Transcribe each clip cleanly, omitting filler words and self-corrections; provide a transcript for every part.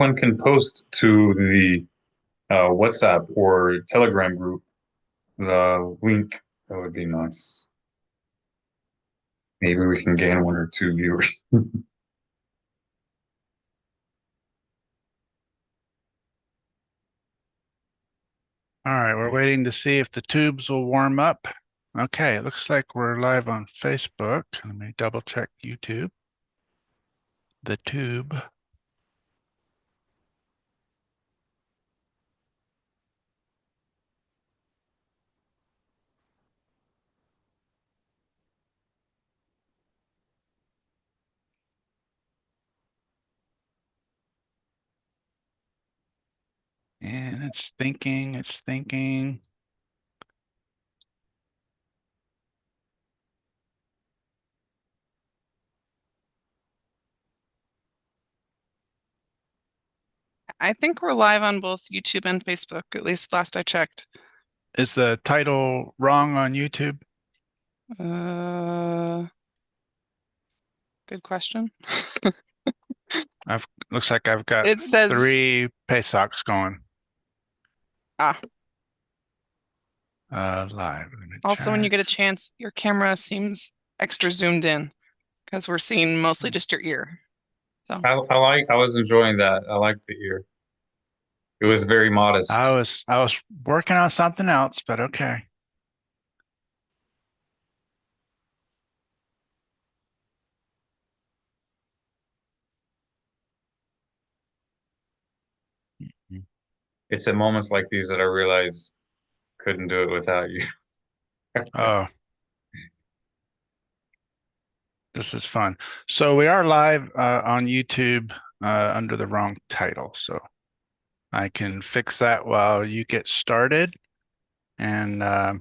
one can post to the WhatsApp or Telegram group the link, that would be nice. Maybe we can gain one or two viewers. All right, we're waiting to see if the tubes will warm up. Okay, it looks like we're live on Facebook. Let me double check YouTube. The tube. And it's thinking, it's thinking. I think we're live on both YouTube and Facebook, at least last I checked. Is the title wrong on YouTube? Good question. Looks like I've got It says 3 Pesachs going. Live. Also, when you get a chance, your camera seems extra zoomed in because we're seeing mostly just your ear. So I was enjoying that. I liked the ear. It was very modest. I was working on something else, but okay. It's at moments like these that I realize couldn't do it without you. Oh, this is fun. So we are live on YouTube under the wrong title. So I can fix that while you get started. And I'll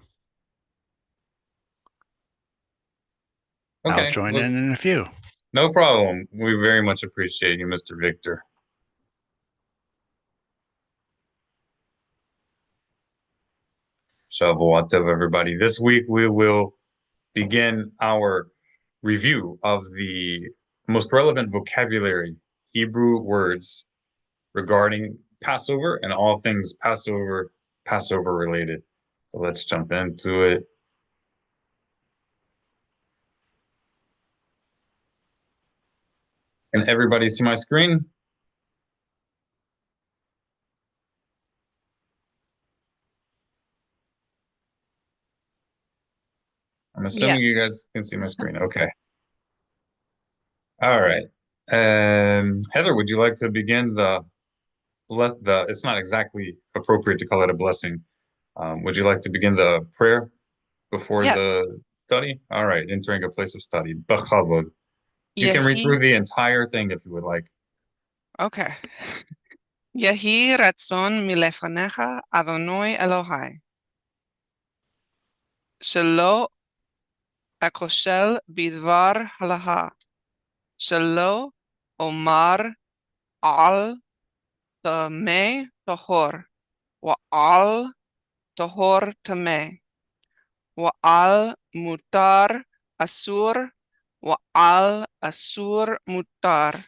Okay, join well, in a few. no problem. We very much appreciate you, Mr. Victor. Shavuot everybody. This week we will begin our review of the most relevant vocabulary, Hebrew words regarding Passover and all things Passover related. So let's jump into it. Can everybody see my screen? I'm assuming you guys can see my screen. Okay. All right. Heather, would you like to begin it's not exactly appropriate to call it a blessing. Would you like to begin the prayer before yes. the study? All right, entering a place of study. B'chavod. You can read Yehi. through the entire thing if you would like. Okay. Yehi ratzon milefanecha Adonai Elohai. Shelo akoshel bidvar halakha. Shelo omar al tameh tahor. Wa al tahor tameh. Wa al mutar asur. Wa al asur mutar.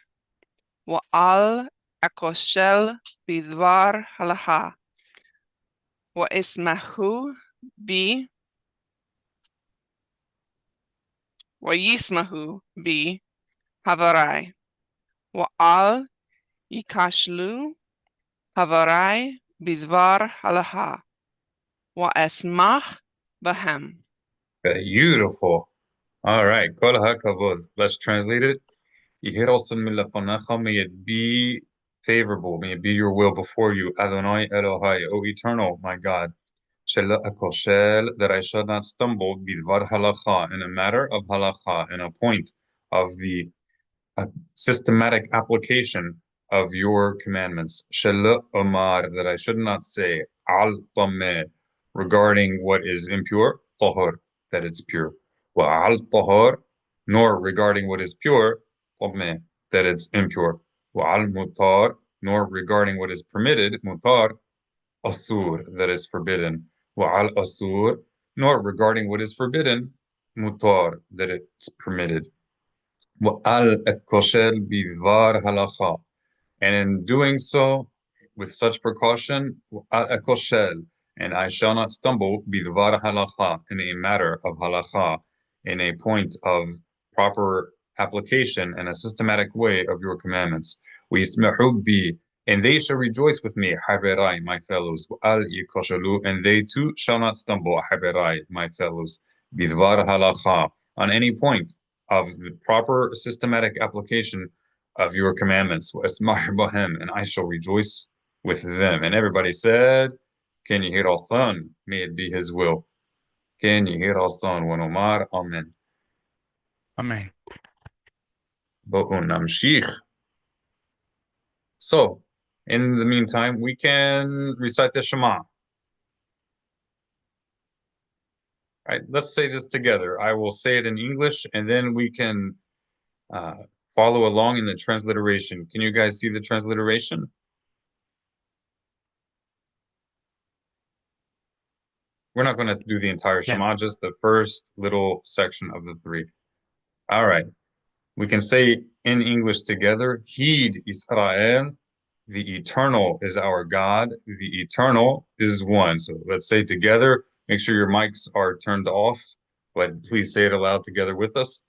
Wa al akoshel bidvar halakha. Wa ismahu bi. Wa yismahu bi havarai. Wa al yikashlu havarai bidvar halakha. Wa esmach bahem. Beautiful. All right. Kol hakavod. Let's translate it. May it be favorable. May it be your will before you. Adonai Elohai, O Eternal, my God. That I shall not stumble bidvar halakha, in a matter of halakha, in a point of the systematic application of your commandments. Omar, that I should not say al tameh, regarding what is impure, tahor, that it's pure. Wa al tahor, nor regarding what is pure, tameh, that it's impure. Wa al mutar, nor regarding what is permitted, mutar, asur, that is forbidden. Wa al asur, nor regarding what is forbidden, mutar, that it's permitted. وَال الكشل بِذَار halakha, And in doing so, with such precaution, and I shall not stumble bidvar halakha, in a matter of halakha, in a point of proper application and a systematic way of your commandments. And they shall rejoice with me, haberai, my fellows, and they too shall not stumble, haberai, my fellows, bidvar halakha, on any point of the proper systematic application of your commandments, and I shall rejoice with them. And everybody said, can you hear our son? May it be his will. Can you hear our son? Omar, amen. Amen. So, in the meantime, we can recite the Shema. All right, let's say this together. I will say it in English, and then we can follow along in the transliteration. Can you guys see the transliteration? We're not going to do the entire Shema, just the first little section of the three. All right. We can say in English together, Heed Israel, the eternal is our God. The eternal is one. So let's say together. Make sure your mics are turned off, but please say it aloud together with us.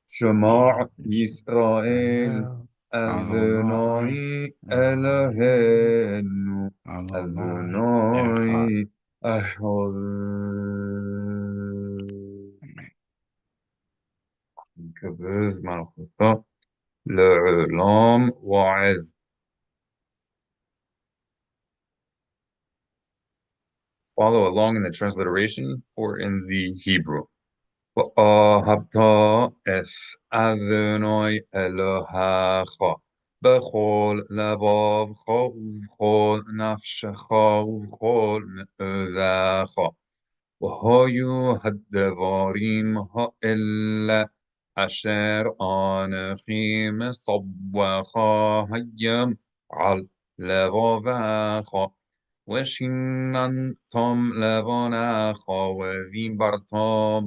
Shema Yisrael, Adonai Eloheinu, Adonai Echad. כבוד מלכותו לעולם ועד. Follow along in the transliteration or in the Hebrew. ואהבת את אדוני אלוהיך בכל לבבך ובכל נפשך ובכל מאודיך. והיו הדברים האלה אשר אנוכי מסבך היום על לבבך, ושיננתם לבנך ודיברת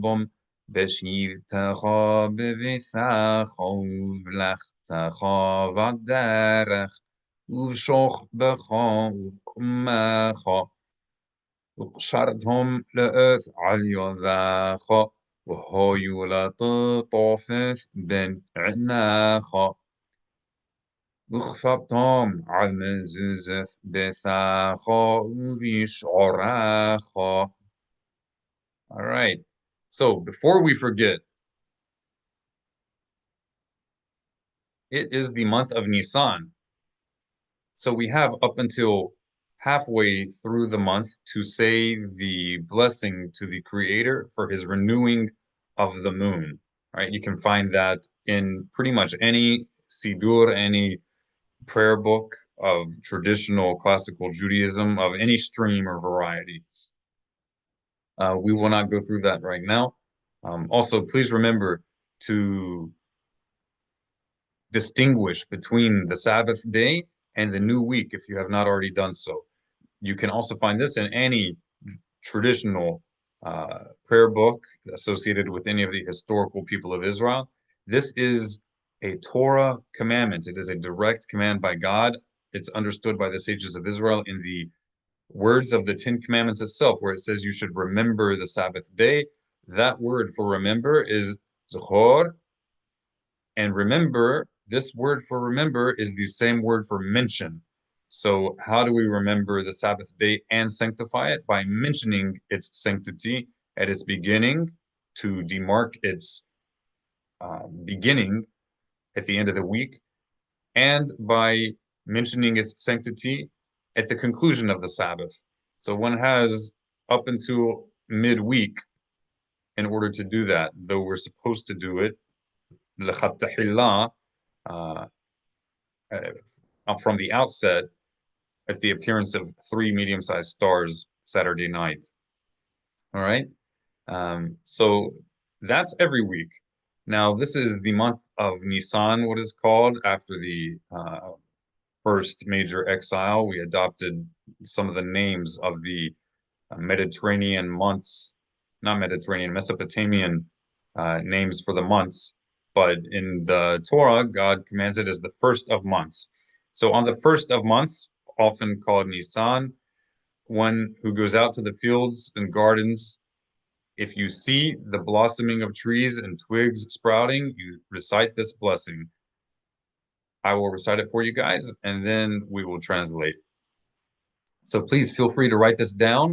בם בשבתך בביתך ובלכתך בדרך ובשוכבך ובקומך, וקשרתם לאות על ידך, והיו לטופף בין עיניך, וכפפתם על מזוזת ביתך ובשעריך. All right. So before we forget, it is the month of Nisan. So we have up until halfway through the month to say the blessing to the Creator for his renewing of the moon, right? You can find that in pretty much any Sidur, any prayer book of traditional classical Judaism of any stream or variety. We will not go through that right now. Also, please remember to distinguish between the Sabbath day and the new week if you have not already done so. You can also find this in any traditional prayer book associated with any of the historical people of Israel. This is a Torah commandment. It is a direct command by God. It's understood by the sages of Israel in the words of the Ten Commandments itself, where it says you should remember the Sabbath day. That word for remember is zachor. And remember, this word for remember is the same word for mention. So how do we remember the Sabbath day and sanctify it? By mentioning its sanctity at its beginning to demark its beginning at the end of the week, and by mentioning its sanctity at the conclusion of the Sabbath. So one has up until midweek in order to do that, though we're supposed to do it from the outset at the appearance of 3 medium-sized stars Saturday night. All right. So that's every week. Now, this is the month of Nisan, what is called, after the first major exile. We adopted some of the names of the Mediterranean months, not Mediterranean, Mesopotamian names for the months. but in the Torah, God commands it as the first of months. So on the first of months, often called Nisan, one who goes out to the fields and gardens, if you see the blossoming of trees and twigs sprouting, you recite this blessing. I will recite it for you guys, and then we will translate. So please feel free to write this down.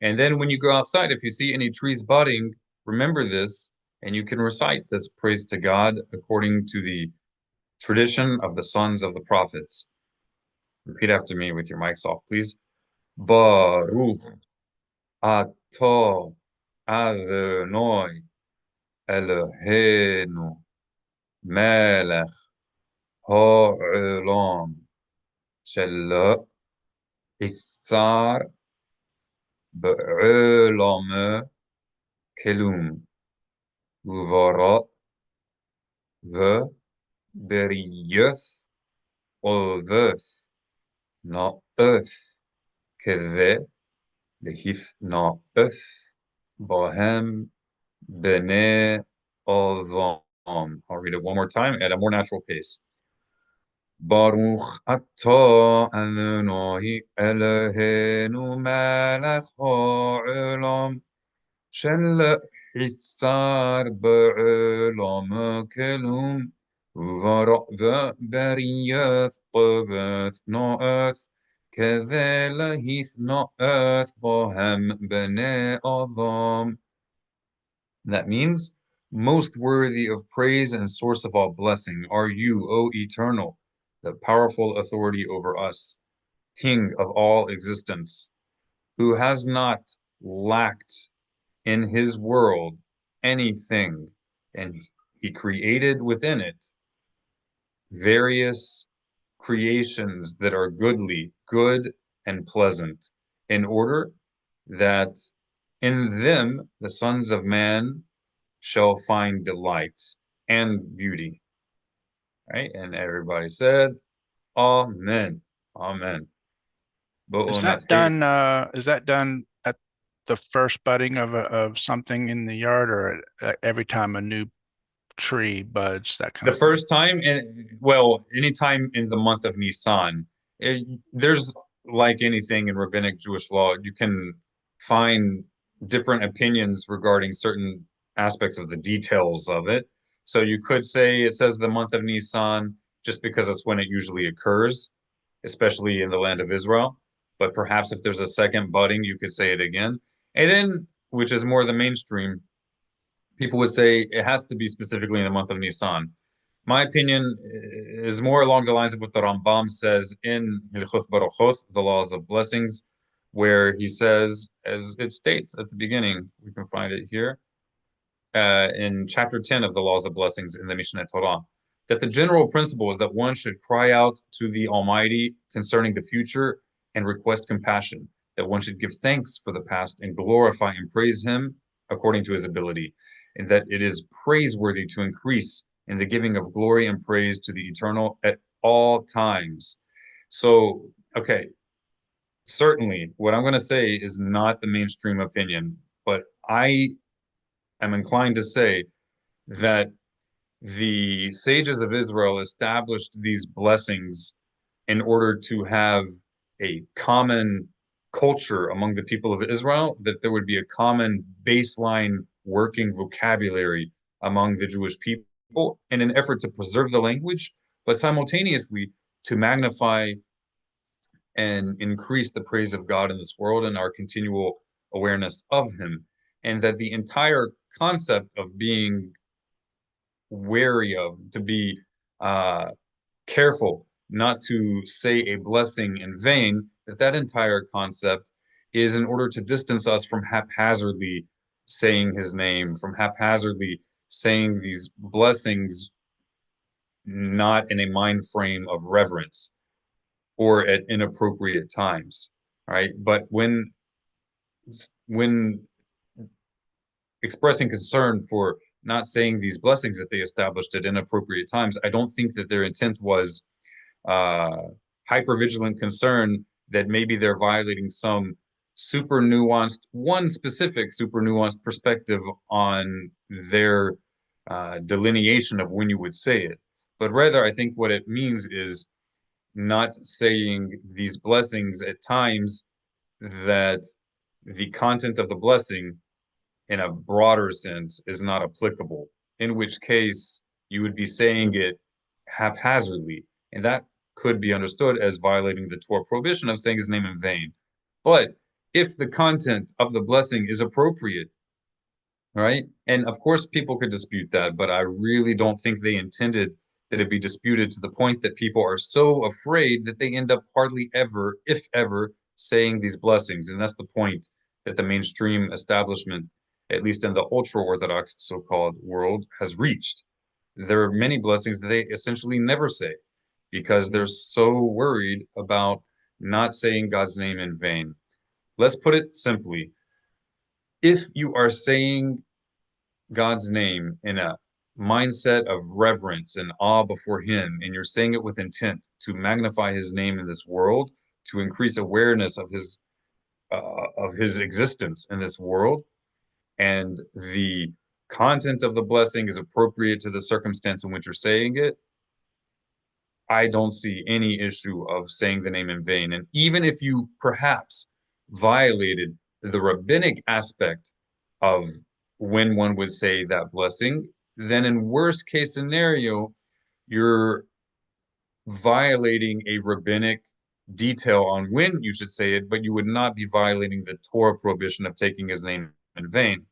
And then when you go outside, if you see any trees budding, remember this, and you can recite this praise to God according to the tradition of the sons of the prophets. Repeat after me with your mics off, please. Baruch atah Adonai Eloheinu melech ha'olam shelo isar ba'olame kelum uvara v'beriyeth oveth na'oth keve lehith na'oth bohem bene Adam. I'll read it one more time at a more natural pace. Baruch atah Adonai Eloheinu melech ha'olam shel hisar ba'olam kelum uvarah v'beriyeth oveth no'oth keve lehith no'oth bohem bene Adam. That means, most worthy of praise and source of all blessing are you, O Eternal, the powerful authority over us, King of all existence, who has not lacked in his world anything, and he created within it various creations that are goodly, good and pleasant, in order that in them the sons of man shall find delight and beauty. Right? And everybody said, Amen. Amen. Is that done at the first budding of something in the yard, or every time a new tree buds, that kind The of thing? first time, and well, anytime in the month of Nisan, there's like anything in rabbinic Jewish law, you can find different opinions regarding certain aspects of the details of it. So you could say it says the month of Nisan just because that's when it usually occurs, especially in the land of Israel. But perhaps if there's a second budding, you could say it again. And then, which is more the mainstream, people would say it has to be specifically in the month of Nisan. My opinion is more along the lines of what the Rambam says in Hilchot Baruchot, the laws of blessings, where he says, as it states at the beginning, we can find it here, in chapter 10 of the laws of blessings in the Mishneh Torah, that the general principle is that one should cry out to the Almighty concerning the future and request compassion, that one should give thanks for the past and glorify and praise him according to his ability, and that it is praiseworthy to increase in the giving of glory and praise to the eternal at all times. So, okay, certainly what I'm going to say is not the mainstream opinion, but I am inclined to say that the sages of Israel established these blessings in order to have a common culture among the people of Israel, that there would be a common baseline working vocabulary among the Jewish people in an effort to preserve the language, but simultaneously to magnify and increase the praise of God in this world and our continual awareness of him. And that the entire concept of being wary of, to be careful not to say a blessing in vain, that entire concept is in order to distance us from haphazardly saying his name, from haphazardly saying these blessings not in a mind frame of reverence or at inappropriate times, right? But when expressing concern for not saying these blessings that they established at inappropriate times, I don't think that their intent was hypervigilant concern that maybe they're violating some one specific super nuanced perspective on their delineation of when you would say it, but rather I think what it means is not saying these blessings at times that the content of the blessing in a broader sense is not applicable, in which case you would be saying it haphazardly, and that could be understood as violating the Torah prohibition of saying his name in vain. But if the content of the blessing is appropriate, right? And of course, people could dispute that, but I really don't think they intended that it be disputed to the point that people are so afraid that they end up hardly ever, if ever, saying these blessings. And that's the point that the mainstream establishment, at least in the ultra-Orthodox so-called world, has reached. There are many blessings that they essentially never say because they're so worried about not saying God's name in vain. Let's put it simply. If you are saying God's name in a mindset of reverence and awe before Him, and you're saying it with intent to magnify His name in this world, to increase awareness of His existence in this world, and the content of the blessing is appropriate to the circumstance in which you're saying it, I don't see any issue of saying the name in vain. And even if you perhaps violated the rabbinic aspect of when one would say that blessing, then in worst case scenario, you're violating a rabbinic detail on when you should say it, but you would not be violating the Torah prohibition of taking his name in vain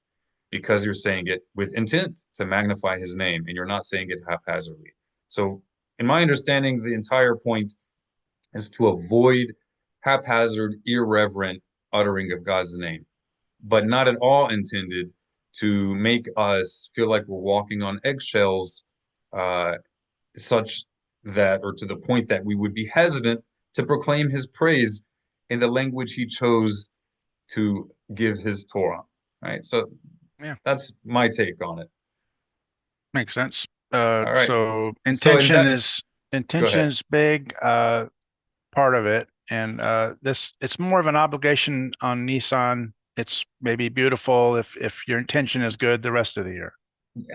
because you're saying it with intent to magnify his name and you're not saying it haphazardly. So in my understanding, the entire point is to avoid haphazard, irreverent uttering of God's name, but not at all intended to make us feel like we're walking on eggshells, such that, or to the point that we would be hesitant to proclaim his praise in the language he chose to give his Torah, right? So Yeah, that's my take on it. makes sense. All right. So So in intention that, is go intention ahead. is big part of it, and this it's more of an obligation on Nissan. It's maybe beautiful if your intention is good the rest of the year.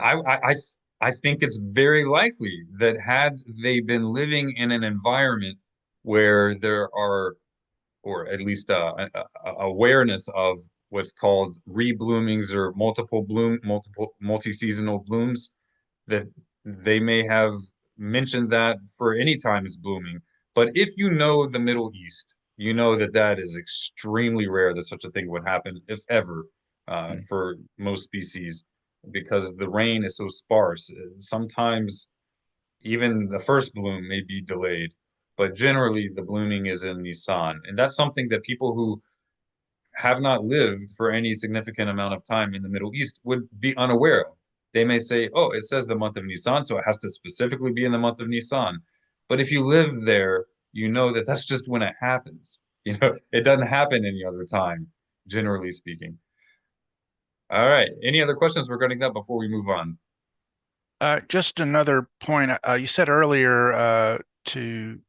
I think it's very likely that had they been living in an environment where there are, or at least awareness of what's called rebloomings or multiple multi-seasonal blooms, that they may have mentioned that for any time it's blooming. But if you know the Middle East, you know that that is extremely rare that such a thing would happen, if ever, for most species, because the rain is so sparse. Sometimes even the first bloom may be delayed, but generally the blooming is in Nisan. And that's something that people who have not lived for any significant amount of time in the Middle East would be unaware of. They may say, oh, it says the month of Nisan, so it has to specifically be in the month of Nisan. But if you live there, you know that that's just when it happens. You know, it doesn't happen any other time, generally speaking. All right. Any other questions regarding that before we move on? Just another point. You said earlier to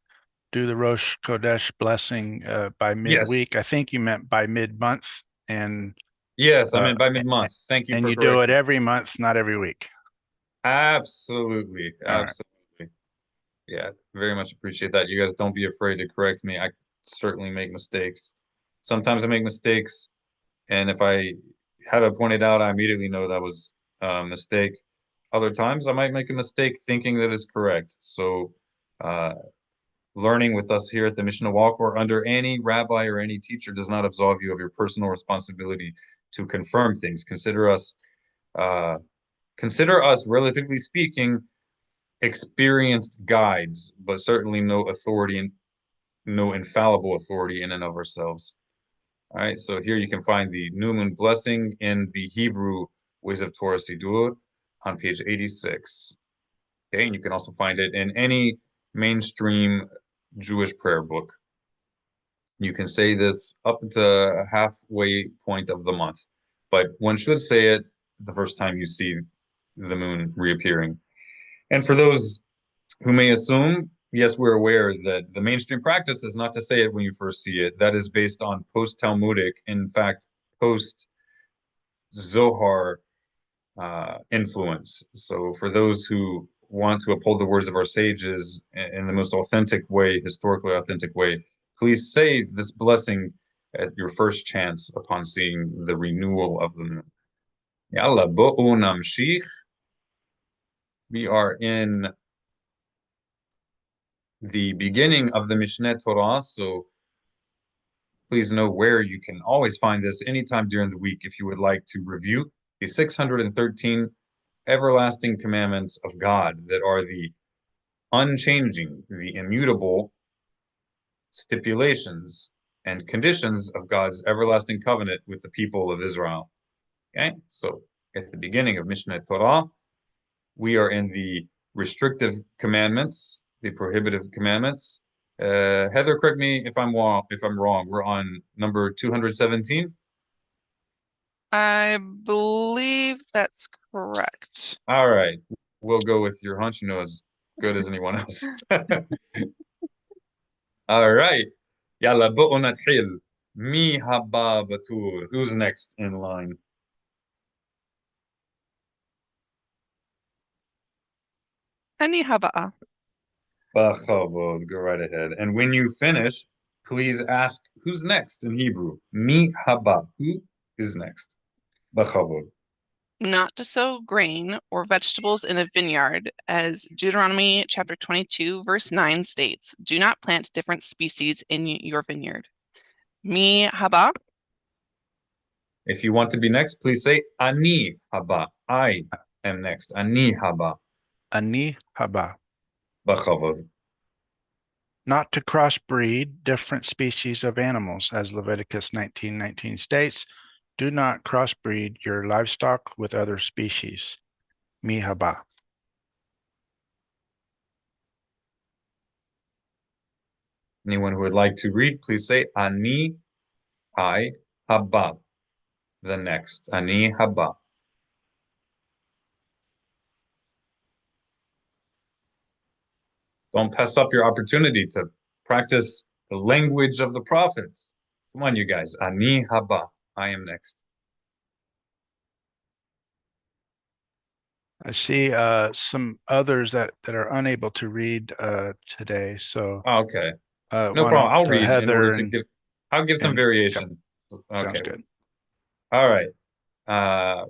do the Rosh Kodesh blessing by Yes. midweek. I think you meant by mid-month, and Yes, I uh, meant by mid-month. Thank you and for you do it correcting. every month, not every week. Absolutely. All right. Absolutely. Yeah, very much appreciate that. You guys don't be afraid to correct me. I certainly make mistakes. Sometimes I make mistakes, and if I have it pointed out, I immediately know that was a mistake. Other times I might make a mistake thinking that is correct. So, uh, learning with us here at the Mishnah Walk or under any rabbi or any teacher does not absolve you of your personal responsibility to confirm things. Uh, consider us, relatively speaking, experienced guides, but certainly no authority and no infallible authority in and of ourselves. All right, so here you can find the new moon blessing in the Hebrew Ways of Torah Sidur on page 86. Okay, and you can also find it in any mainstream Jewish prayer book. You can say this up to a halfway point of the month, but one should say it the first time you see the moon reappearing. And for those who may assume, yes, we're aware that the mainstream practice is not to say it when you first see it. That is based on post-Talmudic, in fact, post-Zohar influence. So for those who want to uphold the words of our sages in the most authentic way, historically authentic way, please say this blessing at your first chance upon seeing the renewal of the moon. Yalla bo'u namshich. We are in the beginning of the Mishneh Torah, so please know where you can always find this anytime during the week if you would like to review the 613 everlasting commandments of God that are the unchanging, the immutable stipulations and conditions of God's everlasting covenant with the people of Israel. Okay, so at the beginning of Mishneh Torah, we are in the restrictive commandments, the prohibitive commandments. Heather, correct me if I'm wrong. We're on number 217. I believe that's correct. All right, we'll go with your hunch. You know as good as anyone else. All right. Yalla bo'u nathil. Mi haba batur. Who's next in line? Ani haba'a. Bachavod. Go right ahead. And when you finish, please ask who's next in Hebrew. Mi haba. Who is next? Bachavod. Not to sow grain or vegetables in a vineyard, as Deuteronomy chapter 22, verse 9 states, do not plant different species in your vineyard. Mi haba. If you want to be next, please say ani haba. I am next. Ani haba. Ani haba. Bachavod. Not to crossbreed different species of animals, as Leviticus 19:19 states, do not crossbreed your livestock with other species. Mi haba. Anyone who would like to read, please say ani, I, haba. The next. Ani haba. Don't pass up your opportunity to practice the language of the prophets. Come on, you guys. Ani haba. I am next. I see some others that are unable to read today. So Okay. No why problem. I'll don't read in Heather order to give, I'll give some and variation. sounds Okay. good. All right.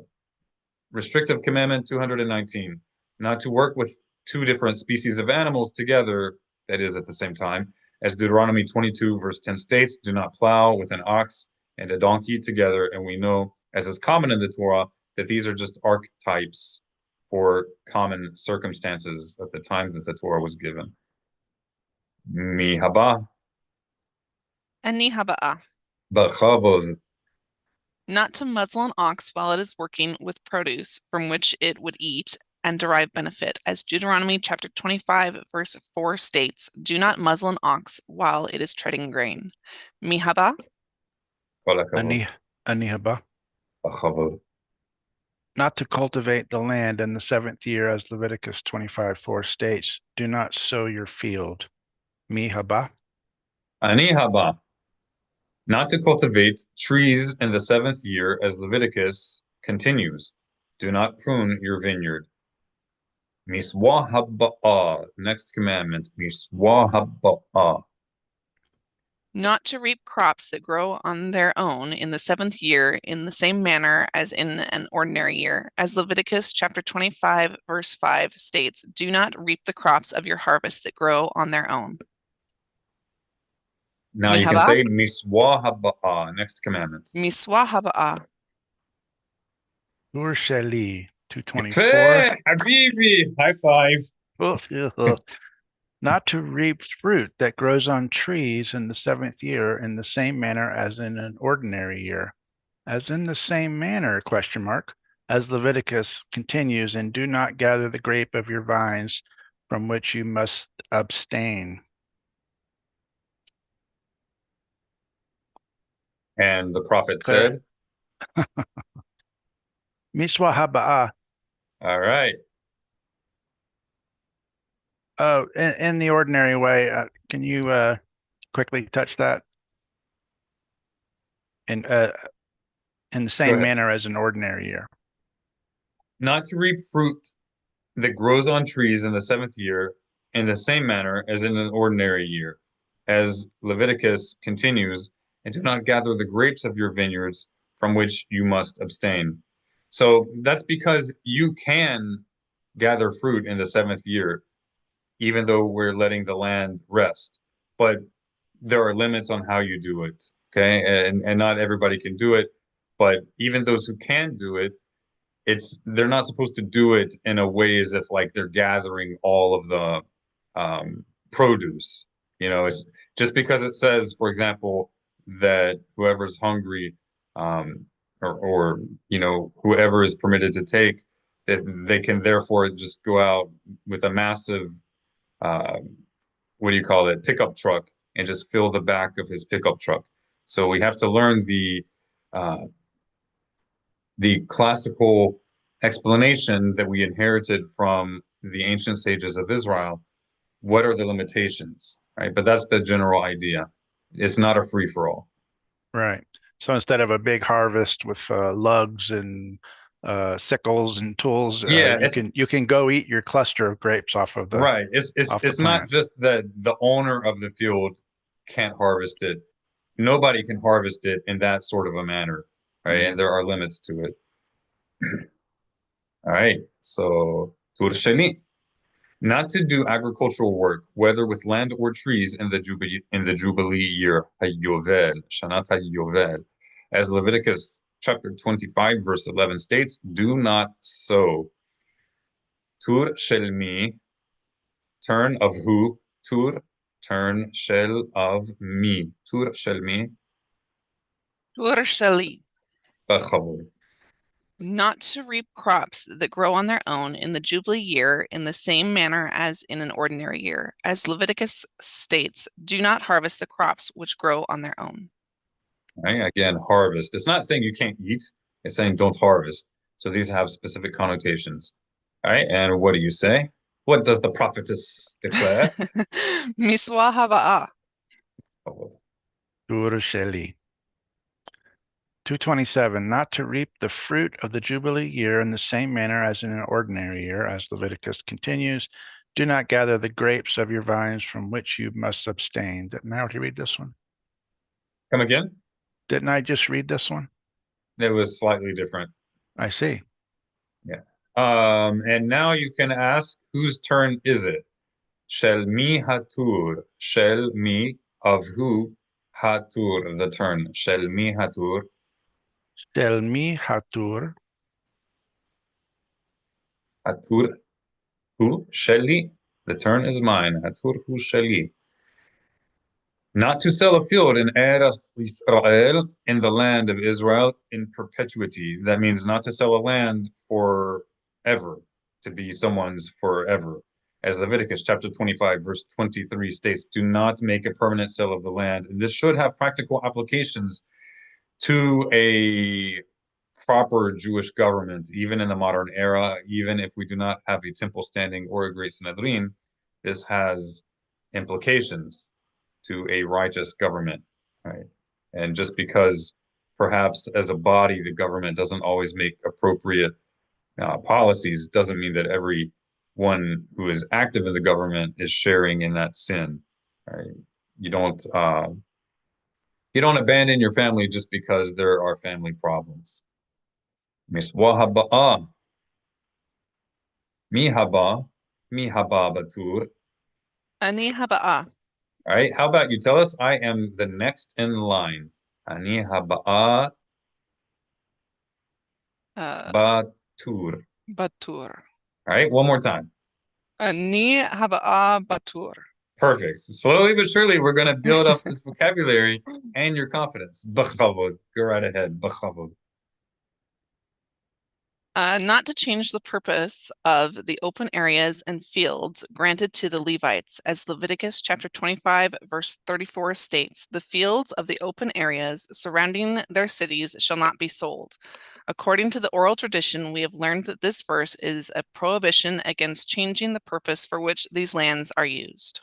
Restrictive commandment 219. Not to work with two different species of animals together, that is, at the same time. As Deuteronomy 22, verse 10 states, do not plow with an ox and a donkey together. And we know, as is common in the Torah, that these are just archetypes for common circumstances at the time that the Torah was given. Mi haba, Ani haba'a. b'chavod. Not to muzzle an ox while it is working with produce from which it would eat and derive benefit, as Deuteronomy chapter 25, verse 4 states, do not muzzle an ox while it is treading grain. Mi haba. Kol hakavod. Ani haba. B'chavod. Not to cultivate the land in the seventh year, as Leviticus 25:4 states, do not sow your field. Mi haba. Ani haba. Not to cultivate trees in the seventh year, as Leviticus continues. Do not prune your vineyard. Miswa haba'a. Next commandment. Miswa haba'a. Not to reap crops that grow on their own in the seventh year in the same manner as in an ordinary year. As Leviticus chapter 25, verse 5 states, do not reap the crops of your harvest that grow on their own. Now Mi you can haba. say miswa haba'a. Next commandment. Miswa haba'a. Ur sheli Yפה, 224. Habibi. High five. Not to reap fruit that grows on trees in the seventh year in the same manner as in an ordinary year. As in the same manner, question mark, as Leviticus continues, and do not gather the grape of your vines from which you must abstain. And the prophet Claire. said, Miswa haba'a. all right. In the ordinary way, can you quickly touch that? In the Go same ahead. manner as an ordinary year. not to reap fruit that grows on trees in the seventh year in the same manner as in an ordinary year. As Leviticus continues, and do not gather the grapes of your vineyards from which you must abstain. So that's because you can gather fruit in the seventh year, even though we're letting the land rest. But there are limits on how you do it, okay? And not everybody can do it, but even those who can do it, they're not supposed to do it in a way as if like they're gathering all of the produce. It's just because it says, for example, that whoever's hungry, or whoever is permitted to take, that they can therefore just go out with a massive, uh, what do you call it, pickup truck, and just fill the back of his pickup truck. So we have to learn uh, the classical explanation that we inherited from the ancient sages of Israel. What are the limitations, right? But that's the general idea. It's not a free for all. Right. So instead of a big harvest with lugs and sickles and tools, Yeah, you can go eat your cluster of grapes off of the right. It's not plant. just that the owner of the field can't harvest it. Nobody can harvest it in that sort of a manner, right? And there are limits to it. All right. So, tur sheni. Not to do agricultural work, whether with land or trees in the Jubilee year, Hayovel, Shanat Hayovel. As Leviticus chapter 25, verse 11 states, do not sow. Tur shelmi, turn of who? Tur, turn shel of me. Tur shelmi, Tur shali. b'chavod. Not to reap crops that grow on their own in the Jubilee year in the same manner as in an ordinary year. As Leviticus states, do not harvest the crops which grow on their own. Right? Again, harvest. It's not saying you can't eat. It's saying don't harvest. So these have specific connotations. All right. And what do you say? What does the prophetess declare? Miswa haba'ah. Tur sheli. 227, not to reap the fruit of the Jubilee year in the same manner as in an ordinary year, as Leviticus continues. Do not gather the grapes of your vines from which you must abstain. Didn't I already read this one? Come again? Didn't I just read this one? It was slightly different. I see. Yeah. And now you can ask, whose turn is it? Shel mi hatur. Shel mi, of who? Hatur, the turn. Shel mi hatur. Shel mi hatur. Hatur hu sheli. The turn is mine. Hatur hu sheli. Not to sell a field in Eretz Israel, in the land of Israel, in perpetuity. That means not to sell a land forever, to be someone's forever. As Leviticus chapter 25, verse 23 states, do not make a permanent sale of the land. And this should have practical applications to a proper Jewish government, even in the modern era, even if we do not have a temple standing or a great Sanhedrin. This has implications to a righteous government, right? And just because perhaps as a body the government doesn't always make appropriate policies doesn't mean that everyone who is active in the government is sharing in that sin, right? You don't you don't abandon your family just because there are family problems. Miswahaba'a, mihaba batur. Ani haba'ah. All right, how about you tell us I am the next in line? Ani haba'a batur. Batur. All right, one more time. Ani haba'ah batur. Perfect. Slowly but surely, we're going to build up this vocabulary and your confidence. B'chavod. Go right ahead. B'chavod. Not to change the purpose of the open areas and fields granted to the Levites, as Leviticus chapter 25, verse 34 states, the fields of the open areas surrounding their cities shall not be sold. According to the oral tradition, we have learned that this verse is a prohibition against changing the purpose for which these lands are used.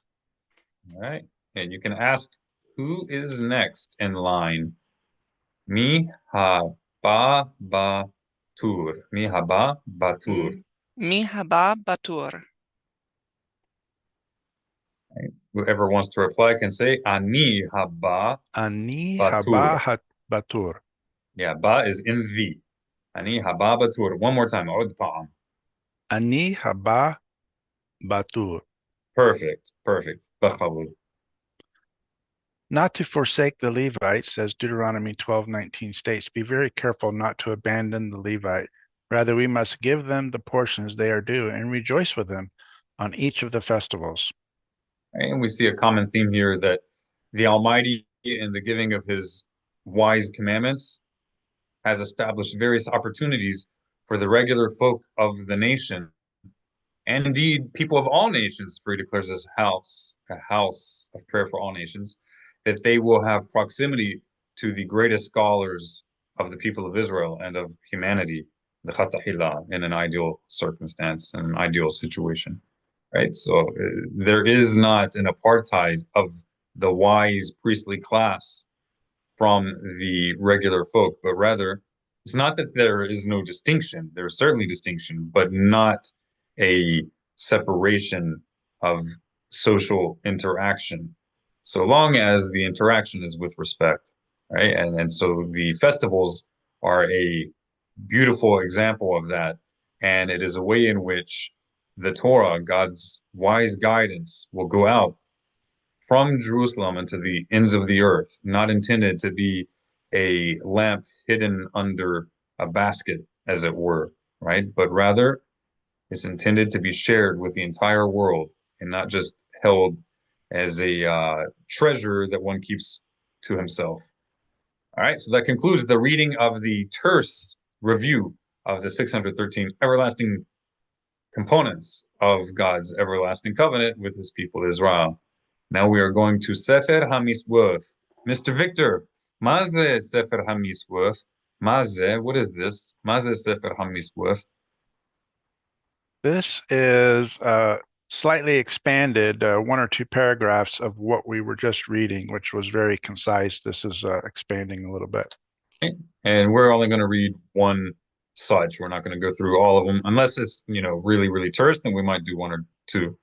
All right. And you can ask, who is next in line? Mi ha ba ba Tur. Mi haba batur. Mi haba batur. Whoever wants to reply can say ani haba Ani batur. haba batur. Yeah, ba is in the. Ani haba batur. One more time. Od pa'am. Ani haba batur. Perfect. Perfect. Bakhabul. Not to forsake the Levites, as Deuteronomy 12:19 states, be very careful not to abandon the Levite. Rather, we must give them the portions they are due and rejoice with them on each of the festivals. And we see a common theme here that the Almighty, in the giving of his wise commandments, has established various opportunities for the regular folk of the nation, and indeed people of all nations, for he declares this house, a house of prayer for all nations, that they will have proximity to the greatest scholars of the people of Israel and of humanity, the Khatahila, in an ideal circumstance, in an ideal situation. Right? So there is not an apartheid of the wise priestly class from the regular folk, but rather it's not that there is no distinction. There's certainly distinction, but not a separation of social interaction, so long as the interaction is with respect, right? And so the festivals are a beautiful example of that, and it is a way in which the Torah, God's wise guidance, will go out from Jerusalem into the ends of the earth, not intended to be a lamp hidden under a basket, as it were, right? But rather, it's intended to be shared with the entire world and not just held as a treasure that one keeps to himself. All right, so that concludes the reading of the terse review of the 613 everlasting components of God's everlasting covenant with his people Israel. Now we are going to Sefer HaMisworth. Mr. Victor, Maze Sefer HaMisworth. Maze, what is this? Maze Sefer HaMisworth. This is slightly expanded, one or two paragraphs of what we were just reading, which was very concise. This is expanding a little bit. Okay. And we're only going to read one such. We're not going to go through all of them unless it's, really, really terse, then we might do one or two.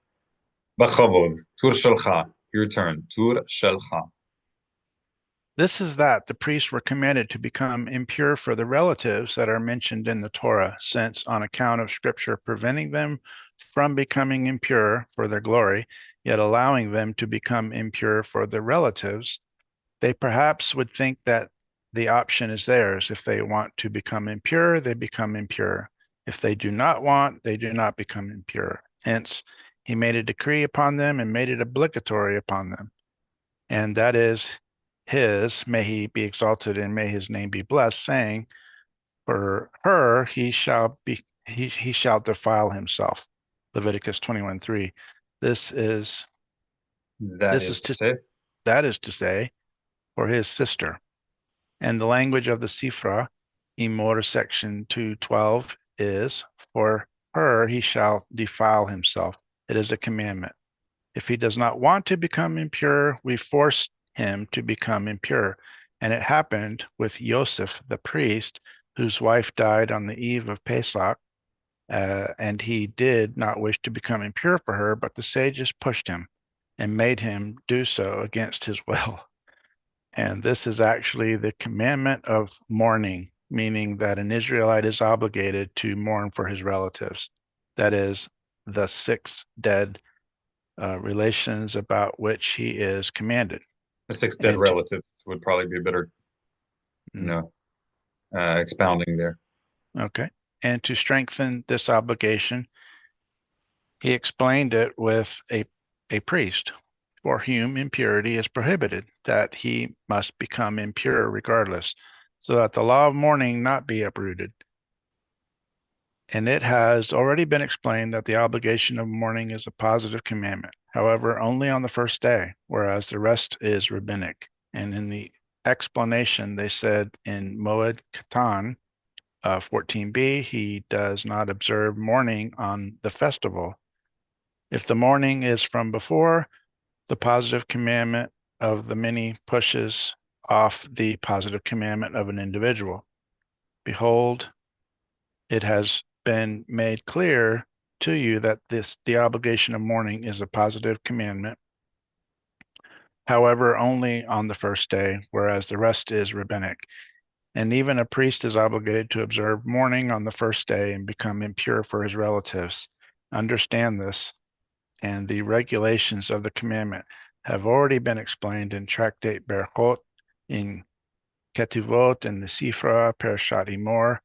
Bachavod, Tur Shalcha, your turn. Tur Shalcha. This is that the priests were commanded to become impure for the relatives that are mentioned in the Torah, since on account of Scripture preventing them from becoming impure for their glory, yet allowing them to become impure for their relatives, they perhaps would think that the option is theirs. If they want to become impure, they become impure. If they do not want, they do not become impure. Hence, he made a decree upon them and made it obligatory upon them. And that is his, may he be exalted and may his name be blessed, saying, for her he shall defile himself. Leviticus 21:3. That This is is to to say, that is to say, for his sister. And the language of the Sifra, Emor section 212 is, for her he shall defile himself. It is a commandment. If he does not want to become impure, we force him to become impure. And it happened with Joseph the priest, whose wife died on the eve of Pesach, and he did not wish to become impure for her, but the sages pushed him and made him do so against his will. And this is actually the commandment of mourning, meaning that an Israelite is obligated to mourn for his relatives. That is, the 6 dead relations about which he is commanded. the 6 dead And relatives would probably be a better, expounding there. Okay. And to strengthen this obligation, he explained it with a priest for whom impurity is prohibited, that he must become impure regardless, so that the law of mourning not be uprooted. And it has already been explained that the obligation of mourning is a positive commandment, however, only on the first day, whereas the rest is rabbinic. And in the explanation, they said in Moed Katan 14b, he does not observe mourning on the festival. If the mourning is from before, the positive commandment of the many pushes off the positive commandment of an individual. Behold, it has been made clear to you that the obligation of mourning is a positive commandment. However, only on the first day, whereas the rest is rabbinic. And even a priest is obligated to observe mourning on the first day and become impure for his relatives. Understand this, and the regulations of the commandment have already been explained in Tractate Berchot, in Ketuvot, and the Sifra, Parashat Emor,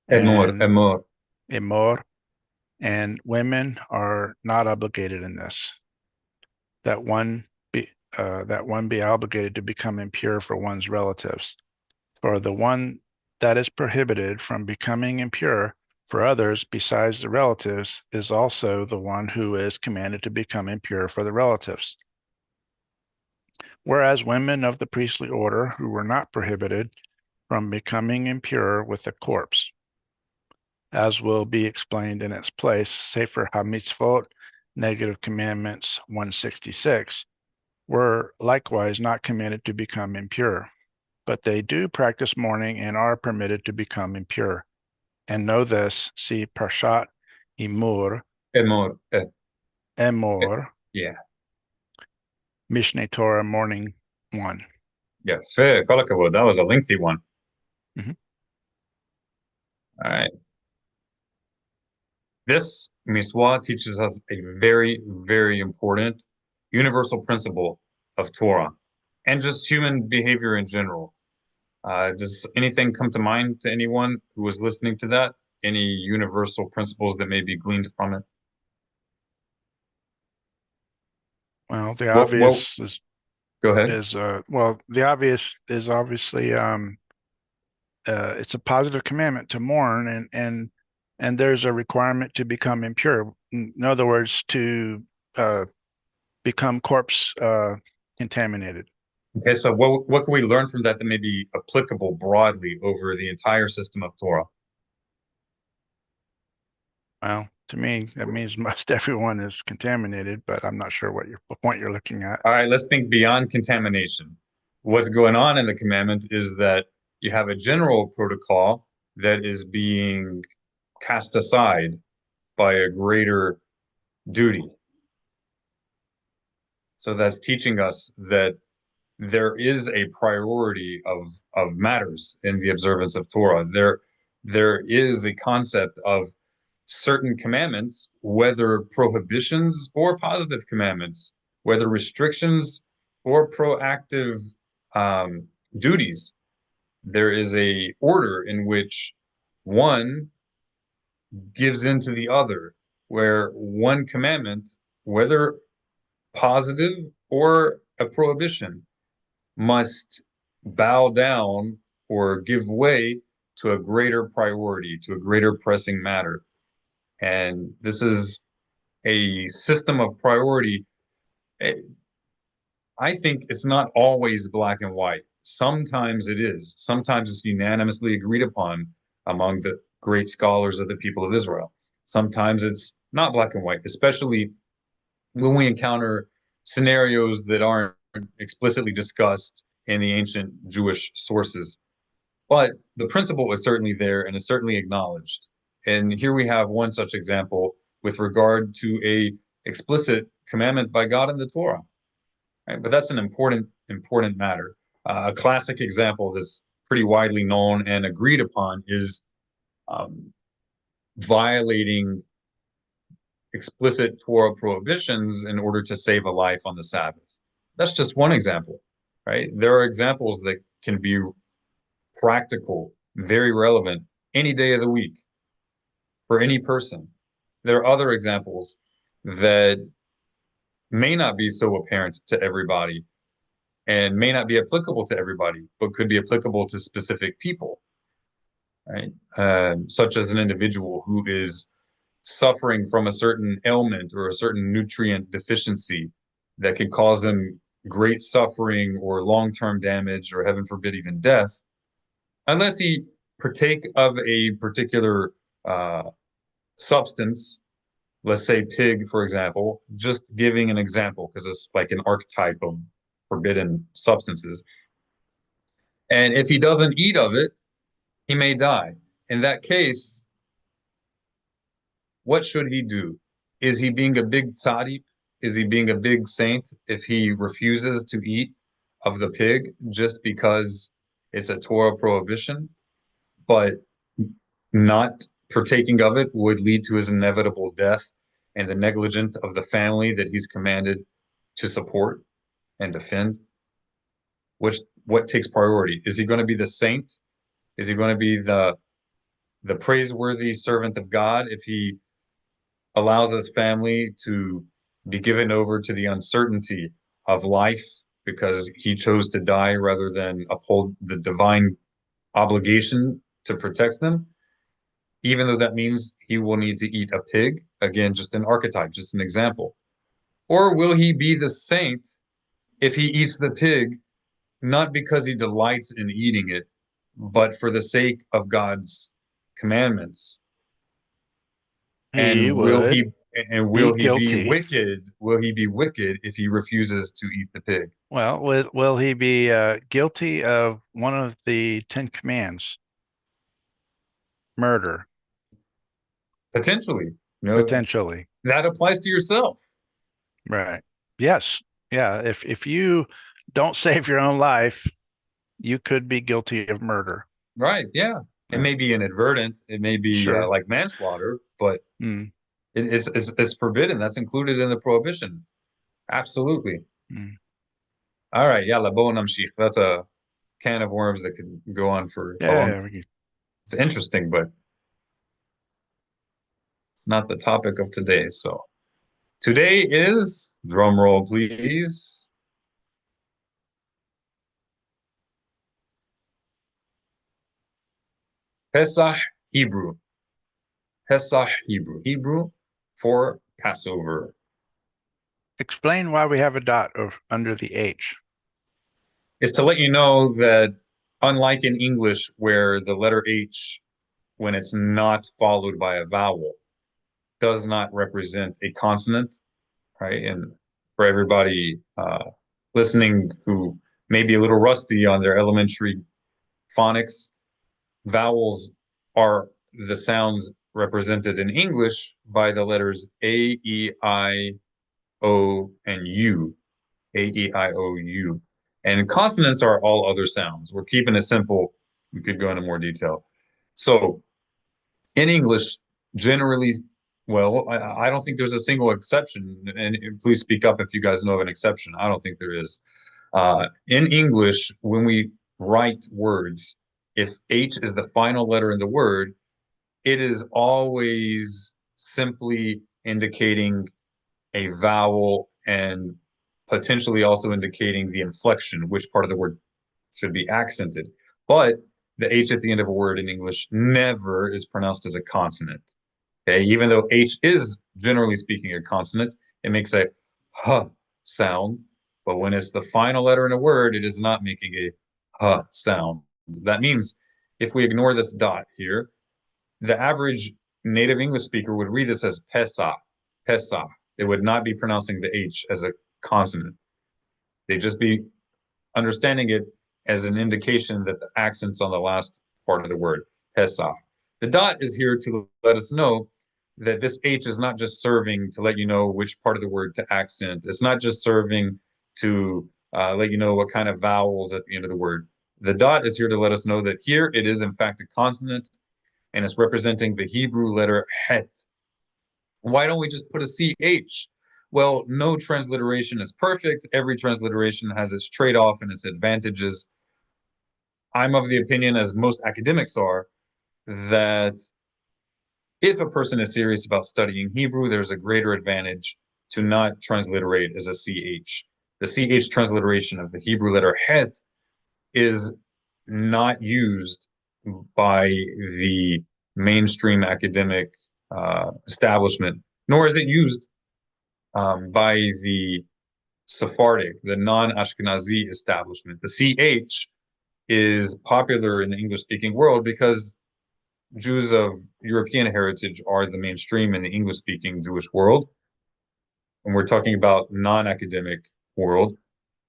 and Emor. And women are not obligated in this. That one be obligated to become impure for one's relatives. For the one that is prohibited from becoming impure for others besides the relatives is also the one who is commanded to become impure for the relatives. Whereas women of the priestly order who were not prohibited from becoming impure with a corpse, as will be explained in its place, Sefer HaMitzvot, Negative Commandments 166, were likewise not commanded to become impure, but they do practice mourning and are permitted to become impure. And know this, see Parshat Emor, Yeah. Mishneh Torah, Morning 1. Yeah, fair. That was a lengthy one. Mhm. All right. This Miswa teaches us a very, very important universal principle of Torah and just human behavior in general. Does anything come to mind to anyone who was listening to that? Any universal principles that may be gleaned from it? Well, the obvious is go ahead. The obvious is obviously it's a positive commandment to mourn, and there's a requirement to become impure. In other words, to become corpse contaminated. Okay, so what can we learn from that may be applicable broadly over the entire system of Torah? Well, to me, that means most everyone is contaminated, but I'm not sure what point you're looking at. All right, let's think beyond contamination. What's going on in the commandment is that you have a general protocol that is being cast aside by a greater duty. So that's teaching us that there is a priority of matters in the observance of Torah. There is a concept of certain commandments, whether prohibitions or positive commandments, whether restrictions or proactive duties. There is a order in which one gives into the other, where one commandment, whether positive or a prohibition, must bow down or give way to a greater priority, to a greater pressing matter. And this is a system of priority. I think it's not always black and white. Sometimes it is. Sometimes it's unanimously agreed upon among the great scholars of the people of Israel. Sometimes it's not black and white, especially when we encounter scenarios that aren't explicitly discussed in the ancient Jewish sources. But the principle is certainly there and is certainly acknowledged. And here we have one such example with regard to a explicit commandment by God in the Torah. Right? But that's an important matter. A classic example that's pretty widely known and agreed upon is violating explicit Torah prohibitions in order to save a life on the Sabbath. That's just one example, right? There are examples that can be practical, very relevant, any day of the week for any person. There are other examples that may not be so apparent to everybody and may not be applicable to everybody, but could be applicable to specific people, right? Such as an individual who is suffering from a certain ailment or a certain nutrient deficiency that could cause them great suffering or long-term damage or, heaven forbid, even death, unless he partake of a particular substance, let's say pig, for example, just giving an example because it's like an archetype of forbidden substances. And if he doesn't eat of it, he may die. In that case, what should he do? Is he being a big tzaddik? Is he being a big saint if he refuses to eat of the pig just because it's a Torah prohibition, but not partaking of it would lead to his inevitable death and the negligence of the family that he's commanded to support and defend? What takes priority? Is he going to be the saint? Is he going to be the praiseworthy servant of God if he allows his family to be given over to the uncertainty of life because he chose to die rather than uphold the divine obligation to protect them, even though that means he will need to eat a pig? Again, just an archetype, just an example. Or will he be the saint if he eats the pig, not because he delights in eating it, but for the sake of God's commandments? He would Will he be guilty. wicked? Will he be wicked if he refuses to eat the pig? Well, will he be guilty of one of the 10 commands? Murder, Potentially. potentially. That applies to yourself. Right. Yes. Yeah. If you don't save your own life, you could be guilty of murder. Right. Yeah. It may be inadvertent. It may be Sure. like manslaughter, but it's forbidden. That's included in the prohibition. Absolutely. All right. Yalla, bo namshich. That's a can of worms that could go on for a long time. It's interesting, but it's not the topic of today. So today is, drum roll, please, Pesach Hebrew. Pesach Hebrew. Hebrew for Passover. Explain why we have a dot under the H. It's to let you know that unlike in English, where the letter H, when it's not followed by a vowel, does not represent a consonant, right? And for everybody listening who may be a little rusty on their elementary phonics, vowels are the sounds represented in English by the letters A, E, I, O, and U. A, E, I, O, U. And consonants are all other sounds. We're keeping it simple. We could go into more detail. So in English, generally, well, I don't think there's a single exception. And please speak up if you guys know of an exception. I don't think there is. In English, when we write words, if H is the final letter in the word, it is always simply indicating a vowel and potentially also indicating the inflection, which part of the word should be accented. But the H at the end of a word in English never is pronounced as a consonant. Okay, even though H is generally speaking a consonant, it makes a H sound. But when it's the final letter in a word, it is not making a H sound. That means if we ignore this dot here, the average native English speaker would read this as Pesach, Pesach. They would not be pronouncing the H as a consonant. They'd just be understanding it as an indication that the accent's on the last part of the word, Pesach. The dot is here to let us know that this H is not just serving to let you know which part of the word to accent. It's not just serving to let you know what kind of vowels at the end of the word. The dot is here to let us know that here it is in fact a consonant, and it's representing the Hebrew letter Het. Why don't we just put a CH? Well, no transliteration is perfect. Every transliteration has its trade-off and its advantages. I'm of the opinion, as most academics are, that if a person is serious about studying Hebrew, there's a greater advantage to not transliterate as a CH. The CH transliteration of the Hebrew letter Het is not used by the mainstream academic establishment, nor is it used by the Sephardic, the non-Ashkenazi establishment. The CH is popular in the English-speaking world because Jews of European heritage are the mainstream in the English-speaking Jewish world. And we're talking about non-academic world,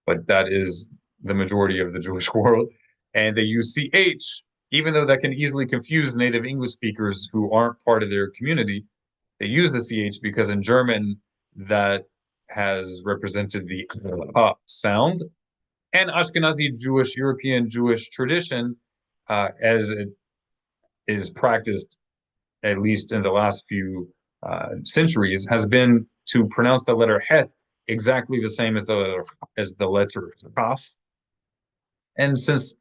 but that is the majority of the Jewish world. And they use CH, even though that can easily confuse native English speakers who aren't part of their community. They use the CH because in German that has represented the sound. And Ashkenazi Jewish, European Jewish tradition, as it is practiced at least in the last few centuries, has been to pronounce the letter het exactly the same as the letter chaf. And since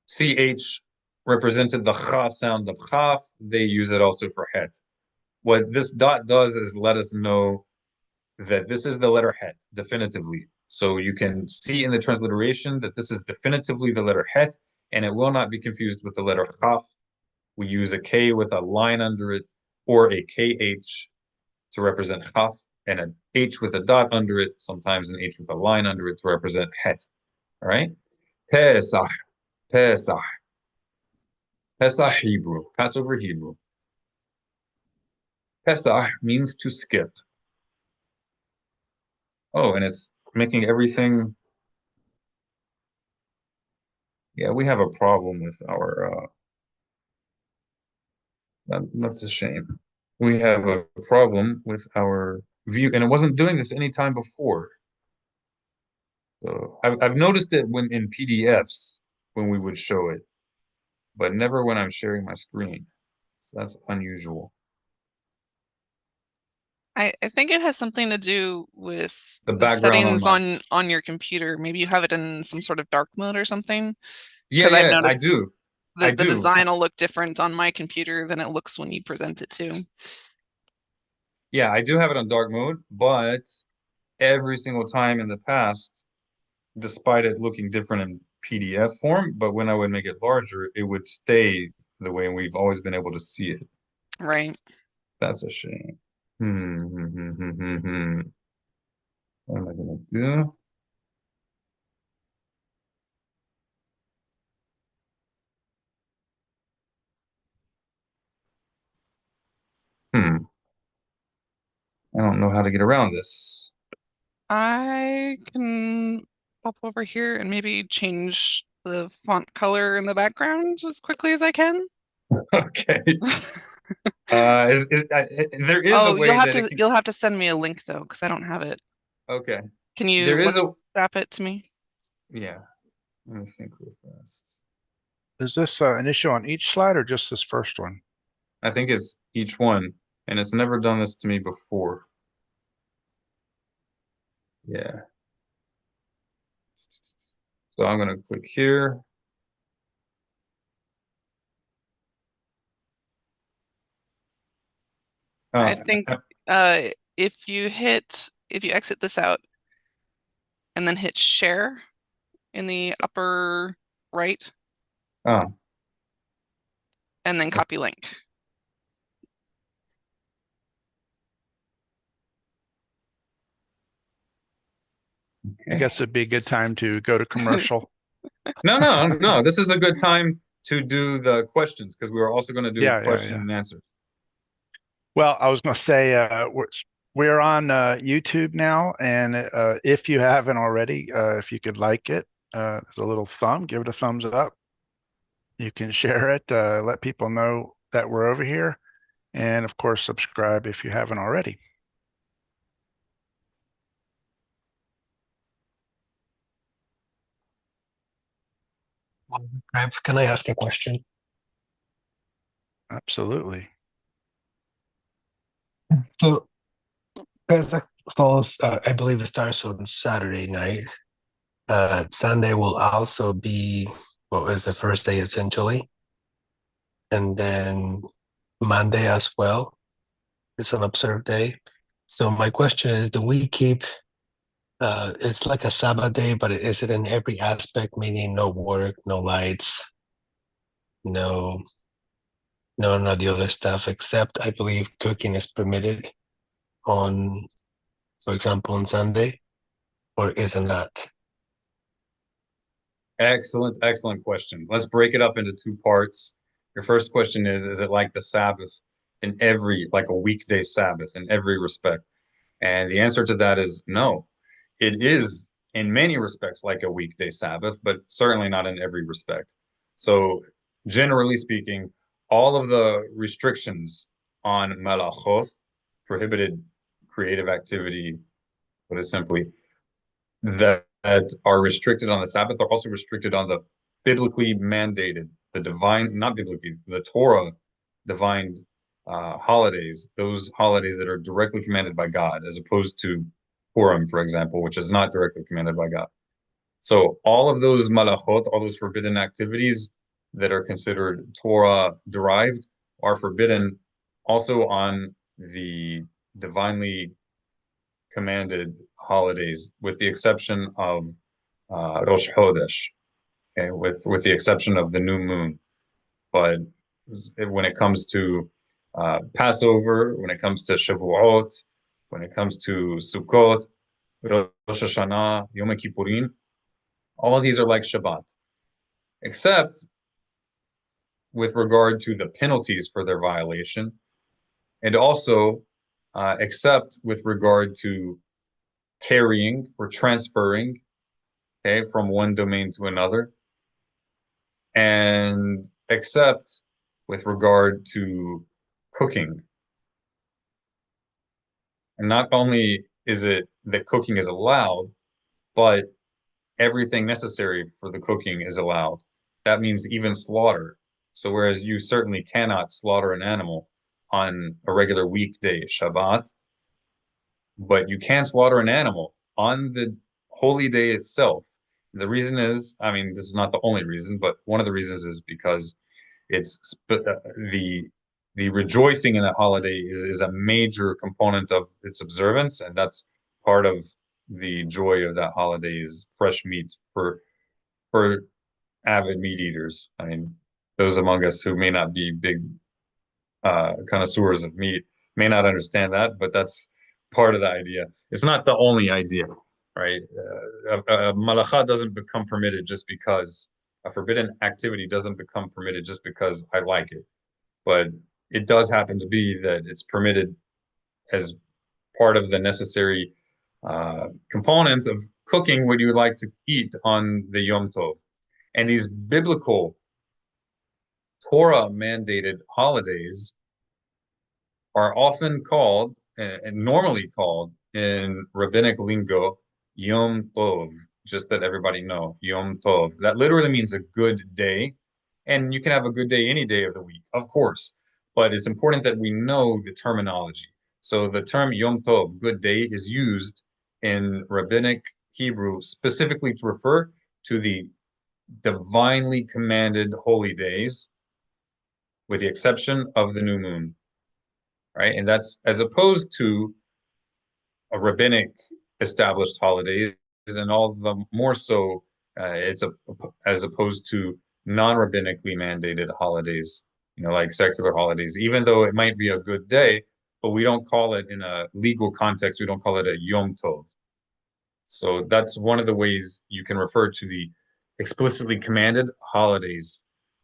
ch represented the cha sound of chaf, they use it also for het. What this dot does is let us know that this is the letter het definitively. So you can see in the transliteration that this is definitively the letter het, and it will not be confused with the letter chaf. We use a K with a line under it, or a KH to represent chaf, and an H with a dot under it, sometimes an H with a line under it to represent het. All right? Pesach, Pesach. Pesach Hebrew, Passover Hebrew. Pesach means to skip. Oh, and it's making everything. Yeah, we have a problem with our. That's a shame. We have a problem with our view, and it wasn't doing this any time before. So I've noticed it when in PDFs when we would show it, but never when I'm sharing my screen. That's unusual. I think it has something to do with The the background on settings my. on your computer. Maybe you have it in some sort of dark mode or something. Yeah, Because I've yeah, I noticed do. I the do. design will look different on my computer than it looks when you present it to. Yeah, I do have it on dark mode, but every single time in the past, despite it looking different in PDF form, but when I would make it larger, it would stay the way we've always been able to see it. Right. That's a shame. What am I gonna do? I don't know how to get around this. I can pop over here and maybe change the font color in the background as quickly as I can. Okay. There is a Oh, way that it can. you'll have to send me a link though, because I don't have it. Okay. Can you There is a. WhatsApp it to me? Yeah. Let me think real fast. Is this an issue on each slide or just this first one? I think it's each one, and it's never done this to me before. Yeah. So I'm gonna click here. I think if you exit this out and then hit share in the upper right Oh, and then copy link. I guess it'd be a good time to go to commercial. no. This is a good time to do the questions because we were also going to do question and answer. Well, I was going to say we're on YouTube now, and if you haven't already, if you could like it, there's a little thumb, give it a thumbs up. You can share it, let people know that we're over here, and of course, subscribe if you haven't already. Can I ask a question? Absolutely. So Pesach falls, I believe it starts on Saturday night. Sunday will also be what was the first day essentially. And then Monday as well. It's an observed day. So my question is, do we keep it's like a Sabbath day, but is it in every aspect, meaning no work, no lights, no none of the other stuff, except I believe cooking is permitted on, for example, on Sunday, or is it not? Excellent question. Let's break it up into two parts. Your first question is it like the Sabbath in every, like a weekday Sabbath in every respect? And the answer to that is no. It is in many respects like a weekday Sabbath, but certainly not in every respect. So generally speaking, all of the restrictions on melachot prohibited creative activity, put it simply, that are restricted on the Sabbath are also restricted on the biblically mandated, the divine, not biblically, the Torah divine holidays, those holidays that are directly commanded by God, as opposed to Purim, for example, which is not directly commanded by God. So all of those malachot, all those forbidden activities that are considered Torah derived are forbidden also on the divinely commanded holidays, with the exception of Rosh Chodesh, okay, with the exception of the new moon. But when it comes to Passover, when it comes to Shavuot, when it comes to Sukkot, Rosh Hashanah, Yom Kippurim, all of these are like Shabbat, except with regard to the penalties for their violation, and also except with regard to carrying or transferring, okay, from one domain to another, and except with regard to cooking. And not only is it that cooking is allowed, but everything necessary for the cooking is allowed. That means even slaughter. So whereas you certainly cannot slaughter an animal on a regular weekday, Shabbat, but you can slaughter an animal on the holy day itself. The reason is, I mean, this is not the only reason, but one of the reasons is because it's the rejoicing in that holiday is a major component of its observance, and that's part of the joy of that holiday is fresh meat for avid meat eaters. I mean, those among us who may not be big connoisseurs of meat may not understand that, but that's part of the idea. It's not the only idea, right? A malakha doesn't become permitted just because a forbidden activity doesn't become permitted just because I like it, but it does happen to be that it's permitted as part of the necessary component of cooking what you would like to eat on the Yom Tov. And these biblical Torah mandated holidays are often called and normally called in rabbinic lingo Yom Tov, just that everybody know, Yom Tov. That literally means a good day. And you can have a good day any day of the week, of course, but it's important that we know the terminology. So the term Yom Tov, good day, is used in rabbinic Hebrew specifically to refer to the divinely commanded holy days, with the exception of the new moon, right? And that's as opposed to a rabbinic established holidays, and all the more so as opposed to non-rabbinically mandated holidays, like secular holidays, even though it might be a good day, but we don't call it in a legal context, we don't call it a Yom Tov. So that's one of the ways you can refer to the explicitly commanded holidays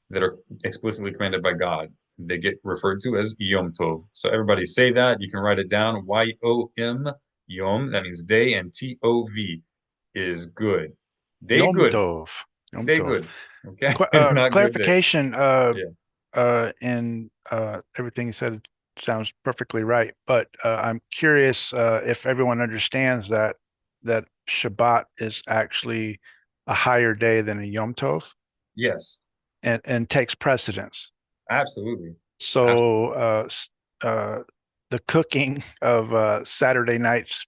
that are explicitly commanded by God. They get referred to as Yom Tov. So everybody say that. You can write it down. Y-O-M, Yom, that means day, and T-O-V is good. Day Yom good. Tov. Yom Day Tov. good. Okay. Not Clarification. Good day. And everything you said sounds perfectly right, but I'm curious if everyone understands that Shabbat is actually a higher day than a Yom Tov Yes, and takes precedence. absolutely. So the cooking of Saturday night's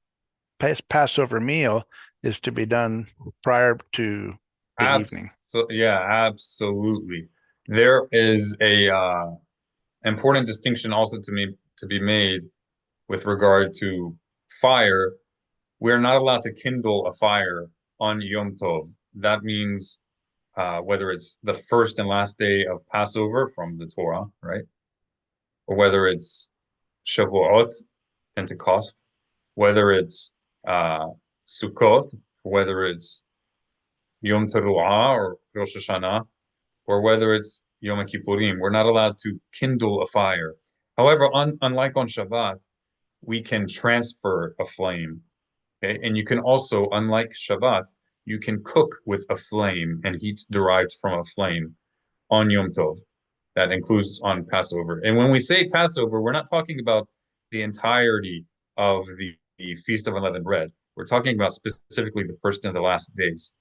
Passover meal is to be done prior to the evening. So yeah, absolutely. There is a important distinction also to be made with regard to fire. We're not allowed to kindle a fire on Yom Tov. That means whether it's the first and last day of Passover from the Torah, right? Or whether it's Shavuot, Pentecost, whether it's Sukkot, whether it's Yom Teruah or Rosh Hashanah, or whether it's Yom Kippurim. We're not allowed to kindle a fire. However, unlike on Shabbat, we can transfer a flame. Okay? And you can also, unlike Shabbat, you can cook with a flame and heat derived from a flame on Yom Tov. That includes on Passover. And when we say Passover, we're not talking about the entirety of the Feast of Unleavened Bread. We're talking about specifically the first and the last days.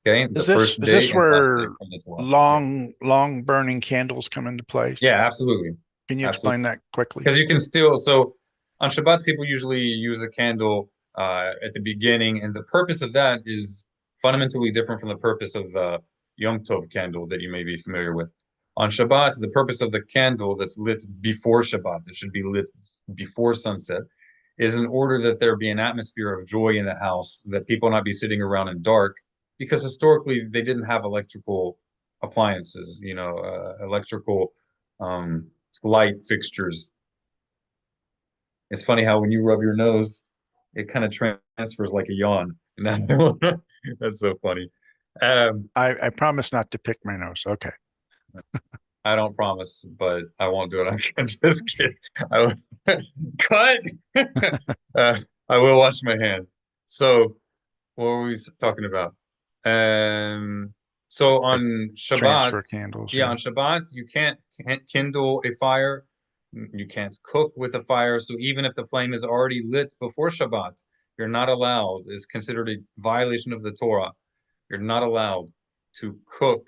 Okay, the first Is day this and last day where from the Torah. long burning candles come into place? Yeah, absolutely. Can you Absolutely. explain that quickly? Because you can still, so on Shabbat, people usually use a candle at the beginning, and the purpose of that is fundamentally different from the purpose of the Yom Tov candle that you may be familiar with. On Shabbat, the purpose of the candle that's lit before Shabbat, that should be lit before sunset, is in order that there be an atmosphere of joy in the house, that people not be sitting around in dark, because historically they didn't have electrical appliances, electrical light fixtures. It's funny how when you rub your nose, it kind of transfers like a yawn. That's so funny. I promise not to pick my nose. Okay. I don't promise, but I won't do it. I'm just kidding. I will, cut. I will wash my hand. So, what were we talking about? So on Transfer Shabbat, candles. yeah, on Shabbat, you can't kindle a fire. You can't cook with a fire. So even if the flame is already lit before Shabbat, you're not allowed. It's considered a violation of the Torah. You're not allowed to cook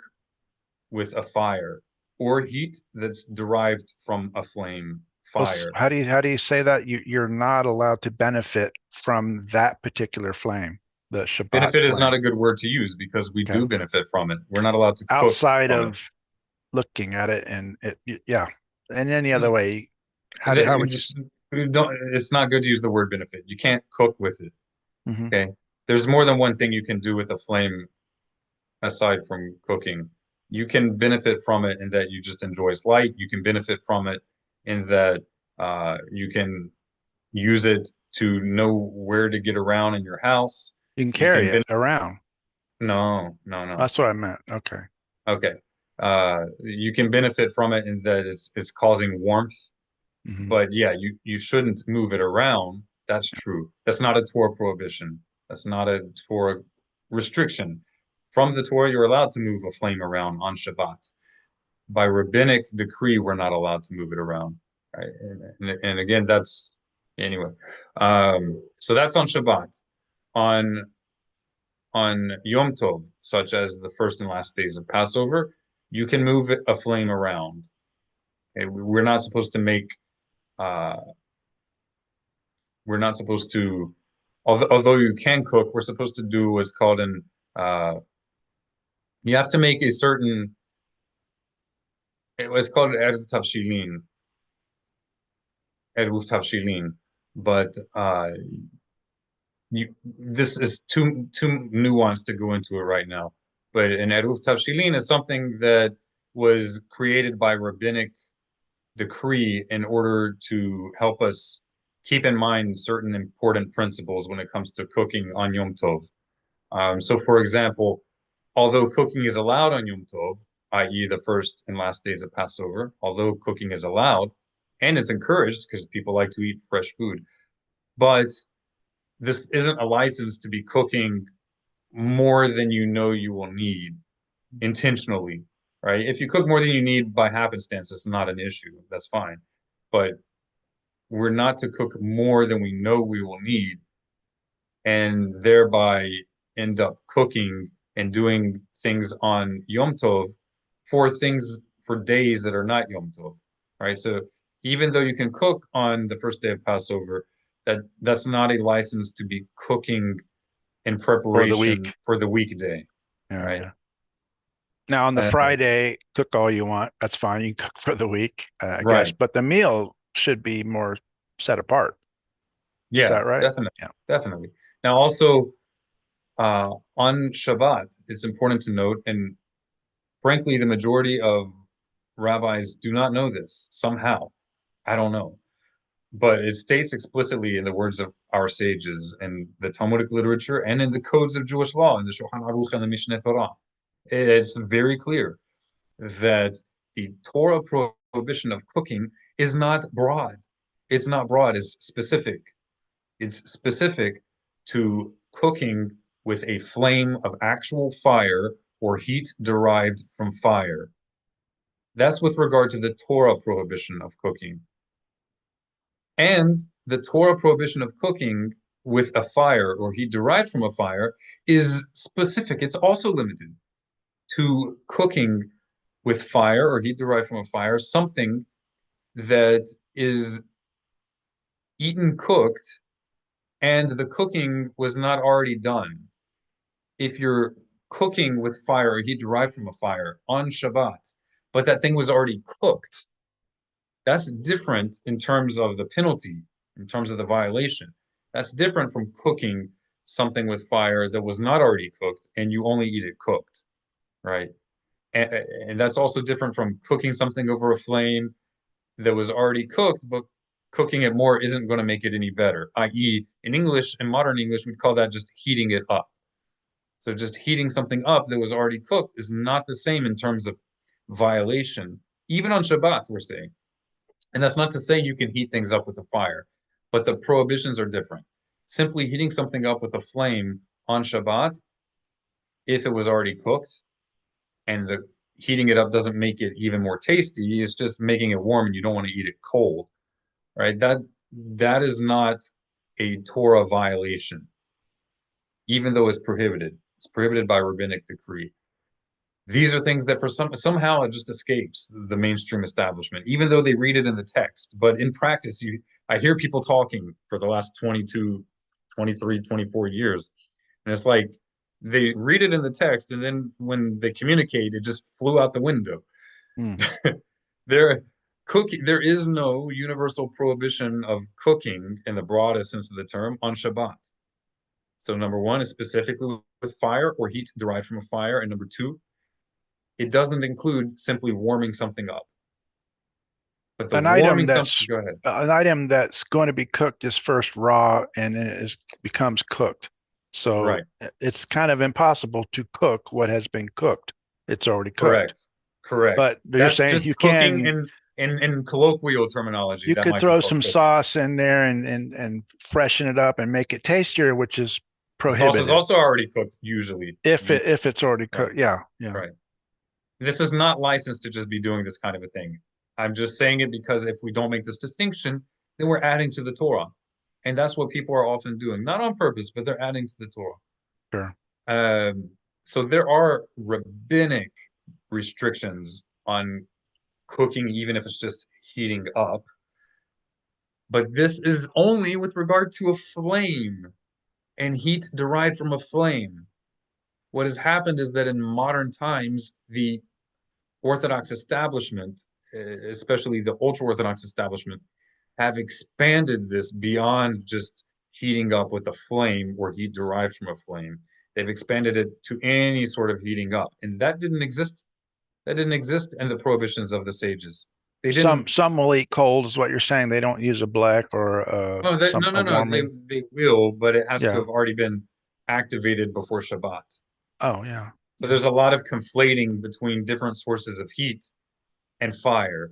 with a fire or heat that's derived from a flame fire. How do you say that you're not allowed to benefit from that particular flame, the Shabbat Benefit is flame? not a good word to use because we Okay. do benefit from it. We're not allowed to cook Outside from of looking at it, and yeah, and any other way. How you would you don't? It's not good to use the word benefit. You can't cook with it. Mhm. Okay. There's more than one thing you can do with a flame aside from cooking. You can benefit from it in that you just enjoy its light. You can benefit from it in that you can use it to know where to get around in your house. You can You carry can it around? no. That's what I meant. Okay. Okay. You can benefit from it in that it's causing warmth, Mhm. but yeah, you shouldn't move it around. That's true. That's not a Torah prohibition. That's not a Torah restriction. From the Torah, you're allowed to move a flame around on Shabbat. By rabbinic decree, we're not allowed to move it around. Right? And again, that's anyway. So that's on Shabbat. On Yom Tov, such as the first and last days of Passover, you can move a flame around. Okay? We're not supposed to make we're not supposed to, although you can cook, we're supposed to do what's called you have to make a certain, it was called Eruv Tavshilin, but this is too nuanced to go into it right now. But an Eruv Tavshilin is something that was created by rabbinic decree in order to help us keep in mind certain important principles when it comes to cooking on Yom Tov. So, for example, although cooking is allowed on Yom Tov, i.e., the first and last days of Passover, although cooking is allowed and it's encouraged because people like to eat fresh food, but this isn't a license to be cooking more than you know you will need intentionally, right? If you cook more than you need by happenstance, it's not an issue. That's fine. But we're not to cook more than we know we will need and thereby end up cooking and doing things on Yom Tov for days that are not Yom Tov, right? So even though you can cook on the first day of Passover, that's not a license to be cooking in preparation for the weekday, right? Yeah. Now on the Friday, cook all you want. That's fine. You can cook for the week, I guess. But the meal should be more set apart. Yeah, is that right? Definitely. Now also on Shabbat, it's important to note, and frankly, the majority of rabbis do not know this somehow. I don't know. But it states explicitly in the words of our sages and the Talmudic literature and in the codes of Jewish law, in the Shulchan Aruch and the Mishneh Torah. It's very clear that the Torah prohibition of cooking is not broad. It's not broad, it's specific. It's specific to cooking with a flame of actual fire or heat derived from fire. That's with regard to the Torah prohibition of cooking. And the Torah prohibition of cooking with a fire or heat derived from a fire is specific. It's also limited to cooking with fire or heat derived from a fire, something that is eaten cooked and the cooking was not already done. If you're cooking with fire or heat derived from a fire on Shabbat, but that thing was already cooked, that's different in terms of the penalty, in terms of the violation. That's different from cooking something with fire that was not already cooked and you only eat it cooked, right? And that's also different from cooking something over a flame that was already cooked, but cooking it more isn't going to make it any better. I.e., in English, in modern English, we'd call that just heating it up. So just heating something up that was already cooked is not the same in terms of violation, even on Shabbat, we're saying. And that's not to say you can heat things up with a fire, but the prohibitions are different. Simply heating something up with a flame on Shabbat, if it was already cooked, and the heating it up doesn't make it even more tasty, it's just making it warm and you don't want to eat it cold, right? That is not a Torah violation, even though it's prohibited. It's prohibited by rabbinic decree. These are things that for somehow it just escapes the mainstream establishment, even though they read it in the text. But in practice, I hear people talking for the last 22, 23, 24 years. And it's like they read it in the text, and then when they communicate, it just flew out the window. There is no universal prohibition of cooking in the broadest sense of the term on Shabbat. So number one is specifically with fire or heat derived from a fire. And number two, it doesn't include simply warming something up. But the An item warming something, that's go ahead. an item that's going to be cooked is first raw and then it becomes cooked. So Right. it's kind of impossible to cook what has been cooked. It's already cooked. Correct. But you're That's saying just you cooking can in colloquial terminology. you That could might be throw called some cooking. sauce in there and freshen it up and make it tastier, which is The sauce prohibited is also already cooked usually. if it's already cooked. Right. Yeah. Right. This is not licensed to just be doing this kind of a thing. I'm just saying it because if we don't make this distinction, then we're adding to the Torah. And that's what people are often doing, not on purpose, but they're adding to the Torah. Sure. So there are rabbinic restrictions on cooking, even if it's just heating up. But this is only with regard to a flame and heat derived from a flame. What has happened is that in modern times, the Orthodox establishment, especially the ultra-Orthodox establishment, have expanded this beyond just heating up with a flame or heat derived from a flame. They've expanded it to any sort of heating up, and that didn't exist. That didn't exist in the prohibitions of the sages. They didn't. Some will eat cold, is what you're saying. They don't use a black or No, no. warming. They will, but it has to Yeah. have already been activated before Shabbat. Oh, yeah. So there's a lot of conflating between different sources of heat and fire.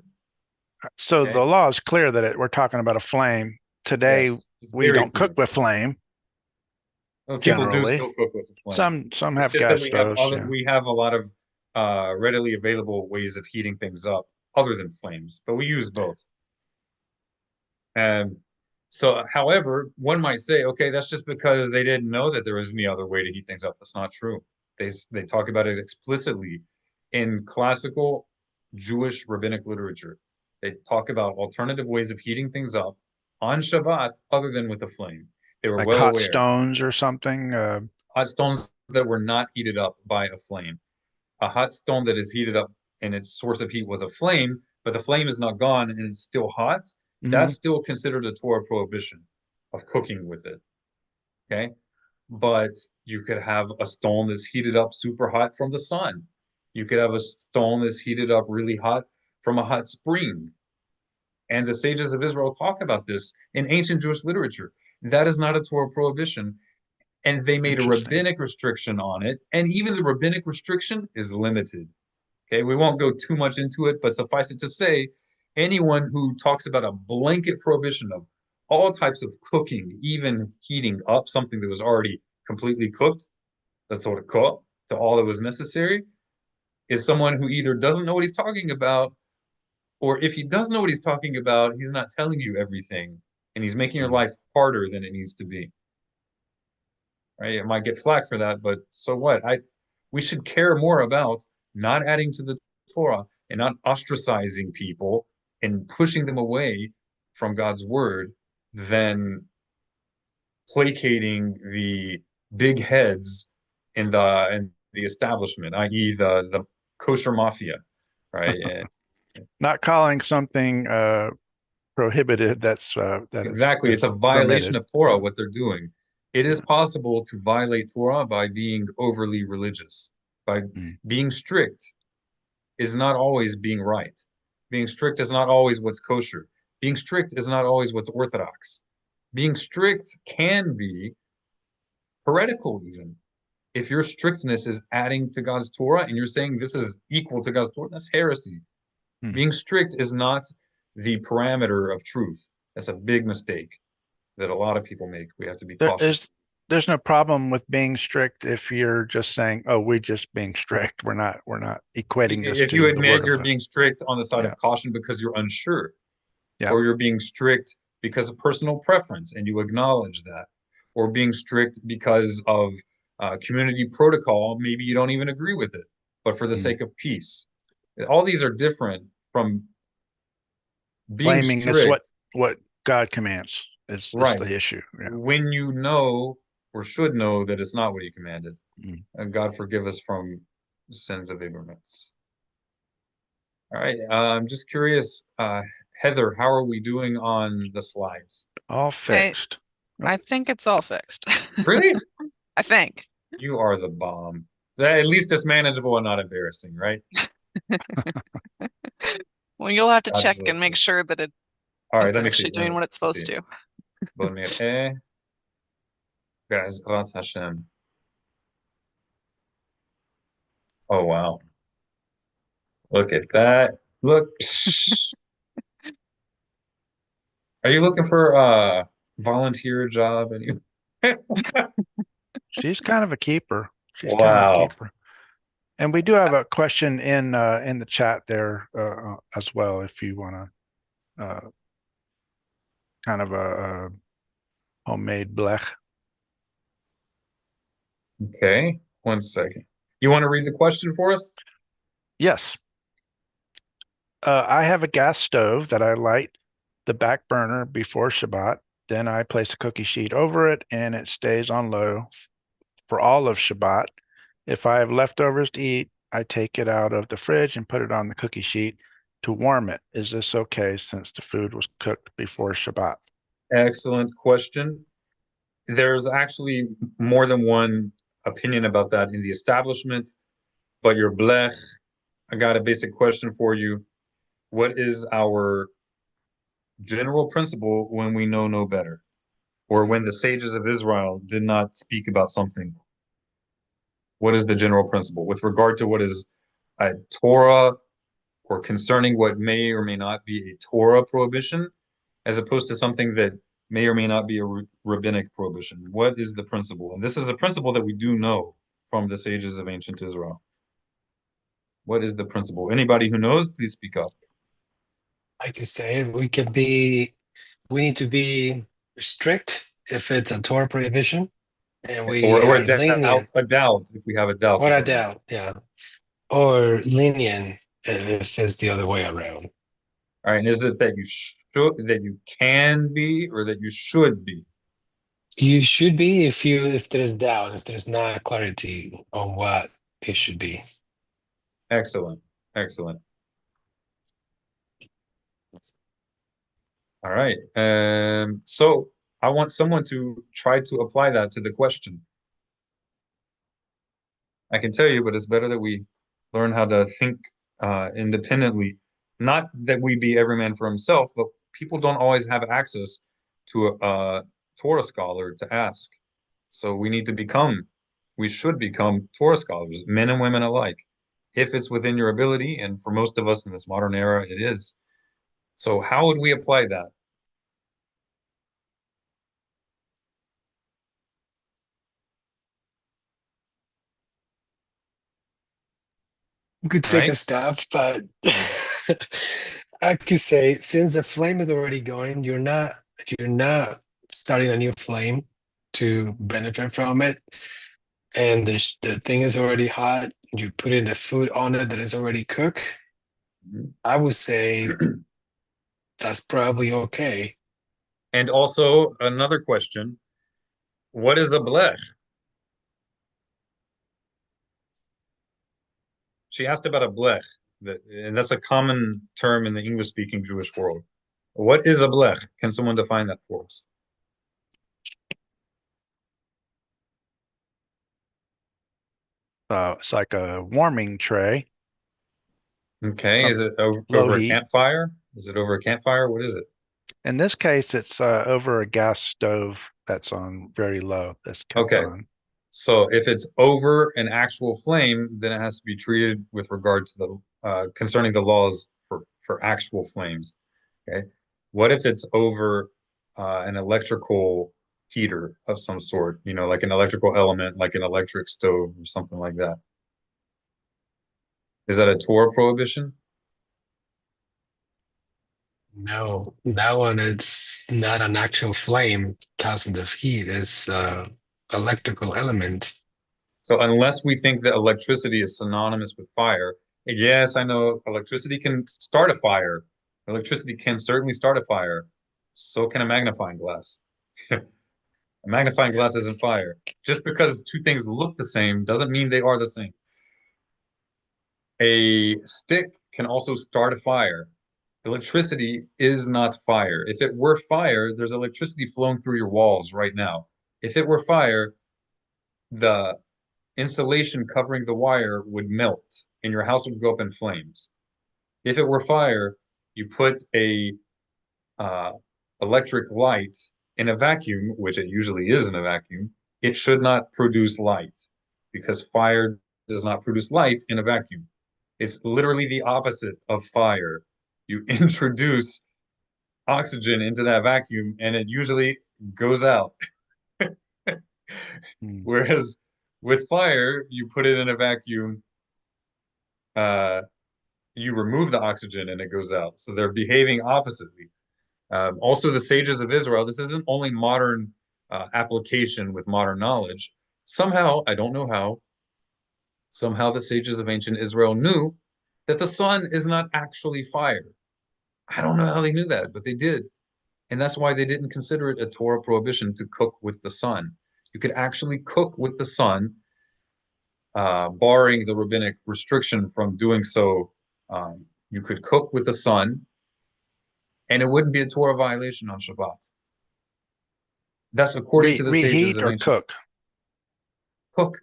So Okay. the law is clear that we're talking about a flame. Today, Yes, we very don't clear. cook with flame. Well, people do Generally. still cook with a flame. Some It's have just gas that we have stoves. other, we have a lot of readily available ways of heating things up other than flames, but we use both. So, however, one might say, okay, that's just because they didn't know that there was any other way to heat things up. That's not true. They talk about it explicitly in classical Jewish rabbinic literature. They talk about alternative ways of heating things up on Shabbat other than with a flame. They were Like well hot aware. stones or something. Hot stones that were not heated up by a flame. A hot stone that is heated up in its source of heat with a flame, but the flame is not gone and it's still hot, that's still considered a Torah prohibition of cooking with it. Okay? But you could have a stone that's heated up super hot from the sun. You could have a stone that's heated up really hot from a hot spring. And the sages of Israel talk about this in ancient Jewish literature. That is not a Torah prohibition. And they made a rabbinic restriction on it. And even the rabbinic restriction is limited. Okay, we won't go too much into it, but suffice it to say, anyone who talks about a blanket prohibition of all types of cooking, even heating up something that was already completely cooked, that's sort of cooked to all that was necessary, is someone who either doesn't know what he's talking about, or if he does know what he's talking about, he's not telling you everything and he's making your life harder than it needs to be. Right? It might get flack for that, but so what? We should care more about not adding to the Torah and not ostracizing people and pushing them away from God's word than placating the big heads in the establishment, i.e., the kosher mafia, right? And Not calling something prohibited that's exactly, it's a violation permitted. of Torah what they're doing. It is possible to violate Torah by being overly religious, by being strict is not always being right. Being strict is not always what's kosher. Being strict is not always what's orthodox. Being strict can be heretical even. If your strictness is adding to God's Torah and you're saying this is equal to God's Torah, that's heresy. Being strict is not the parameter of truth. That's a big mistake that a lot of people make. We have to be cautious. There's no problem with being strict if you're just saying, "Oh, we're just being strict. We're not equating this If to you the word admit you're of being strict on the side of caution because you're unsure, or you're being strict because of personal preference and you acknowledge that, or being strict because of community protocol, maybe you don't even agree with it, but for the sake of peace. All these are different from being claiming it's strict. what God commands is the issue. Yeah. When you know or should know that it's not what he commanded. And God forgive us from sins of ignorance. All right. I'm just curious, Heather, how are we doing on the slides? All fixed. I think it's all fixed. Really? I think. You are the bomb. At least it's manageable and not embarrassing, right? Well, you'll have to God's check and listening. make sure that it's actually doing what it's supposed to. Bon mir'eh. Be'ezrat Hashem. Oh, wow. Look at that. Look. Are you looking for a volunteer job? She's kind of a keeper. She's Wow. kind of a keeper. And we do have a question in the chat there as well, if you want to kind of a homemade blech. Okay, 1 second. You want to read the question for us? Yes. I have a gas stove that I light the back burner before Shabbat. Then I place a cookie sheet over it and it stays on low for all of Shabbat. If I have leftovers to eat, I take it out of the fridge and put it on the cookie sheet to warm it. Is this okay since the food was cooked before Shabbat? Excellent question. There's actually more than one opinion about that in the establishment, but your blech, I got a basic question for you. What is our general principle when we know no better? Or when the sages of Israel did not speak about something? What is the general principle with regard to what is a Torah or concerning what may or may not be a Torah prohibition, as opposed to something that may or may not be a rabbinic prohibition? What is the principle? And this is a principle that we do know from the sages of ancient Israel. What is the principle? Anybody who knows, please speak up. I could say we need to be strict if it's a Torah prohibition, and we Or are lenient. a doubt, if we have a doubt. Or a doubt, yeah. Or lenient if it's the other way around. All right, and is it that that you can be, or that you should be? You should be if there's doubt, if there's not clarity on what it should be. Excellent. Excellent. All right. So I want someone to try to apply that to the question. I can tell you, but it's better that we learn how to think independently. Not that we be every man for himself, but people don't always have access to a Torah scholar to ask. So we should become Torah scholars, men and women alike, if it's within your ability. And for most of us in this modern era, it is. So how would we apply that? You could take a stab, but I could say since the flame is already going, you're not you're not starting a new flame to benefit from it, and the thing is already hot, you put in the food on it that is already cooked, I would say that's probably okay. And also another question, what is a blech? She asked about a blech, and that's a common term in the English-speaking Jewish world. What is a blech? Can someone define that for us? It's like a warming tray, Okay, some is it low over a heat. campfire? Is it over a campfire? What is it? In this case, it's over a gas stove that's on very low, that's kept Okay, on. so if it's over an actual flame, then it has to be treated with regard to the concerning the laws for actual flames. Okay, what if it's over an electrical heater of some sort? You know, like an electrical element, like an electric stove or something like that. Is that a Torah prohibition? No, that one it's not an actual flame causing the heat. It's electrical element. So unless we think that electricity is synonymous with fire, yes, I know electricity can start a fire. Electricity can certainly start a fire. So can a magnifying glass. A magnifying glass isn't fire. Just because two things look the same doesn't mean they are the same. A stick can also start a fire. Electricity is not fire. If it were fire, there's electricity flowing through your walls right now. If it were fire, the insulation covering the wire would melt and your house would go up in flames. If it were fire, you put a electric light in a vacuum, which it usually is in a vacuum, it should not produce light because fire does not produce light in a vacuum. It's literally the opposite of fire. You introduce oxygen into that vacuum and it usually goes out. Hmm. Whereas with fire, you put it in a vacuum, you remove the oxygen and it goes out. So they're behaving oppositely. Also, the sages of Israel, this isn't only modern application with modern knowledge. Somehow, I don't know how, somehow the sages of ancient Israel knew that the sun is not actually fire. I don't know how they knew that, but they did. And that's why they didn't consider it a Torah prohibition to cook with the sun. You could actually cook with the sun, barring the rabbinic restriction from doing so. You could cook with the sun, and it wouldn't be a Torah violation on Shabbat. That's according to the sages Reheat of or ancient. cook? Cook.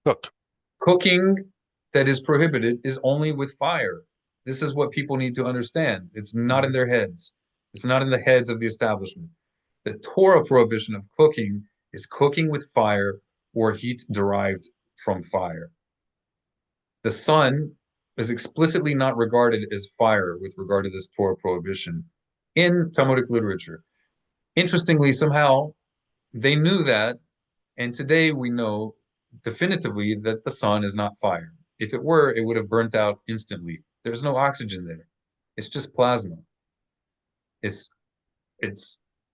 Cook. Cooking that is prohibited is only with fire. This is what people need to understand. It's not in their heads. It's not in the heads of the establishment. The Torah prohibition of cooking is cooking with fire or heat derived from fire. The sun is explicitly not regarded as fire with regard to this Torah prohibition in Talmudic literature. Interestingly, somehow they knew that, and today we know definitively that the sun is not fire. If it were, it would have burnt out instantly. There's no oxygen there. It's just plasma. It's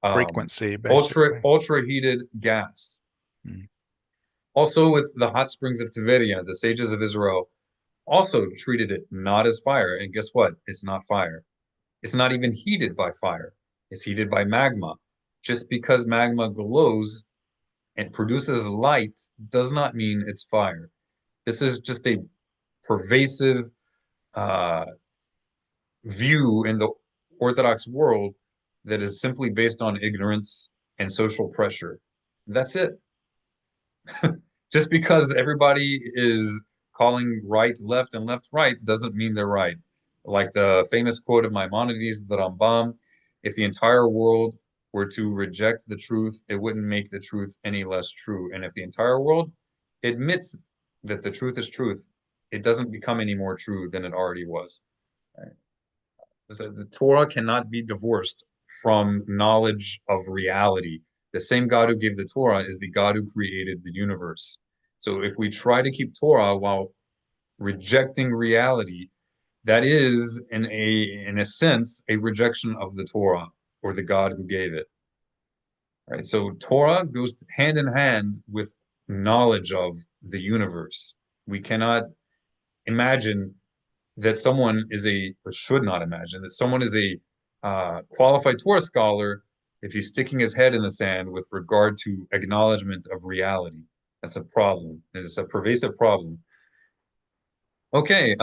Frequency, basically. ultra heated gas. Hmm. Also, with the hot springs of Tiberia, the sages of Israel also treated it not as fire. And guess what? It's not fire. It's not even heated by fire. It's heated by magma. Just because magma glows and produces light does not mean it's fire. This is just a pervasive view in the Orthodox world that is simply based on ignorance and social pressure. That's it. Just because everybody is calling right left and left right doesn't mean they're right. Like the famous quote of Maimonides, the Rambam, if the entire world were to reject the truth, it wouldn't make the truth any less true. And if the entire world admits that the truth is truth, it doesn't become any more true than it already was. Right? So the Torah cannot be divorced from knowledge of reality. The same God who gave the Torah is the God who created the universe. So if we try to keep Torah while rejecting reality, that is in a sense a rejection of the Torah or the God who gave it. Right? So Torah goes hand in hand with knowledge of the universe. We cannot imagine that someone is or should not imagine that someone is a qualified Torah scholar if he's sticking his head in the sand with regard to acknowledgement of reality. That's a problem. It's a pervasive problem. Okay,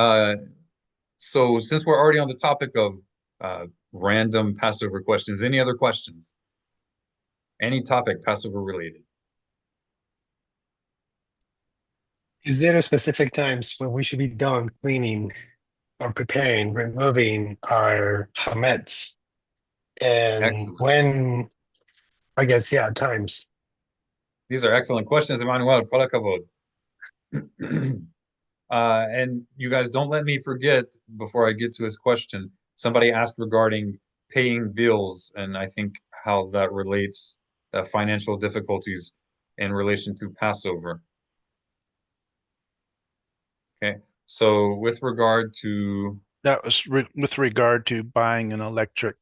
so since we're already on the topic of random Passover questions, any other questions? Any topic Passover related? Is there a specific times when we should be done cleaning or preparing, removing our chametz? And Excellent. when, I guess, yeah, times. These are excellent questions, Emmanuel. Kol hakavod. And you guys don't let me forget, before I get to his question, somebody asked regarding paying bills, and I think how that relates, financial difficulties in relation to Passover. Okay, so with regard to... That was with regard to buying an electric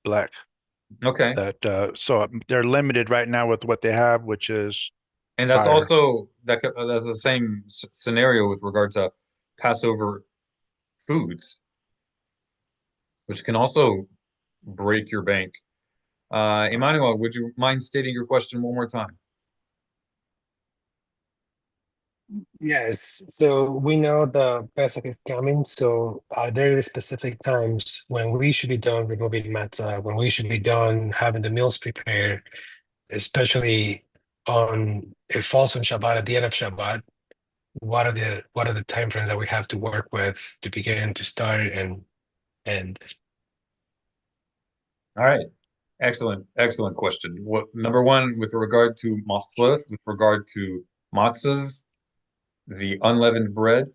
black. Okay. So they're limited right now with what they have, which is And that's fire. also, that's the same scenario with regard to Passover foods, which can also break your bank. Emmanuel, would you mind stating your question one more time? Yes, so we know the Pesach is coming, so are there specific times when we should be done removing matzah, when we should be done having the meals prepared, especially on it falls on Shabbat at the end of Shabbat? What are the time frames that we have to work with to begin to start and All right. Excellent question. Number one, with regard to matzot, with regard to matzahs, the unleavened bread,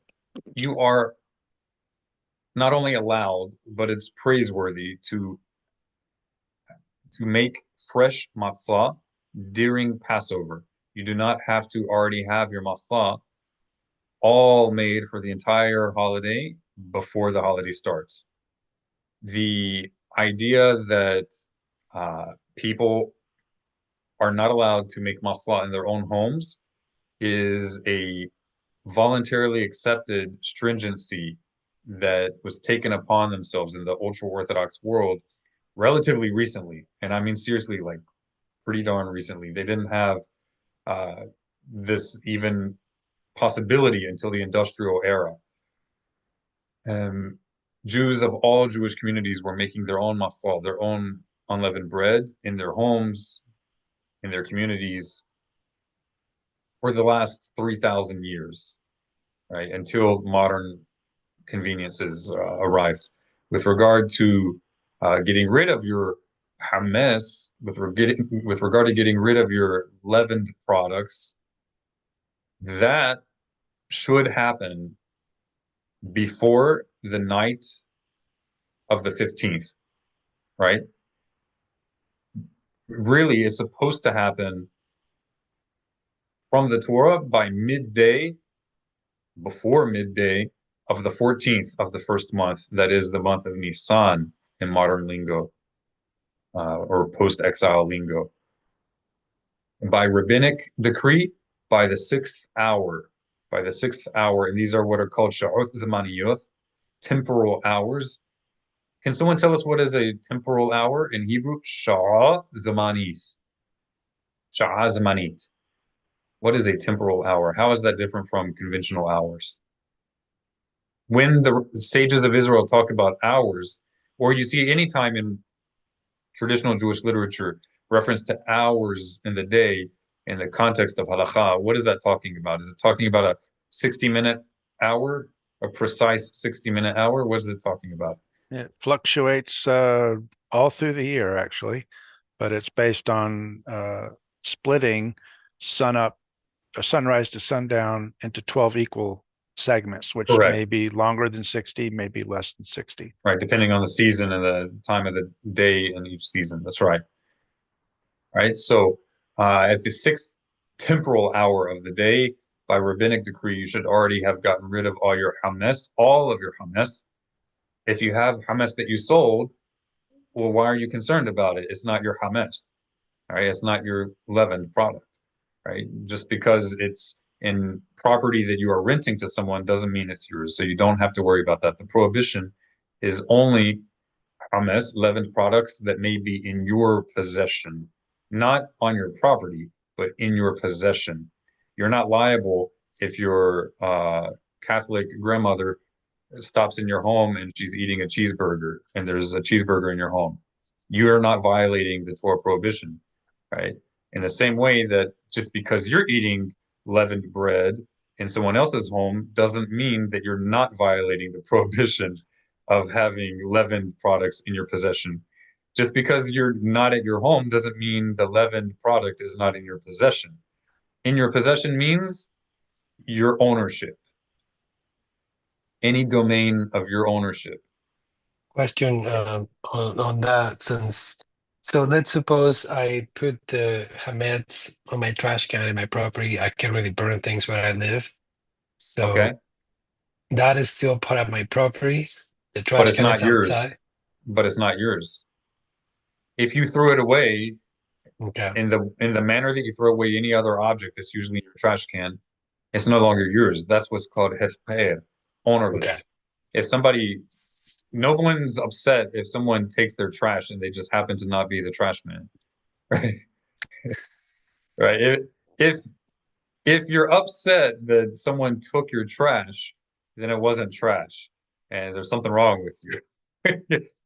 you are not only allowed, but it's praiseworthy to make fresh matzah during Passover. You do not have to already have your matzah all made for the entire holiday before the holiday starts. The idea that people are not allowed to make matzah in their own homes is a voluntarily accepted stringency that was taken upon themselves in the ultra-Orthodox world relatively recently. And I mean, seriously, like pretty darn recently. They didn't have this even possibility until the industrial era. Jews of all Jewish communities were making their own matzah, their own unleavened bread in their homes, in their communities, for the last 3,000 years, right? Until modern conveniences arrived. With regard to getting rid of your hametz, with regard to getting rid of your leavened products, that should happen before the night of the 15th, right? Really, it's supposed to happen from the Torah by midday, before midday of the 14th of the first month, that is the month of Nisan in modern lingo, or post-exile lingo. By rabbinic decree, by the 6th hour, and these are what are called sha'ot zamaniyot, temporal hours. Can someone tell us what is a temporal hour in Hebrew? Sha'a zamanith. Sha'a zamanit. What is a temporal hour? How is that different from conventional hours? When the sages of Israel talk about hours, or you see any time in traditional Jewish literature reference to hours in the day in the context of halakha, what is that talking about? Is it talking about a 60-minute hour, a precise 60-minute hour? What is it talking about? It fluctuates all through the year, actually, but it's based on splitting sunrise to sundown into 12 equal segments, which Correct. may be longer than 60, maybe less than 60. Right, depending on the season and the time of the day in each season. That's right. Right, so at the 6th temporal hour of the day, by rabbinic decree, you should already have gotten rid of all your hametz, all of your hametz. If you have hametz that you sold, Well, why are you concerned about it? It's not your hametz, right? It's not your leavened product, right? Just because it's in property that you are renting to someone doesn't mean it's yours. So you don't have to worry about that. The prohibition is only hametz, leavened products that may be in your possession, not on your property, but in your possession. You're not liable if your Catholic grandmother stops in your home and she's eating a cheeseburger and there's a cheeseburger in your home. You are not violating the Torah prohibition, right? In the same way that just because you're eating leavened bread in someone else's home doesn't mean that you're not violating the prohibition of having leavened products in your possession. Just because you're not at your home doesn't mean the leavened product is not in your possession. In your possession means your ownership, any domain of your ownership. Question on that, so let's suppose I put the hametz on my trash can in my property. I can't really burn things where I live. So Okay, that is still part of my property. The but trash it's can not is outside. yours. But it's not yours. If you threw it away Okay. in the manner that you throw away any other object that's usually in your trash can, it's no longer yours. That's what's called hefker, Okay. ownerless. If somebody, no one's upset if someone takes their trash and they just happen to not be the trash man, right? Right. If you're upset that someone took your trash, then it wasn't trash, and there's something wrong with you.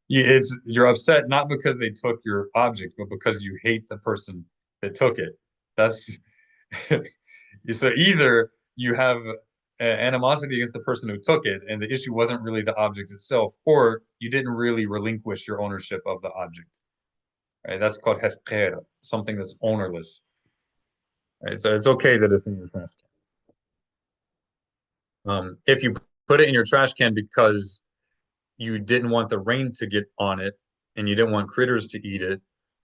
You're upset not because they took your object, but because you hate the person that took it. That's so either you have animosity against the person who took it, and the issue wasn't really the object itself, or you didn't really relinquish your ownership of the object. Right? That's called hefker, something that's ownerless. Right? So it's okay that it's in your trash can. If you put it in your trash can because you didn't want the rain to get on it and you didn't want critters to eat it,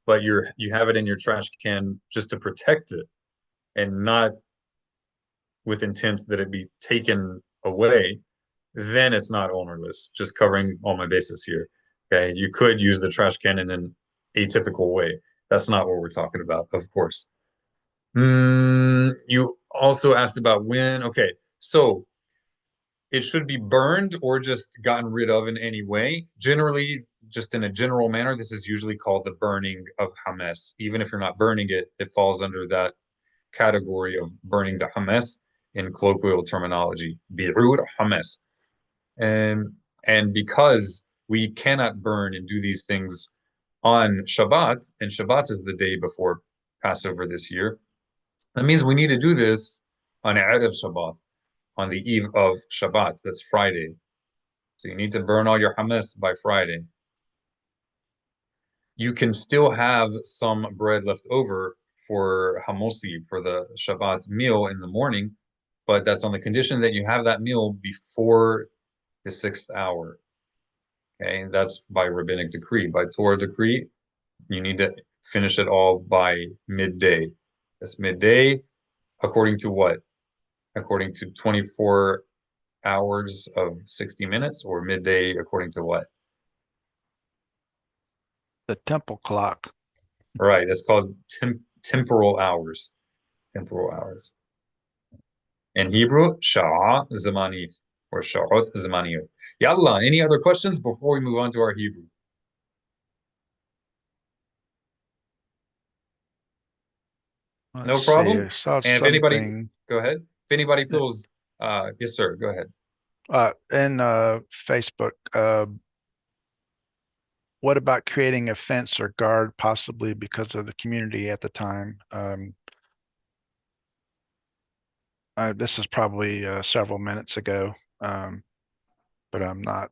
but you have it in your trash can just to protect it and not with intent that it be taken away, then it's not ownerless. Just covering all my bases here. Okay, you could use the trash can in an atypical way. That's not what we're talking about, of course. You also asked about when. Okay, so it should be burned or just gotten rid of in any way. Generally, just in a general manner, this is usually called the burning of hametz. Even if you're not burning it, it falls under that category of burning the hametz in colloquial terminology, birur hametz. And because we cannot burn and do these things on Shabbat, and Shabbat is the day before Passover this year, that means we need to do this on Erev Shabbat, on the eve of Shabbat, that's Friday. So you need to burn all your hametz by Friday. You can still have some bread left over for hamosi, for the Shabbat meal in the morning, but that's on the condition that you have that meal before the 6th hour. Okay, and that's by rabbinic decree. By Torah decree, you need to finish it all by midday. That's midday, according to what? According to 24 hours of 60 minutes, or midday according to what? The temple clock. Right, that's called temporal hours. Temporal hours. In Hebrew, sha'a zamaniyat, or sha'ot zamaniyat. Yallah, any other questions before we move on to our Hebrew? No Let's see. problem. I saw And if anybody, something go ahead. If anybody feels, yes, sir, go ahead. in Facebook. What about creating a fence or guard, possibly because of the community at the time? This is probably several minutes ago, but I'm not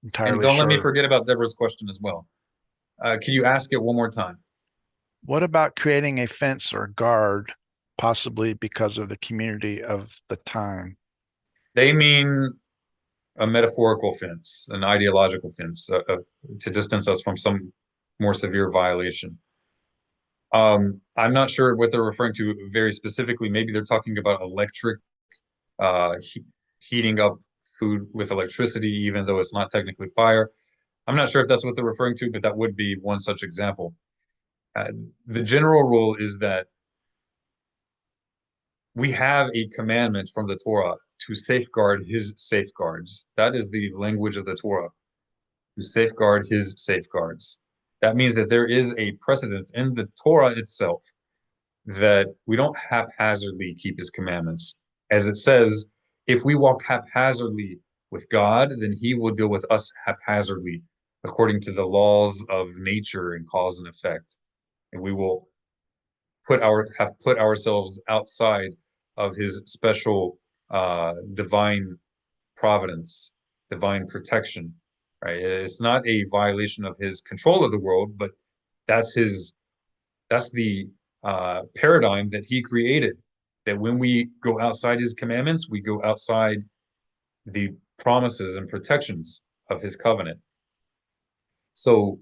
And entirely don't let me sure. forget about Deborah's question as well. Can you ask it one more time? What about creating a fence or guard, possibly because of the community of the time? They mean a metaphorical fence, an ideological fence, to distance us from some more severe violation. I'm not sure what they're referring to very specifically. Maybe they're talking about electric, heating up food with electricity, even though it's not technically fire. I'm not sure if that's what they're referring to, but that would be one such example. The general rule is that we have a commandment from the Torah to safeguard his safeguards. That is the language of the Torah, to safeguard his safeguards. That means that there is a precedent in the Torah itself that we don't haphazardly keep his commandments. As it says, if we walk haphazardly with God, then he will deal with us haphazardly according to the laws of nature and cause and effect. And we will have put ourselves outside of his special divine providence, divine protection, right? It's not a violation of his control of the world, but that's the paradigm that he created. That when we go outside his commandments, we go outside the promises and protections of his covenant. So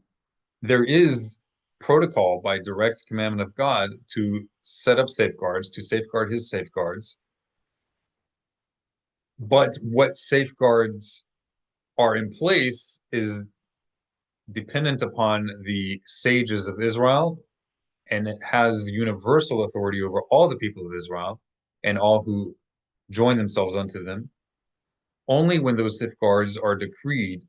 there is protocol by direct commandment of God to set up safeguards, to safeguard his safeguards. But what safeguards are in place is dependent upon the sages of Israel, and it has universal authority over all the people of Israel and all who join themselves unto them. Only when those safeguards are decreed,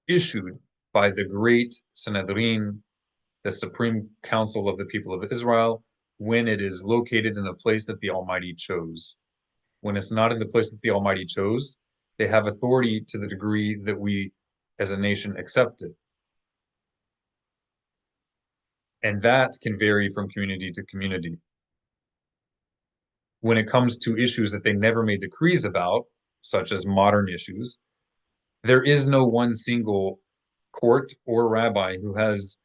issued by the great Sanhedrin, the Supreme Council of the people of Israel, when it is located in the place that the Almighty chose. When it's not in the place that the Almighty chose, they have authority to the degree that we as a nation accept it. And that can vary from community to community. When it comes to issues that they never made decrees about, such as modern issues, there is no one single court or rabbi who has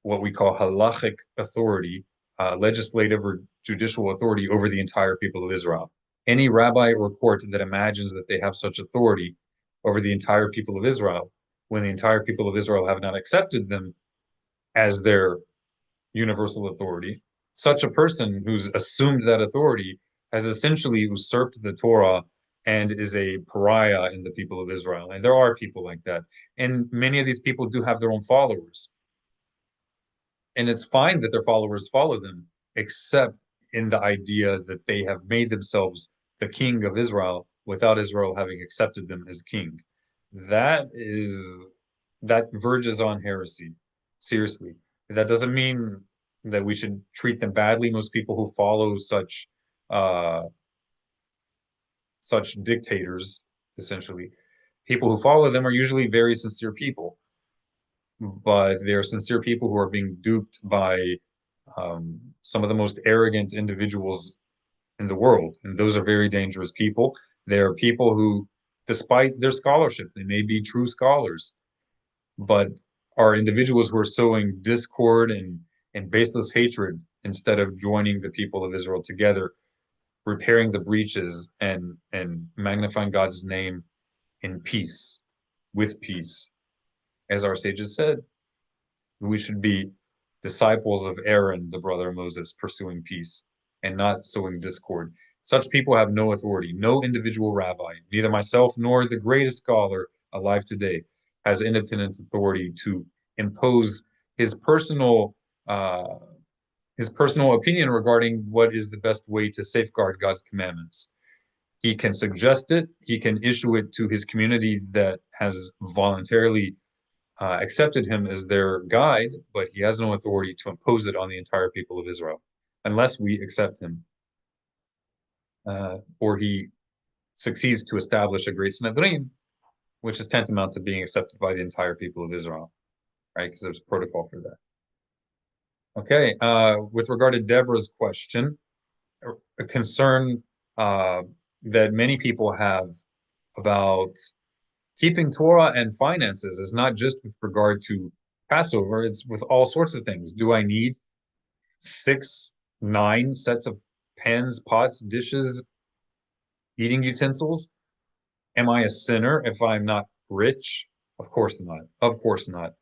what we call halachic authority, legislative or judicial authority over the entire people of Israel. Any rabbi or court that imagines that they have such authority over the entire people of Israel, when the entire people of Israel have not accepted them as their universal authority, such a person who's assumed that authority has essentially usurped the Torah and is a pariah in the people of Israel. And there are people like that. And many of these people do have their own followers. And it's fine that their followers follow them, except in the idea that they have made themselves the king of Israel without Israel having accepted them as king. That verges on heresy. Seriously. That doesn't mean that we should treat them badly. Most people who follow such dictators, essentially, people who follow them are usually very sincere people, but they're sincere people who are being duped by some of the most arrogant individuals in the world, and those are very dangerous people. They're people who, despite their scholarship, they may be true scholars, but are individuals who are sowing discord and baseless hatred instead of joining the people of Israel together, repairing the breaches and magnifying God's name in peace, with peace. As our sages said, we should be disciples of Aaron, the brother of Moses, pursuing peace and not sowing discord. Such people have no authority. No individual rabbi, neither myself nor the greatest scholar alive today, has independent authority to impose his personal opinion regarding what is the best way to safeguard God's commandments. He can suggest it. He can issue it to his community that has voluntarily accepted him as their guide, but he has no authority to impose it on the entire people of Israel, unless we accept him, or he succeeds to establish a great Sanhedrin, which is tantamount to being accepted by the entire people of Israel, right? Because there's a protocol for that. Okay, with regard to Deborah's question, a concern that many people have about keeping Torah and finances is not just with regard to Passover, it's with all sorts of things. Do I need 6, 9 sets of pans, pots, dishes, eating utensils? Am I a sinner if I'm not rich? Of course not. Of course not.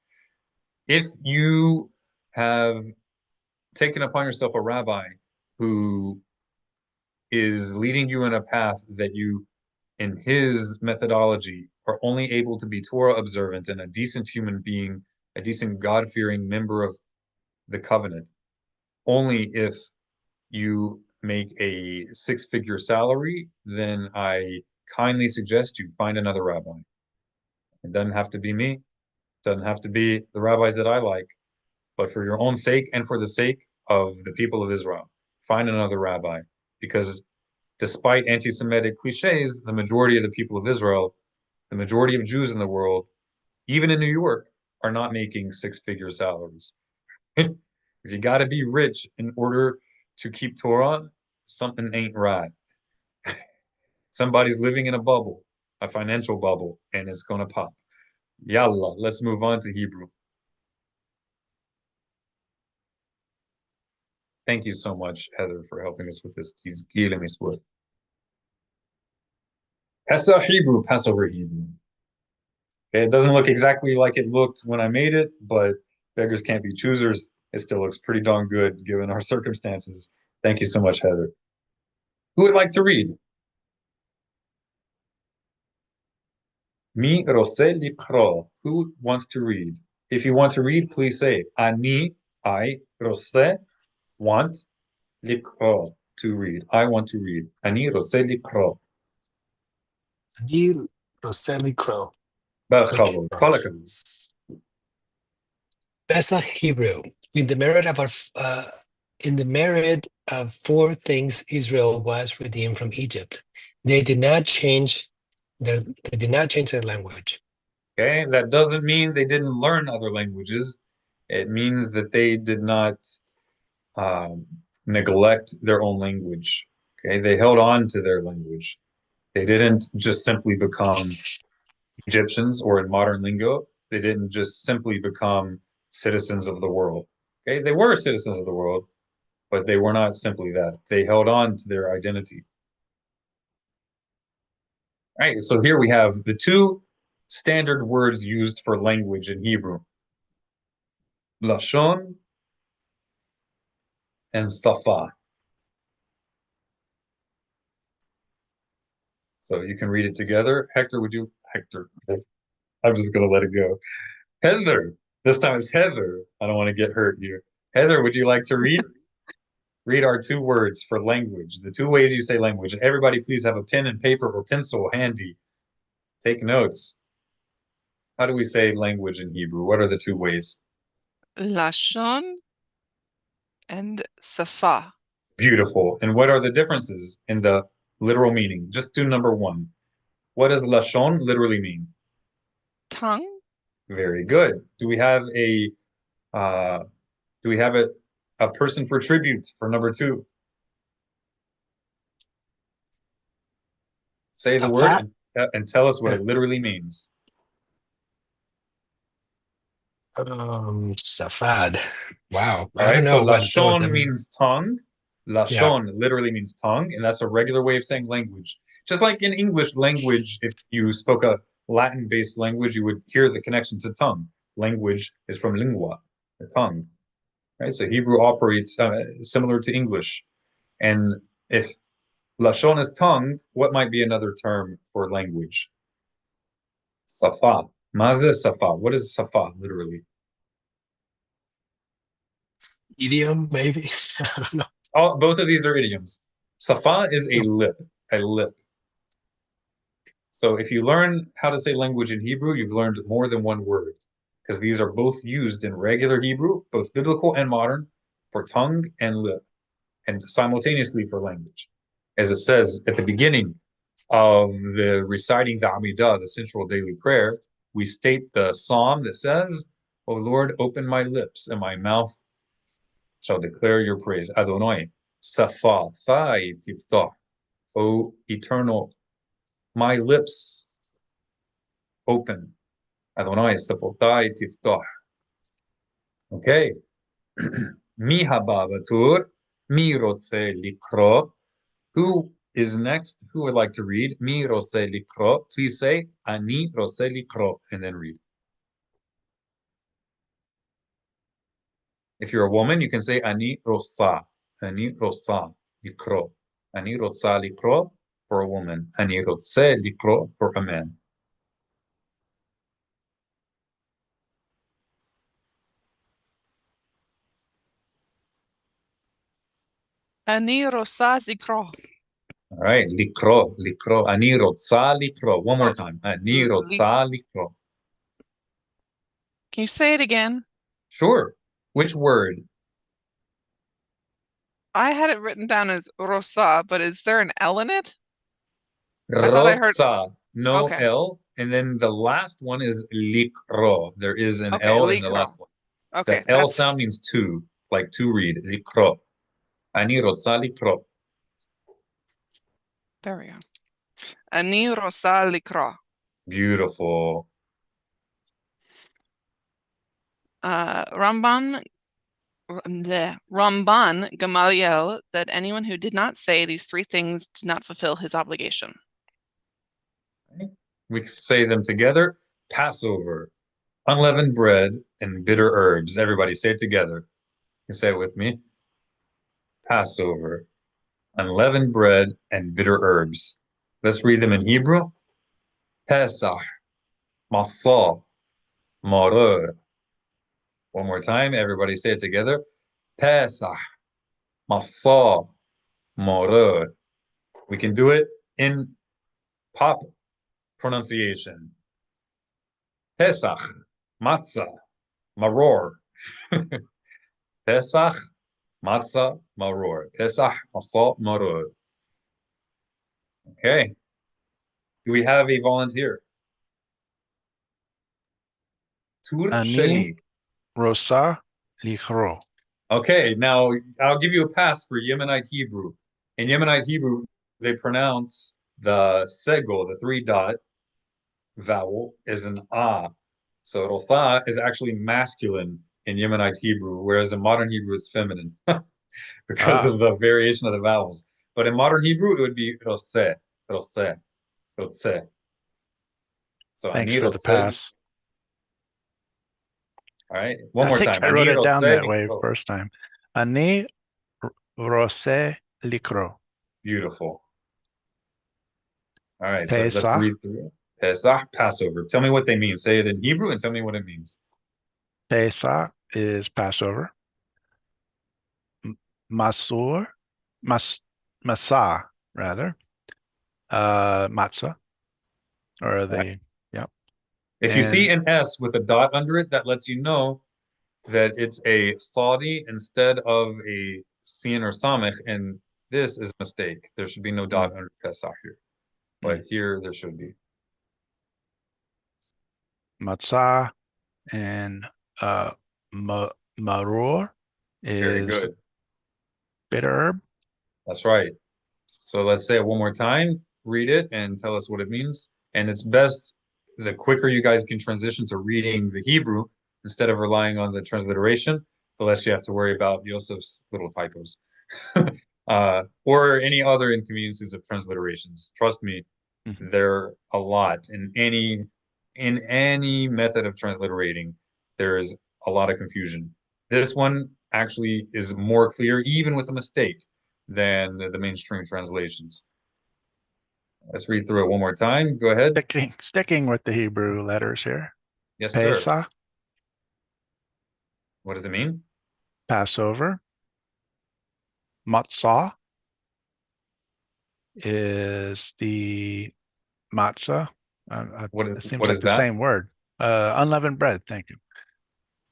If you have taken upon yourself a rabbi who is leading you in a path that you, in his methodology, are only able to be Torah observant and a decent human being, a decent God-fearing member of the covenant, only if you make a six-figure salary, then I kindly suggest you find another rabbi. It doesn't have to be me. It doesn't have to be the rabbis that I like, but for your own sake and for the sake of the people of Israel, find another rabbi. Because despite anti-Semitic cliches, the majority of the people of Israel, the majority of Jews in the world, even in New York, are not making six-figure salaries. If you got to be rich in order to keep Torah, something ain't right. Somebody's living in a bubble, a financial bubble, and it's going to pop. Yalla, let's move on to Hebrew. Thank you so much, Heather, for helping us with this. Pesach Hebrew, Passover Hebrew. Okay, it doesn't look exactly like it looked when I made it, but beggars can't be choosers. It still looks pretty darn good given our circumstances. Thank you so much, Heather. Who would like to read? Mi roseh likro. Who wants to read? If you want to read, please say ani, I, roseh, want, likro, to read. I want to read. Ani roseh likro. Ani roseh likro. B'chavod. Kol hakavod. Pesach Hebrew. In the merit of four things, Israel was redeemed from Egypt. They did not change their language. Okay, that doesn't mean they didn't learn other languages. It means that they did not neglect their own language. Okay, they held on to their language. They didn't just simply become Egyptians, or in modern lingo, they didn't just simply become citizens of the world. Okay, they were citizens of the world, but they were not simply that. They held on to their identity. All right, so here we have the two standard words used for language in Hebrew. Lashon and Safa. So you can read it together. Hector, I'm just going to let it go. Heather, this time it's Heather. I don't want to get hurt here. Heather, would you like to read? Read our two words for language, the two ways you say language. Everybody, please have a pen and paper or pencil handy. Take notes. How do we say language in Hebrew? What are the two ways? Lashon and Safa. Beautiful. And what are the differences in the literal meaning? Just do number one. What does Lashon literally mean? Tongue. Very good. Do we have a person for tribute for number two? Say the word and tell us what it literally means. Safad. Wow. All I right, don't so know what lashon means tongue. Yeah. Lashon literally means tongue, and that's a regular way of saying language. Just like in English language, if you spoke a Latin-based language, you would hear the connection to tongue. Language is from lingua, the tongue. Right? So Hebrew operates similar to English. And if lashon is tongue, what might be another term for language? Safa. Maze safa. What is safa literally? Idiom, maybe. I don't know. Oh, both of these are idioms. Safa is a lip, a lip. So if you learn how to say language in Hebrew, you've learned more than one word, because these are both used in regular Hebrew, both biblical and modern, for tongue and lip, and simultaneously for language. As it says at the beginning of the reciting the Amidah, the central daily prayer, we state the psalm that says, "O Lord, open my lips, and my mouth shall declare your praise." Adonai, Safa, Thai, Tiftah. O eternal, my lips open. Adonai, Safotai, Tiftah. Okay. Mi haba batur, mi rotze likro. Who is next? Who would like to read? Mi rotze likro. Please say, ani rotze likro, and then read. If you're a woman, you can say ani rosa. Ani rosa likro. Ani rosa likro for a woman. Ani rotze likro for a man. Ani rosa zikro. All right, likro, likro, ani rotsa likro. One more time. Ani rotsa likro. Can you say it again? Sure. Which word? I had it written down as rosa, but is there an L in it? I thought I heard. Rotsa, no Okay. L. And then the last one is likro. There is an Okay, L in the likro. last one. Okay, The L that's sound means two, like to read. Likro. Ani rotsa likro. there we go. Ani rosa likro. Beautiful. Ramban Gamaliel that anyone who did not say these three things did not fulfill his obligation. Okay. We say them together. Passover, unleavened bread, and bitter herbs. Everybody say it together. You say it with me. Passover, unleavened bread, and bitter herbs. Let's read them in Hebrew. Pesach, Masa, Maror. One more time. Everybody say it together. Pesach, Masa, Maror. We can do it in pop pronunciation. Pesach, Matzah, Maror. Pesach, Matzah, Maror. Pesach, Matzah, Maror. Okay. Do we have a volunteer? Tur Ani Sheli. rosa likro. Okay, now I'll give you a pass for Yemenite Hebrew. In Yemenite Hebrew, they pronounce the segol, the three dot vowel, as an ah. So rosa is actually masculine in Yemenite Hebrew, whereas in modern Hebrew it's feminine because Ah, of the variation of the vowels. But in modern Hebrew, it would be rose, rose, rose. So thanks ani for the rose. pass. All right, one I more think time. I wrote Ani it down rose that way likro. first time. Ani rose likro. Beautiful. All right, so let's Pesach, read through it. Pesach, Passover. Tell me what they mean. Say it in Hebrew and tell me what it means. Pesach is Passover. Masur, Masa, rather. Matzah, or All right. the, yeah. If you see And an S with a dot under it, that lets you know that it's a Saudi instead of a Sin or Samech, and this is a mistake. There should be no dot under Pesach here, but here there should be. Matzah and Maror Very is good. bitter herb. That's right. So let's say it one more time, read it, and tell us what it means. And it's best, the quicker you guys can transition to reading the Hebrew instead of relying on the transliteration, the less you have to worry about Yosef's little typos. Or any other inconveniences of transliterations. Trust me, there are a lot in any method of transliterating. There is a lot of confusion. This one actually is more clear, even with a mistake, than the mainstream translations. Let's read through it one more time. Go ahead. Sticking with the Hebrew letters here. Yes, sir. Pesach, What does it mean? Passover. Matzah is the matzah. It seems What like is the that? same word. Unleavened bread, thank you.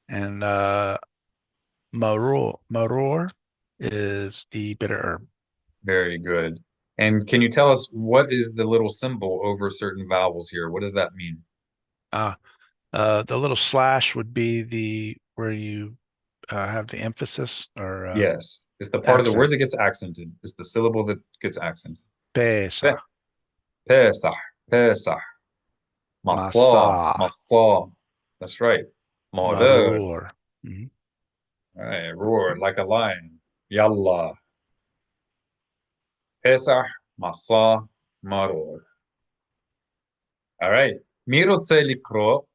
And maror is the bitter herb. Very good. And can you tell us what is the little symbol over certain vowels here? What does that mean? The little slash would be the where you have the emphasis or Yes, it's the part of the accent. word that gets accented. It's the syllable that gets accented. Pesach, Pesach, Pesach. Masa, masa, Masa. That's right. Maror. maror. Mhm. All right, roar like a lion. Yalla. Pesach, Masa, Maror. All right. Mirotze likro.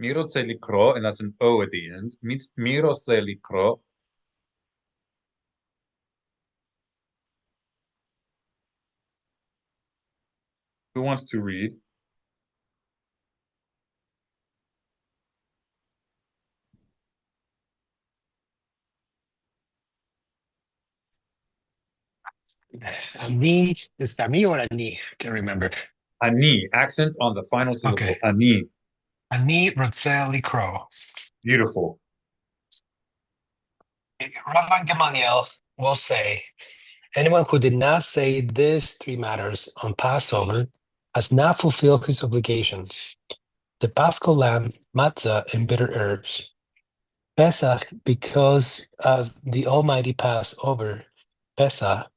Mirotze likro, and that's an O at the end. Mirotze likro. Who wants to read? Ani, is that me or Ani? Can't remember. Ani, accent on the final syllable. Okay. Ani. Ani Rotzeli Crow. Beautiful. Rabban Gamaliel will say, anyone who did not say these three matters on Passover has not fulfilled his obligation. The Paschal lamb, matzah, and bitter herbs. Pesach, because of the Almighty Passover. Pesach.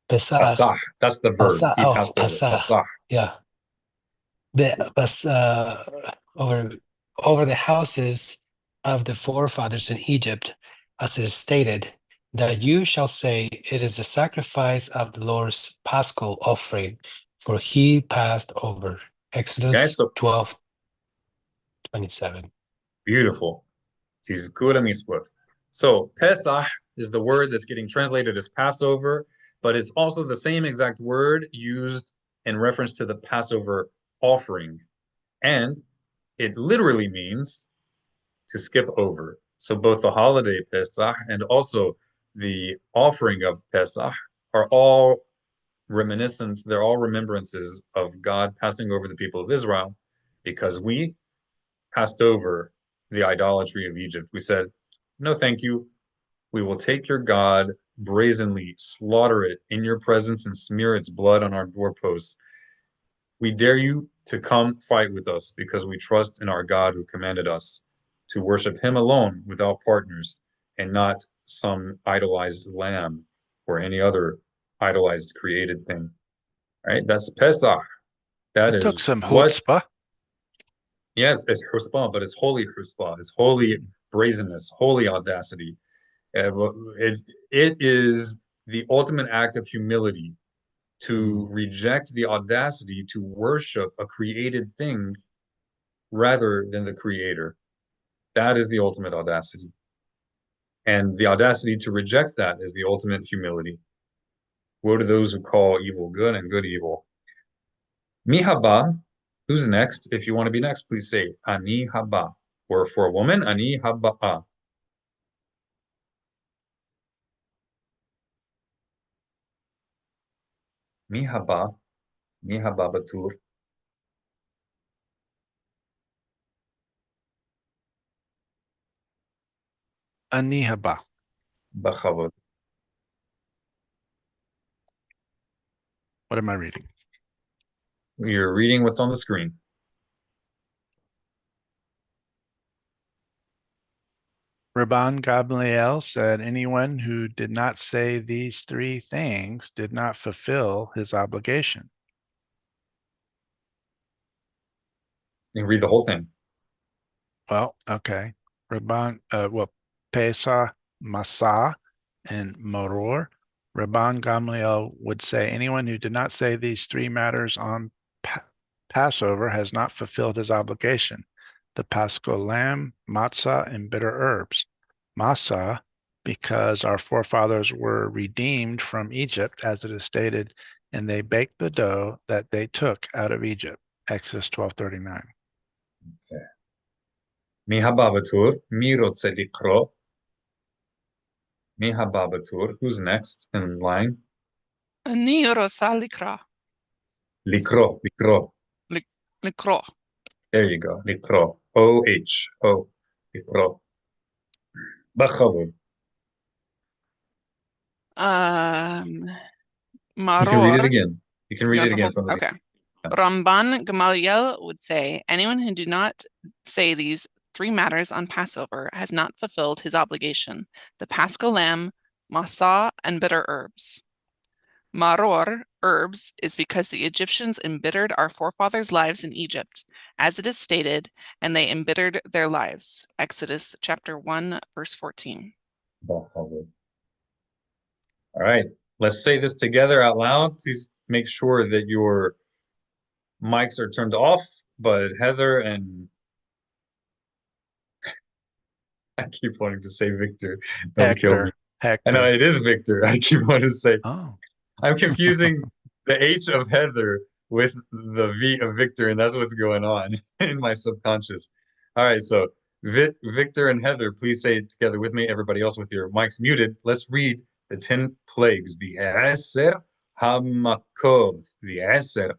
Pasach. That's the verb. Pasach. He Oh, passed over. Pasach. Pasach. Yeah. Over the houses of the forefathers in Egypt, as it is stated, that you shall say, it is the sacrifice of the Lord's Paschal offering, for he passed over. Okay, Exodus so 12:27. beautiful. So Pesach is the word that's getting translated as Passover, but it's also the same exact word used in reference to the Passover offering. And it literally means to skip over. So both the holiday Pesach and also the offering of Pesach are all reminiscence, they're all remembrances of God passing over the people of Israel because we passed over the idolatry of Egypt. We said, no, thank you. We will take your God, brazenly slaughter it in your presence and smear its blood on our doorposts. We dare you to come fight with us because we trust in our God who commanded us to worship him alone without partners and not some idolized lamb or any other idolized created thing. Right? That's Pesach. That It took is some what, chutzpah. yes, it's chutzpah, but it's holy chutzpah. It's holy brazenness, holy audacity. It is the ultimate act of humility to reject the audacity to worship a created thing rather than the creator. That is the ultimate audacity. And the audacity to reject that is the ultimate humility. Woe to those who call evil good and good evil. Mi haba, who's next? If you want to be next, please say ani haba. Or for a woman, ani haba'a. Mi haba, mi haba batur. Ani haba. Bachavod. What am I reading? You're reading what's on the screen. Rabban Gamaliel said, anyone who did not say these three things did not fulfill his obligation. You can read the whole thing. Well, okay. Pesach, Masa, and Moror. Rabban Gamaliel would say anyone who did not say these three matters on Passover has not fulfilled his obligation. The Paschal lamb, matzah, and bitter herbs. Matzah, because our forefathers were redeemed from Egypt, as it is stated, and they baked the dough that they took out of Egypt. Exodus 12:39. Okay. Mi haba batur, mi rotze likro. Mi haba batur. Who's next in line? Ani rosa likra. Likro, likro. Likro. There you go. Likro. O-H. O. Likro. Bachavod. You can read it Maror. again. You can You read want it the again whole? from the Okay. beginning. Yeah. Ramban Gamaliel would say, anyone who do not say these three matters on Passover has not fulfilled his obligation: the Paschal lamb, masa, and bitter herbs. Maror, herbs, is because the Egyptians embittered our forefathers' lives in Egypt, as it is stated, and they embittered their lives. Exodus chapter 1, verse 14. Bachavod. All right. Let's say this together out loud. Please make sure that your mics are turned off, but Heather and I keep wanting to say Victor. Don't kill me. I know Hector. it is Victor. I keep wanting to say. Oh. I'm confusing the H of Heather with the V of Victor, and that's what's going on in my subconscious. All right, so Victor and Heather, please say it together with me. Everybody else with your mics muted. Let's read the 10 plagues. The Eser hamakoth, the Eser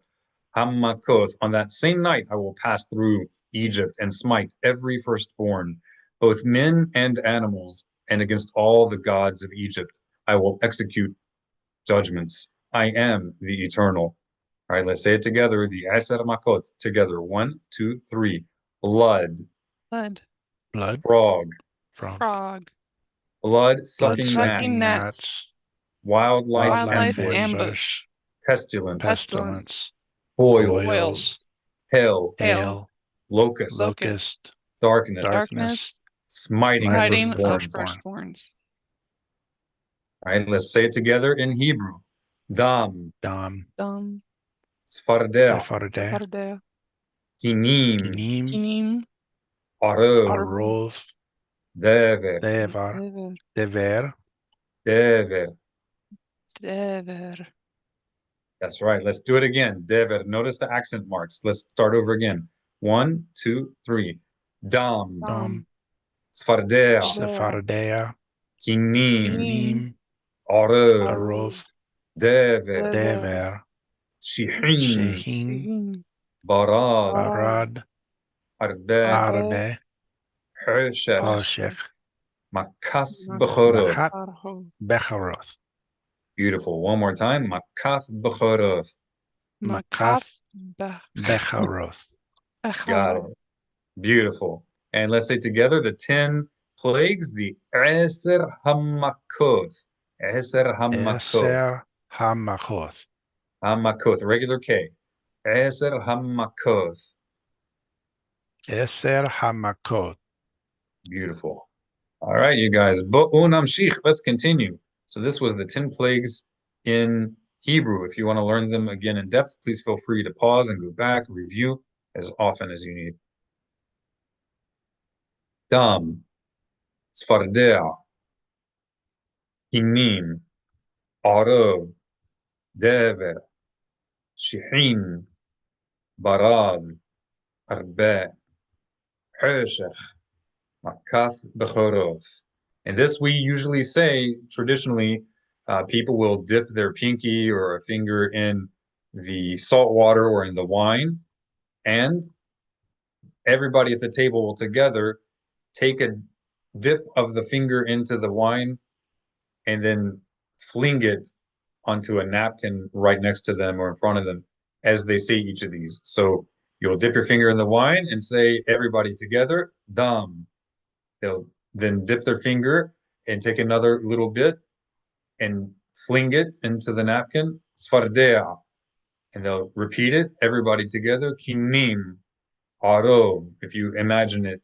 hamakoth. On that same night, I will pass through Egypt and smite every firstborn, both men and animals, and against all the gods of Egypt, I will execute judgments. I am the eternal. All right, let's say it together. The Eser makot together. 1, 2, 3. Blood, Blood. Blood. frog, Frog. blood sucking Blood-sucking gnats, gnats. wildlife ambush. pestilence, Pestilence. boils, Boils. hail, Hail. locust, Locust. darkness, Darkness. smiting Smiting Fighting firstborns. of firstborns. All right, let's say it together in Hebrew. Dam, Dam. Dam. Sfardea, Sephardeh. Fardea. Hinim, Kinim. Kinim. Arov, Arov. Dever, Devar. Dever. Dever. Dever. That's right. Let's do it again. Dever. Notice the accent marks. Let's start over again. 1, 2, 3. Dam, Dam. Sfardea, Sephardeh. Hinim, Kinim. Arov, Arov. Dever, Dever. Shihin, Shehin. Barad, Arad. Arbe, Arbe. Hoshech, Hoshech. Makath Bechoroth. Machat. Becharoth. Beautiful. One more time. Makath Bechoroth. Makath. Becharoth. Got it. Beautiful. And let's say together the 10 plagues, the Eser Hamakoth. Eser Hamakoth. Eser Hamachoth. Hamakoth, regular K. Eser Hamakoth. Eser Hamakoth. Beautiful. All right, you guys. Bo'unamshich. Let's continue. So this was the 10 plagues in Hebrew. If you want to learn them again in depth, please feel free to pause and go back, review as often as you need. Dam, Sfardea, Hinim, Arov, Dever, Shihin, Barad, Arba, Hoshech, Makath, Bechoroth. And this we usually say, traditionally, people will dip their pinky or a finger in the salt water or in the wine, and everybody at the table will together take a dip of the finger into the wine and then fling it onto a napkin right next to them or in front of them as they say each of these. So you'll dip your finger in the wine and say, everybody together, dam. They'll then dip their finger and take another little bit and fling it into the napkin, sfardea. And they'll repeat it, everybody together, kinim, arov. If you imagine it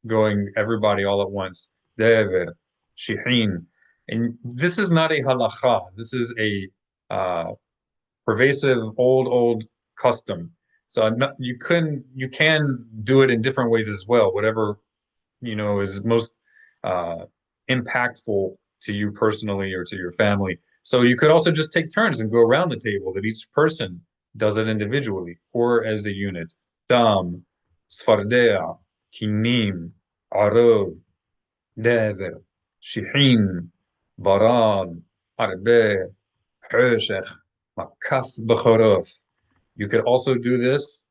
going everybody all at once, dever, shihin. And this is not a halakha. This is a pervasive old custom. So you can do it in different ways as well. Whatever is most impactful to you personally or to your family. So you could also just take turns and go around the table. That each person does it individually or as a unit. Dam, sfardea, kinim, arov, dever, shihin, barad, arbe, hoshech, makath bechoroth. You could also do this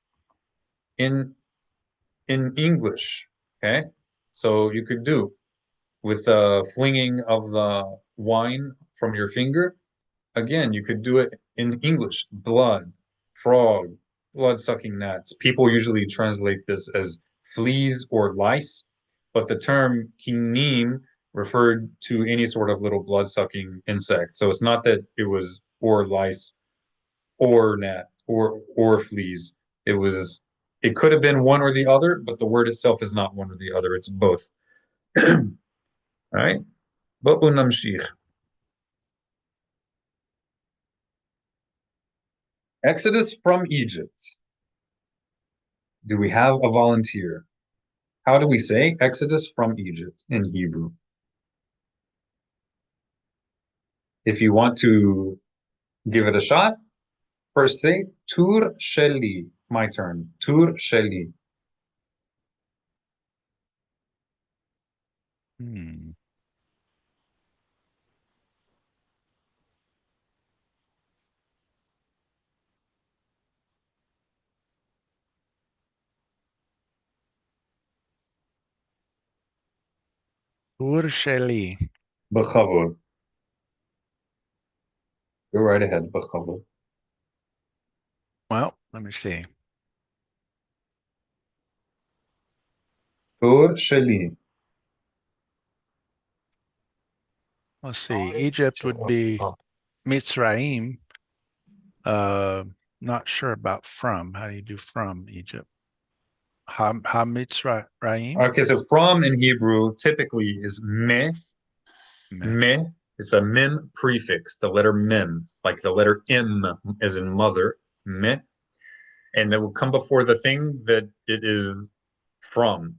in English, okay? So you could do with the flinging of the wine from your finger. Again, you could do it in English. Blood, frog, blood-sucking gnats. People usually translate this as fleas or lice, but the term kinim referred to any sort of little blood-sucking insect. So it's not that it was or lice or gnat or fleas. It could have been one or the other, but the word itself is not one or the other. It's both. All right. Ba'u namshich. Exodus from Egypt. Do we have a volunteer? How do we say Exodus from Egypt in Hebrew? If you want to give it a shot, first say Tur Sheli. My turn. Tur Sheli. Ursheli. B'chavod. Go right ahead, b'chavod. Well, let me see. Tur sheli. Let's see. Egypt would be Mitzrayim. Not sure about from. How do you do from Egypt? Mitzrayim. Okay, so from in Hebrew typically is meh. Meh. It's a mem prefix, the letter mem, like the letter im as in mother, meh. And it will come before the thing that it is from.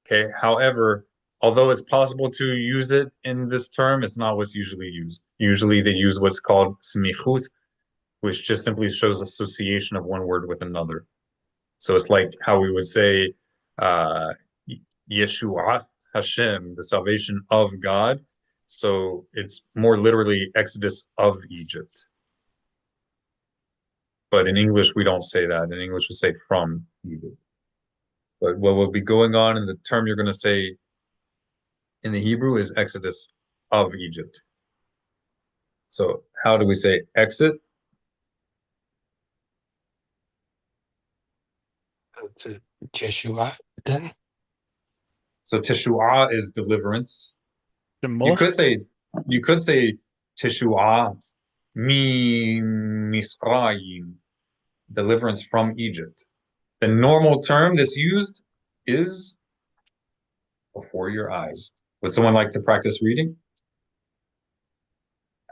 Okay. However, although it's possible to use it in this term, it's not what's usually used. Usually they use what's called smichut, which just simply shows association of one word with another. So it's like how we would say Yeshuath Hashem, the salvation of God. So it's more literally Exodus of Egypt. But in English, we don't say that. In English, we say from Egypt. But what will be going on in the term you're going to say in the Hebrew is Exodus of Egypt. So how do we say exit? To Yeshua then. So Teshua is deliverance. Shemot. You could say Teshua mi Misraim, deliverance from Egypt. The normal term that's used is before your eyes. Would someone like to practice reading?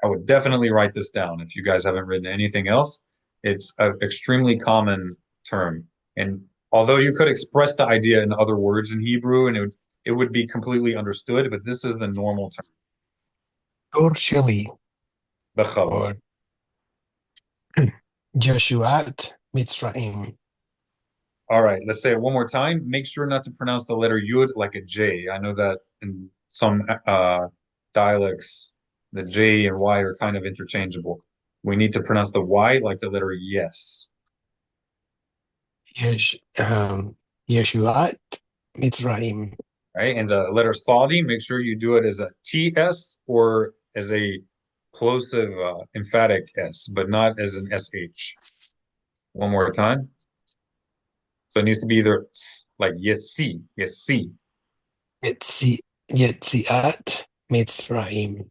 I would definitely write this down if you guys haven't written anything else. It's an extremely common term. And although you could express the idea in other words in Hebrew and it would be completely understood, but this is the normal term. Ursheli B'chavod. or Yeshuat Mitzrayim. All right, let's say it one more time. Make sure not to pronounce the letter Yud like a J. I know that in some dialects, the J and Y are kind of interchangeable. We need to pronounce the Y like the letter yes. Yeshuat Mitzrayim. Right? And the letter Saudi, make sure you do it as a TS or as a plosive emphatic S, but not as an SH. One more time. So it needs to be either like Yetzi, Yetzi. Yetziat Mitzrayim.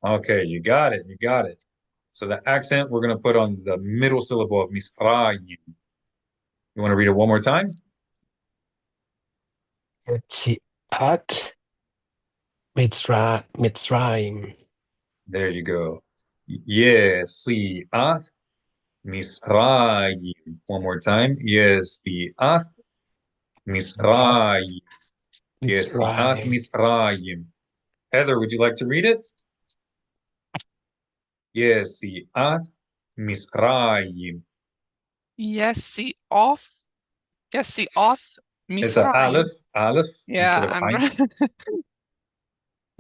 Okay, you got it. You got it. So the accent we're going to put on the middle syllable of Misrayim. You want to read it one more time? Yetziat Mitzrayim. There you go. Yesiat Misrayim. One more time. Yesiat Misrayim. Yesiat Misrayim. Heather, would you like to read it? Yesiat Misrayim. Yessioth It's an Misraim. aleph Yeah, instead of I'm ayin. right.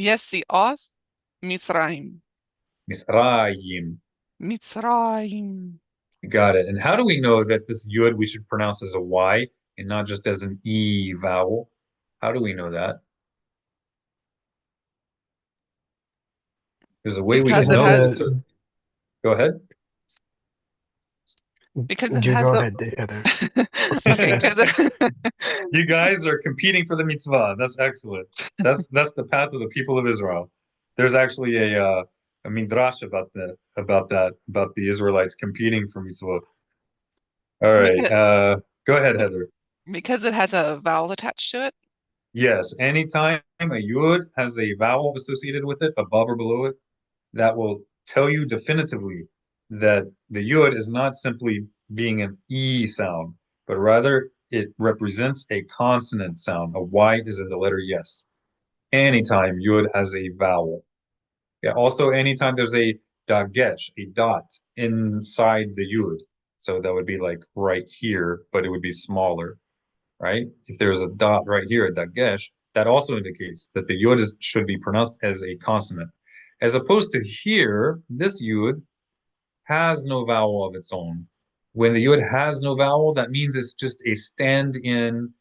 Yessioth Misraim. Misrayim. Mitzrayim. You got it. And how do we know that this yud we should pronounce as a Y and not just as an E vowel? How do we know that? There's a way we Because can it know. has Go ahead. because it You has go the ahead, Heather. because You guys are competing for the mitzvah. That's excellent. That's the path of the people of Israel. There's actually a midrash about the Israelites competing for mitzvah. All right. Go ahead, Heather. because it has a vowel attached to it. Yes, anytime a yud has a vowel associated with it, above or below it, that will tell you definitively that the yud is not simply being an E sound, but rather it represents a consonant sound. A Y is in the letter yes. Anytime yud has a vowel. Yeah, also anytime there's a dagesh, a dot inside the yud. So that would be like right here, but it would be smaller, right? If there's a dot right here, a dagesh, that also indicates that the yud should be pronounced as a consonant. As opposed to here, this yud has no vowel of its own. When the yud has no vowel, that means it's just a stand-in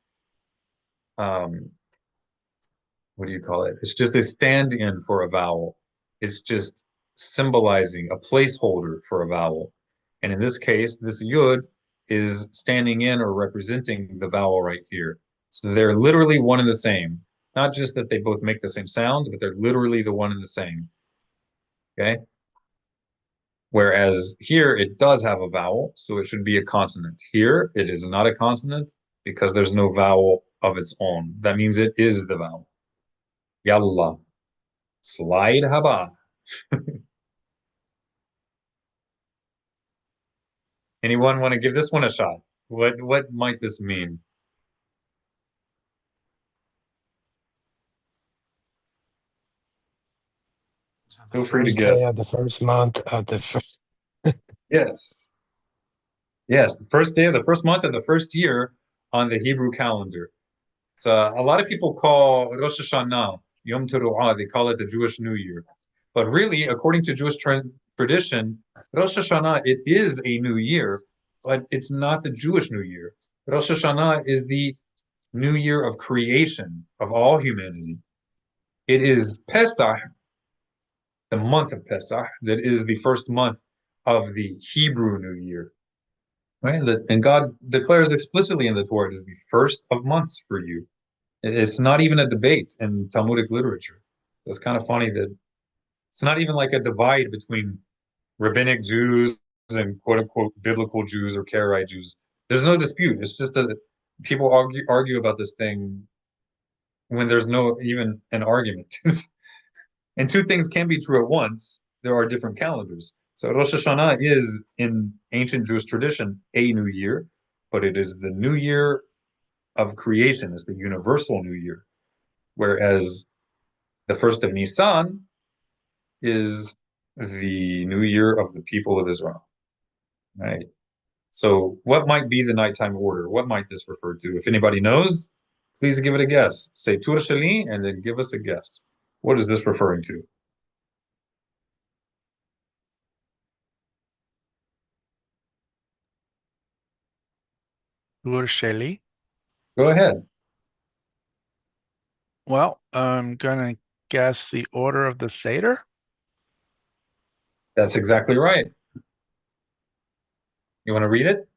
what do you call it? It's just a stand-in for a vowel. It's just symbolizing a placeholder for a vowel. And in this case, this yud is standing in or representing the vowel right here. So they're literally one and the same. Not just that they both make the same sound, but they're literally the one and the same. Okay? Whereas here it does have a vowel, so it should be a consonant. Here it is not a consonant because there's no vowel of its own. That means it is the vowel. Yalla. Slide haba. Anyone want to give this one a shot? What might this mean? Feel free to First day guess. of the first month of the first. Yes. Yes, the first day of the first month of the first year on the Hebrew calendar. So a lot of people call Rosh Hashanah, Yom Teruah, they call it the Jewish New Year. But really, according to Jewish tradition, Rosh Hashanah, it is a new year, but it's not the Jewish New Year. Rosh Hashanah is the new year of creation of all humanity. It is Pesach, the month of Pesach, that is the first month of the Hebrew New Year. Right? And God declares explicitly in the Torah, it is the first of months for you. It's not even a debate in Talmudic literature. So it's kind of funny that it's not even like a divide between rabbinic Jews and quote unquote biblical Jews or Karaite Jews. There's no dispute. It's just that people argue about this thing when there's no even an argument. And two things can be true at once. There are different calendars. So Rosh Hashanah is, in ancient Jewish tradition, a new year, but it is the new year of creation. It's the universal new year. Whereas the first of Nisan is the new year of the people of Israel. Right? So what might be the nighttime order? What might this refer to? If anybody knows, please give it a guess. Say Tur Shali and then give us a guess. What is this referring to? Ursheli. Go ahead. Well, I'm gonna guess the order of the Seder. That's exactly right. You want to read it?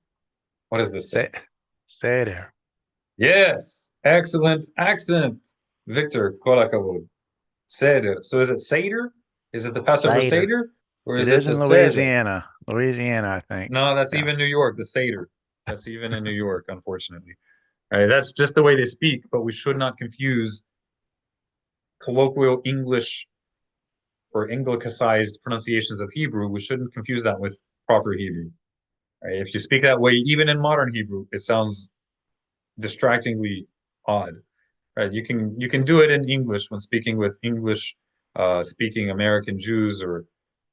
What does this say? Seder. Yes, excellent accent. Victor, kol hakavod. Seder. So is it Seder? Is it the Passover Seder. Seder? Or It is it is the in Seder? Louisiana. Louisiana, I think. No, that's Yeah. even New York, the Seder. That's even in New York, unfortunately. All right, that's just the way they speak, but we should not confuse colloquial English or Anglicized pronunciations of Hebrew. We shouldn't confuse that with proper Hebrew. All right, if you speak that way, even in modern Hebrew, it sounds distractingly odd. Right? You can do it in English when speaking with English speaking American Jews or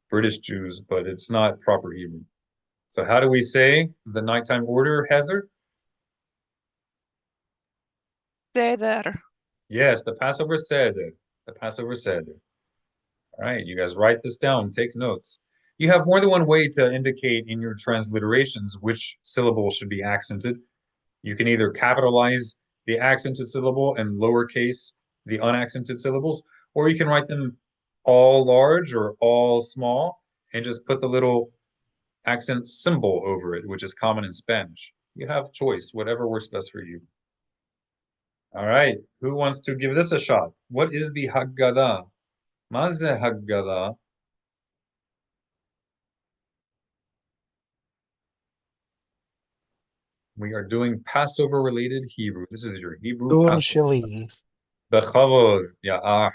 British Jews, but it's not proper Hebrew. So how do we say the nighttime order, Heather? Seder. Yes, the Passover Seder. The Passover Seder. All right, you guys write this down, take notes. You have more than one way to indicate in your transliterations which syllable should be accented. You can either capitalize the accented syllable and lowercase the unaccented syllables, or you can write them all large or all small and just put the little accent symbol over it, which is common in Spanish. You have choice, whatever works best for you. All right, who wants to give this a shot? What is the Haggadah? Maze Haggadah. We are doing Passover-related Hebrew. This is your Hebrew Tur Passover. Shali. Bechavod, ya'ah.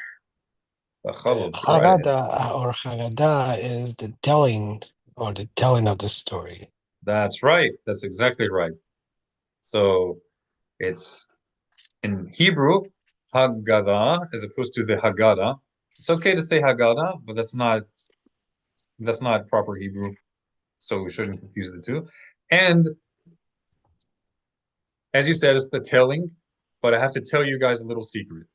Bechavod, go ahead. Haggadah or Haggadah is the telling or the telling of the story. That's right. That's exactly right. So it's in Hebrew, Haggadah, as opposed to the Haggadah. It's okay to say Haggadah, but that's not proper Hebrew. So we shouldn't confuse the two. And as you said, it's the telling, but I have to tell you guys a little secret.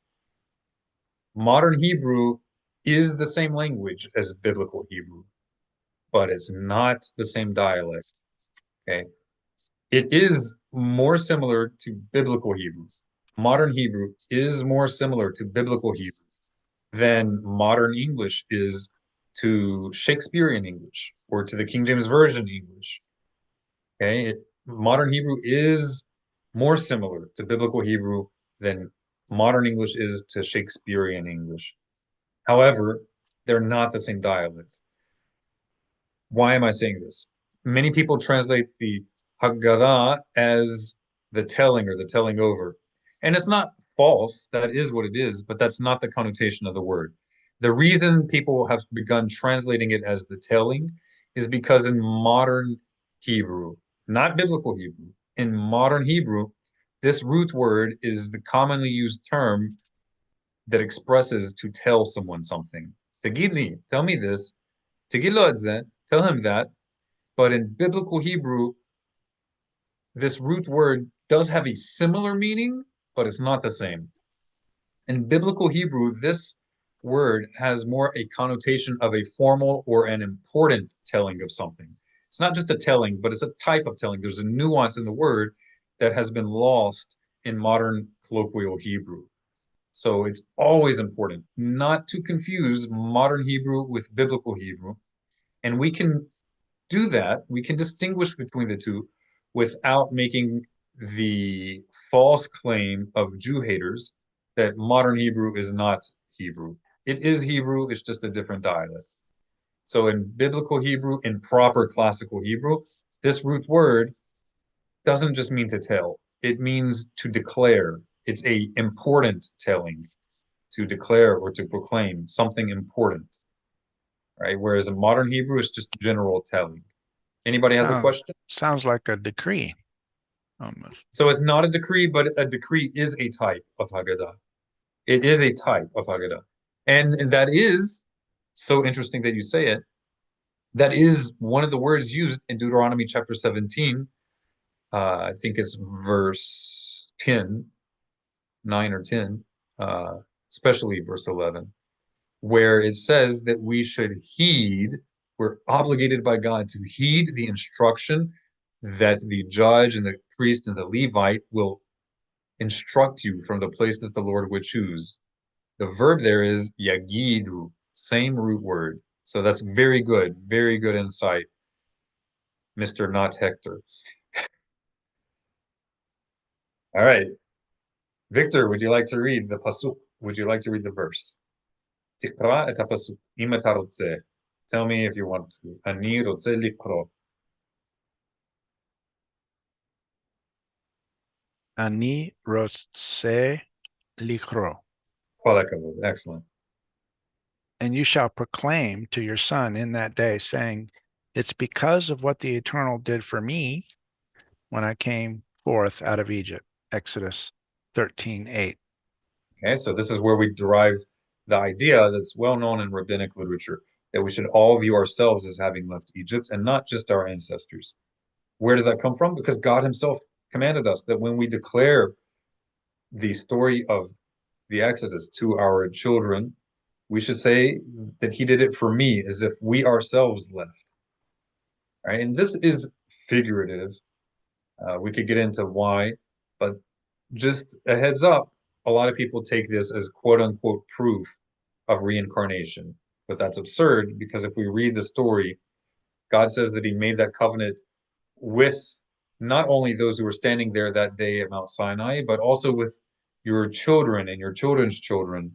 Modern Hebrew is the same language as biblical Hebrew, but it's not the same dialect. Okay. It is more similar to biblical Hebrew, modern Hebrew is more similar to biblical Hebrew than modern English is to Shakespearean English or to the King James Version English. Okay, modern Hebrew is more similar to biblical Hebrew than modern English is to Shakespearean English. However, they're not the same dialect. Why am I saying this? Many people translate the Haggadah as the telling or the telling over. And it's not false, that is what it is, but that's not the connotation of the word. The reason people have begun translating it as the telling is because in modern Hebrew, not biblical Hebrew, in modern Hebrew, this root word is the commonly used term that expresses to tell someone something. Tegidli, tell me this. Tegidlo edzeh, tell him that. But in biblical Hebrew, this root word does have a similar meaning, but it's not the same. In biblical Hebrew, this word has more a connotation of a formal or an important telling of something. It's not just a telling, but it's a type of telling. There's a nuance in the word that has been lost in modern colloquial Hebrew. So it's always important not to confuse modern Hebrew with biblical Hebrew. And we can do that. We can distinguish between the two without making the false claim of Jew haters that modern Hebrew is not Hebrew. It is Hebrew, it's just a different dialect. So in biblical Hebrew, in proper classical Hebrew, this root word doesn't just mean to tell, it means to declare. It's a important telling, to declare or to proclaim something important, right? Whereas in modern Hebrew, it's just general telling. Anybody has a question? Sounds like a decree almost. So it's not a decree, but a decree is a type of Haggadah. It is a type of Haggadah. And that is so interesting that you say it. That is one of the words used in Deuteronomy chapter 17. I think it's verse 10, 9 or 10, especially verse 11, where it says that we should heed, we're obligated by God to heed the instruction that the judge and the priest and the Levite will instruct you from the place that the Lord would choose. The verb there is yagidu, same root word. So that's very good insight, Mr. Not Hector. All right. Victor, would you like to read the pasuk? Would you like to read the verse? Tikra et pasuk, im אתה רוצה. Tell me if you want to. אני רוצה לקרוא. אני רוצה לקרוא. כל הכבוד. Excellent. And you shall proclaim to your son in that day, saying, it's because of what the Eternal did for me when I came forth out of Egypt. Exodus 13:8. Okay, so this is where we derive the idea that's well known in rabbinic literature, that we should all view ourselves as having left Egypt and not just our ancestors. Where does that come from? Because God himself commanded us that when we declare the story of the Exodus to our children, we should say that he did it for me, as if we ourselves left. Right? And this is figurative. We could get into why, but just a heads up, a lot of people take this as quote unquote proof of reincarnation. But that's absurd, because if we read the story, God says that he made that covenant with not only those who were standing there that day at Mount Sinai, but also with your children and your children's children,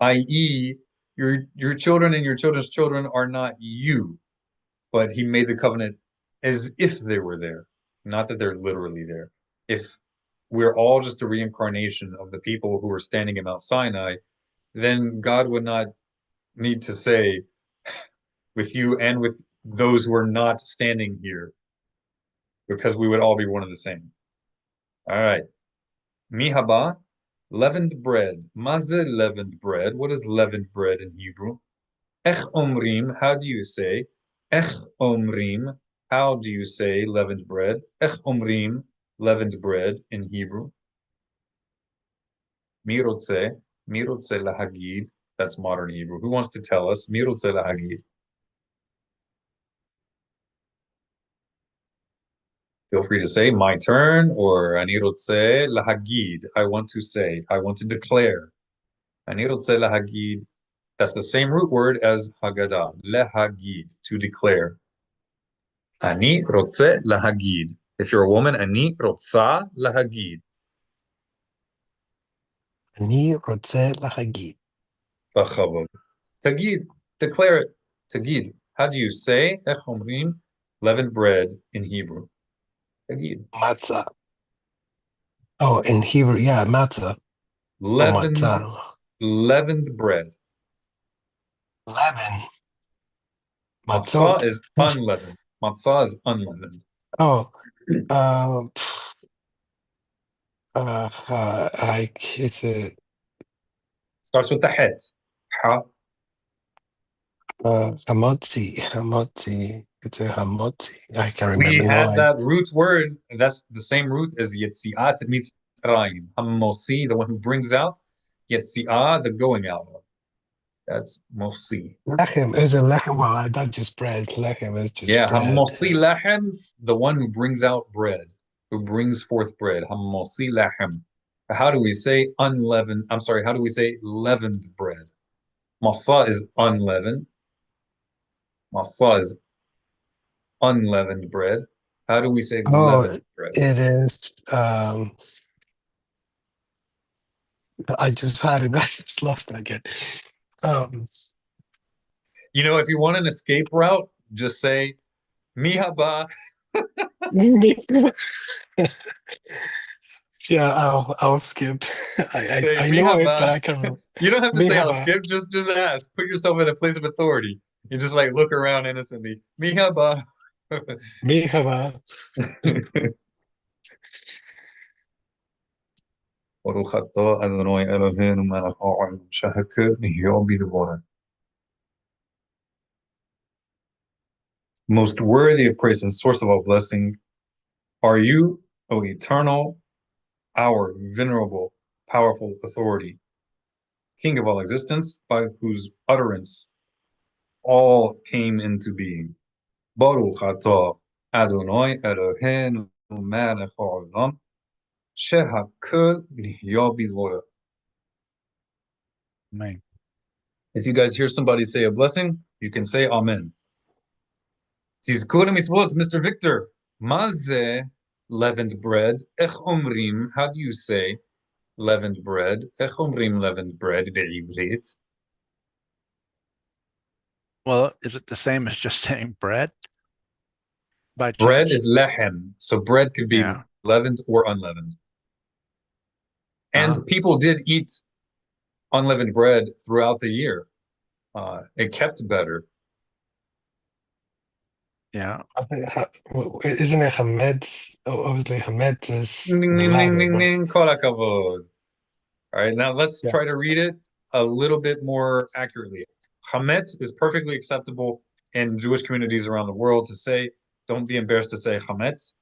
i.e., your children and your children's children are not you, but he made the covenant as if they were there, not that they're literally there. If we're all just a reincarnation of the people who were standing in Mount Sinai, then God would not need to say with you and with those who are not standing here, because we would all be one and the same. All right. Mihaba, leavened bread. Maze leavened bread. What is leavened bread in Hebrew? Ech omrim, how do you say? Ech omrim, how do you say leavened bread? Ech omrim, leavened bread in Hebrew. Mirotze lahagid. That's modern Hebrew. Who wants to tell us? Mirotze lahagid. Feel free to say my turn or אני רוצה להגיד. I want to say. I want to declare. אני רוצה להגיד. That's the same root word as Haggadah. להגיד, to declare. אני רוצה להגיד. If you're a woman, אני רוצה להגיד. אני רוצה להגיד. בכבוד. תגיד, declare it. תגיד. How do you say, איך אומרים, leavened bread in Hebrew? תגיד. Matzah. Oh, in Hebrew, yeah, matzah. Leavened, Matzah. leavened bread. Leaven. Matzah Matzot. is unleavened. Matzah is unleavened. Oh, like it's a Starts with the het. Ha. hamotzi. It's a hamotzi. I can't remember. We No, had that root word. That's the same root as Yetziat Mitzrayim. Hamosi, the one who brings out. Yetziah, the going out of. That's Mosi. Lechem is a lechem. Well, that's just bread. Lechem is just Yeah, bread. Hamosi Lechem, the one who brings out bread, who brings forth bread. Hamosi Lechem. How do we say unleavened? I'm sorry, how do we say leavened bread? Masa is unleavened. Masa is unleavened bread. How do we say leavened bread? It is. I just had it. I just lost it again. You know, if you want an escape route, just say mihaba. Yeah, I'll skip. Say I know it, mihaba. but I can. You don't have to say I'll Mihaba. skip. Just ask. Put yourself in a place of authority. You just like look around innocently. Mihaba. Mihaba. ברוך אתה אדוני אלוהינו מלך העולם שהכל נהיה בדברו. Most worthy of praise and source of all blessing are you, O eternal, our venerable, powerful authority, King of all existence, by whose utterance all came into being. Baruch atah Adonai Eloheinu melech haolam, shehakol nihya bidvoro. Amen. If you guys hear somebody say a blessing, you can say Amen. Tizkur mitzvot, Mr. Victor. Maze leavened bread. Ech omrim. How do you say leavened bread? Ech omrim leavened bread be'ivrit. Well, is it the same as just saying bread? By Bread chance? is lechem, so bread could be Yeah. leavened or unleavened. And people did eat unleavened bread throughout the year. It kept better. Yeah. Isn't it Hametz? Obviously, Hametz is Ding, the ding, ding, ladder. ding, ding, kol hakavod. All right, now let's try to read it a little bit more accurately. Chametz is perfectly acceptable in Jewish communities around the world to say. Don't be embarrassed to say chametz,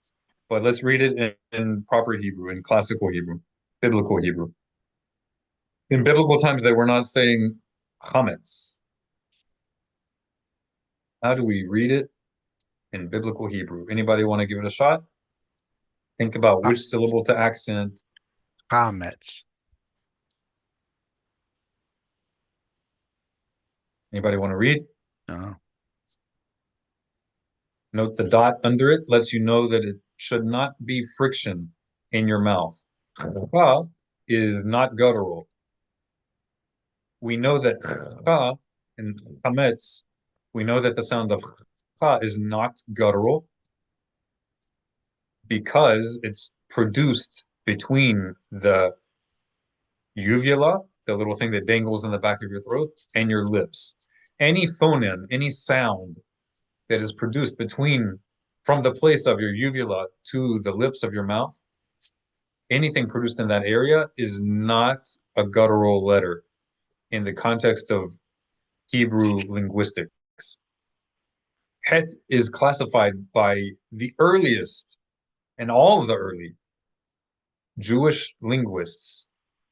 but let's read it in proper Hebrew, in classical Hebrew, biblical Hebrew. In biblical times, they were not saying chametz. How do we read it in biblical Hebrew? Anybody want to give it a shot? Think about which syllable to accent. Chametz. Anybody want to read? No. Note the dot under it lets you know that it should not be friction in your mouth. Cha is not guttural. We know that cha in chametz, we know that the sound of cha is not guttural because it's produced between the uvula, the little thing that dangles in the back of your throat, and your lips. Any phoneme, any sound that is produced from the place of your uvula to the lips of your mouth, anything produced in that area is not a guttural letter in the context of Hebrew linguistics. Het is classified by the earliest and all of the early Jewish linguists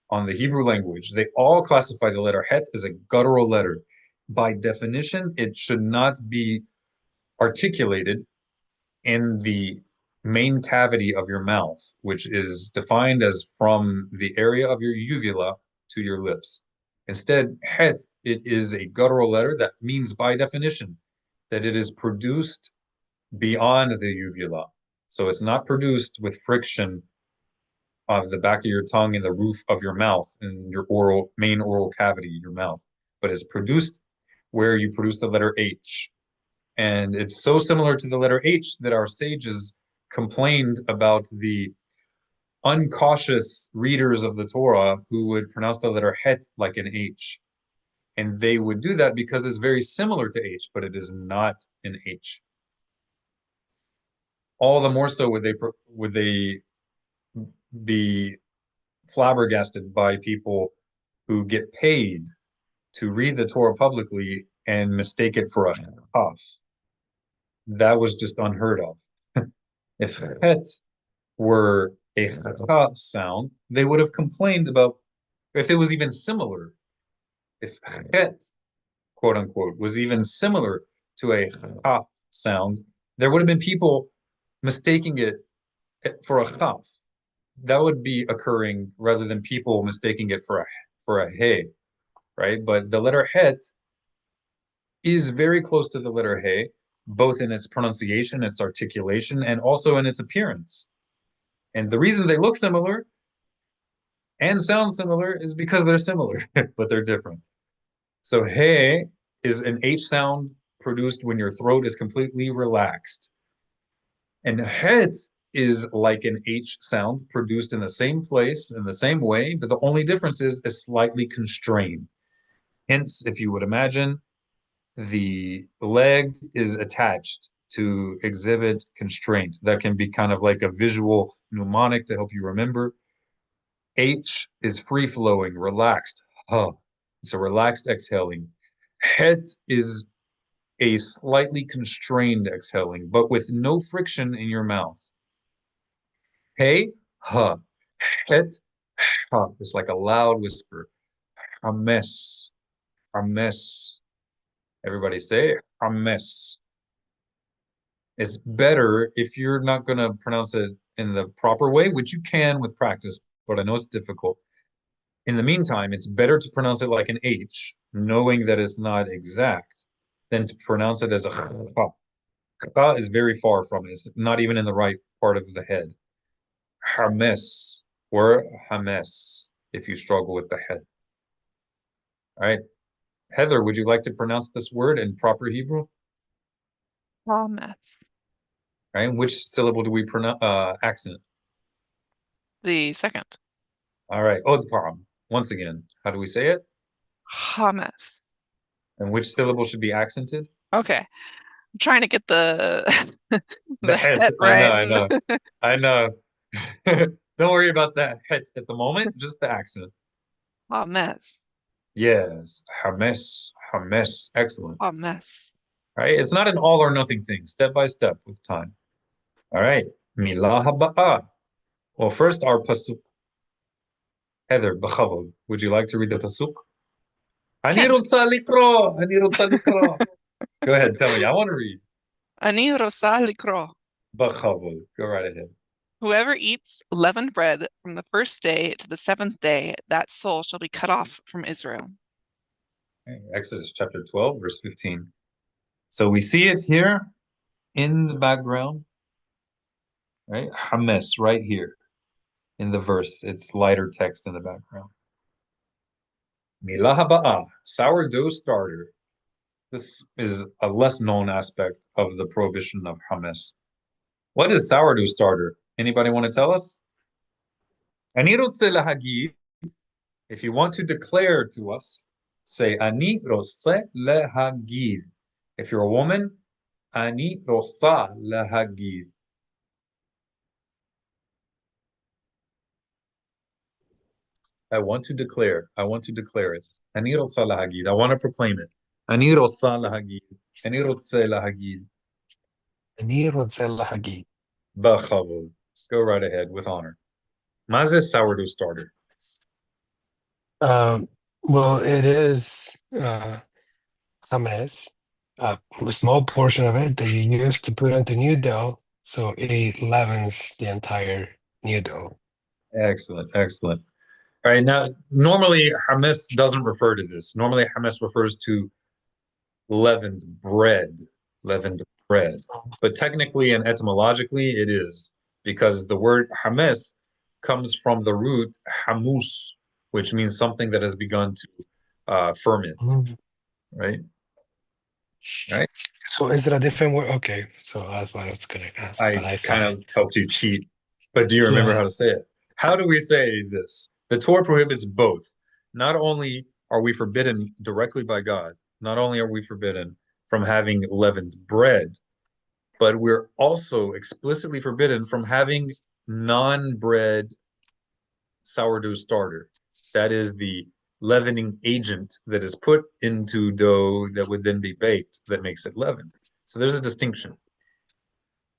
on the Hebrew language. They all classify the letter het as a guttural letter. By definition, it should not be articulated in the main cavity of your mouth, which is defined as from the area of your uvula to your lips. Instead, het, it is a guttural letter that means by definition that it is produced beyond the uvula. So it's not produced with friction of the back of your tongue and the roof of your mouth and your main oral cavity, your mouth, but it's produced where you produce the letter H. And it's so similar to the letter H that our sages complained about the uncautious readers of the Torah who would pronounce the letter het like an H. And they would do that because it's very similar to H, but it is not an H. All the more so would they be flabbergasted by people who get paid to read the Torah publicly and mistake it for a kaf. That was just unheard of. If het were a ha sound, they would have complained about if it was even similar. If het, quote unquote, was even similar to a ha sound, there would have been people mistaking it for a chaf. That would be occurring rather than people mistaking it for a hey, right? But the letter het is very close to the letter hey, both in its pronunciation, its articulation, and also in its appearance. And the reason they look similar and sound similar is because they're similar, but they're different. So hey is an H sound produced when your throat is completely relaxed. And het is like an H sound produced in the same place, in the same way, but the only difference is it's slightly constrained. Hence, if you would imagine, the leg is attached to exhibit constraint. That can be kind of like a visual mnemonic to help you remember. H is free-flowing, relaxed. Huh. It's a relaxed exhaling. Het is a slightly constrained exhaling, but with no friction in your mouth. Hey, huh. Het, huh. It's like a loud whisper. Hames. Hames. Everybody say hames. It's better if you're not going to pronounce it in the proper way, which you can with practice, but I know it's difficult. In the meantime, it's better to pronounce it like an H, knowing that it's not exact, than to pronounce it as a kha. Kha is very far from it. It's not even in the right part of the head. Hames or hames if you struggle with the head. All right. Heather, would you like to pronounce this word in proper Hebrew? Hamas. Right. Which syllable do we pronounce accent? The second. All right. Od palm. Once again, how do we say it? Hamas. And which syllable should be accented? Okay. I'm trying to get the The het. het I right. know. I know. Don't worry about that het at the moment, just the accent. Hamas. Yes. Hames. Hames. Excellent. Hamas. Right? It's not an all or nothing thing, step by step with time. All right. Milah haba'ah. Well, first our pasuk. Heather, b'chavod, would you like to read the pasuk? Ani rotza likro. Ani rotza likro. Go ahead, tell me. I want to read. Ani rosa likro. B'chavod. Go right ahead. Whoever eats leavened bread from the first day to the seventh day, that soul shall be cut off from Israel. Okay, Exodus chapter 12, verse 15. So we see it here in the background, right? Hames, right here in the verse. It's lighter text in the background. Milah haba'ah, sourdough starter. This is a less known aspect of the prohibition of Hames. What is sourdough starter? Anybody want to tell us? Ani rotze lahagid. If you want to declare to us, say Ani rotze lahagid. If you're a woman, Ani rosa lahagid. I want to declare. I want to declare it. Ani rosa lahagid. I want to proclaim it. Ani rosa lahagid. Ani rotze lahagid. Ani rotze lahagid. B'chavod. Go right ahead with honor. Maze sourdough starter. Well, it is hametz, a small portion of it that you use to put into new dough So it leavens the entire new dough. Excellent, excellent. All right, now normally hamas doesn't refer to this. Normally hamas refers to leavened bread, leavened bread. But technically and etymologically, it is because the word hamas comes from the root hamus, which means something that has begun to ferment, Mm. right? Right. So is it a different word? Okay, so that's what I was gonna ask, I but I kind saw it. of helped you cheat, but do you remember how Yeah. to say it? How do we say this? The Torah prohibits both. Not only are we forbidden directly by God, not only are we forbidden from having leavened bread, but we're also explicitly forbidden from having non-bread sourdough starter. That is the leavening agent that is put into dough that would then be baked that makes it leavened. So there's a distinction.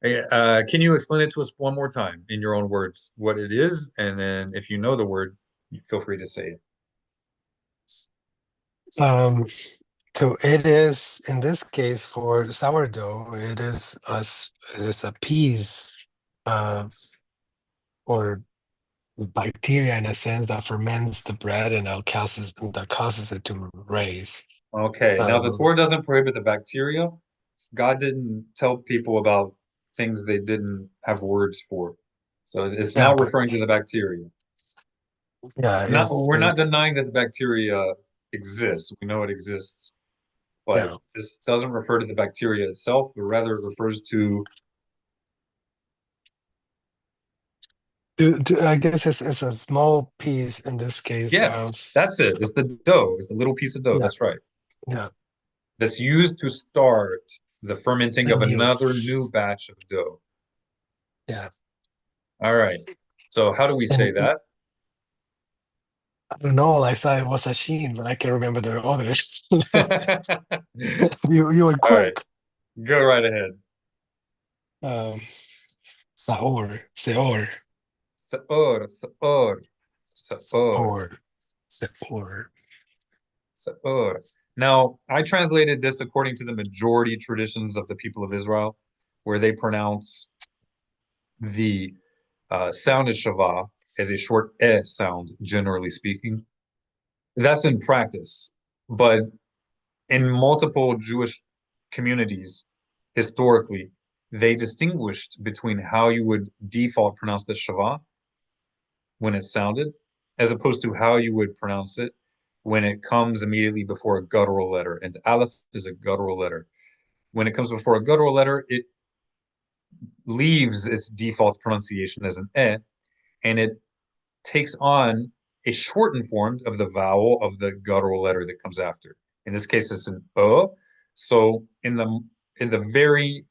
Can you explain it to us one more time in your own words, what it is? And then if you know the word, feel free to say it. Um, so it is in this case for sourdough, it is a piece or bacteria in a sense that ferments the bread and that causes it to raise. Okay, now the Um, Torah doesn't prohibit the bacteria. God didn't tell people about things they didn't have words for. So it's yeah, not but referring to the bacteria. yeah, Not, we're not denying that the bacteria exists. We know it exists, but yeah. this doesn't refer to the bacteria itself, but rather it refers to, I guess it's a small piece in this case yeah, of that's it. It's the dough. It's the little piece of dough. yeah, That's right. yeah, That's used to start the fermenting the of new another new batch of dough. yeah. All right. So how do we say And that? I don't know, I saw it was a sheen, but I can't remember the others. You were All right. quick. Go right ahead. Um, Seor, Saor, saor, saor, or Seor. saor. Now, I translated this according to the majority traditions of the people of Israel, where they pronounce the sound of Shavah as a short sound, generally speaking. That's in practice. But in multiple Jewish communities, historically, they distinguished between how you would default pronounce the Shavah when it sounded, as opposed to how you would pronounce it when it comes immediately before a guttural letter. And Aleph is a guttural letter. When it comes before a guttural letter, it leaves its default pronunciation as an and it takes on a shortened form of the vowel of the guttural letter that comes after. In this case, it's an So in the very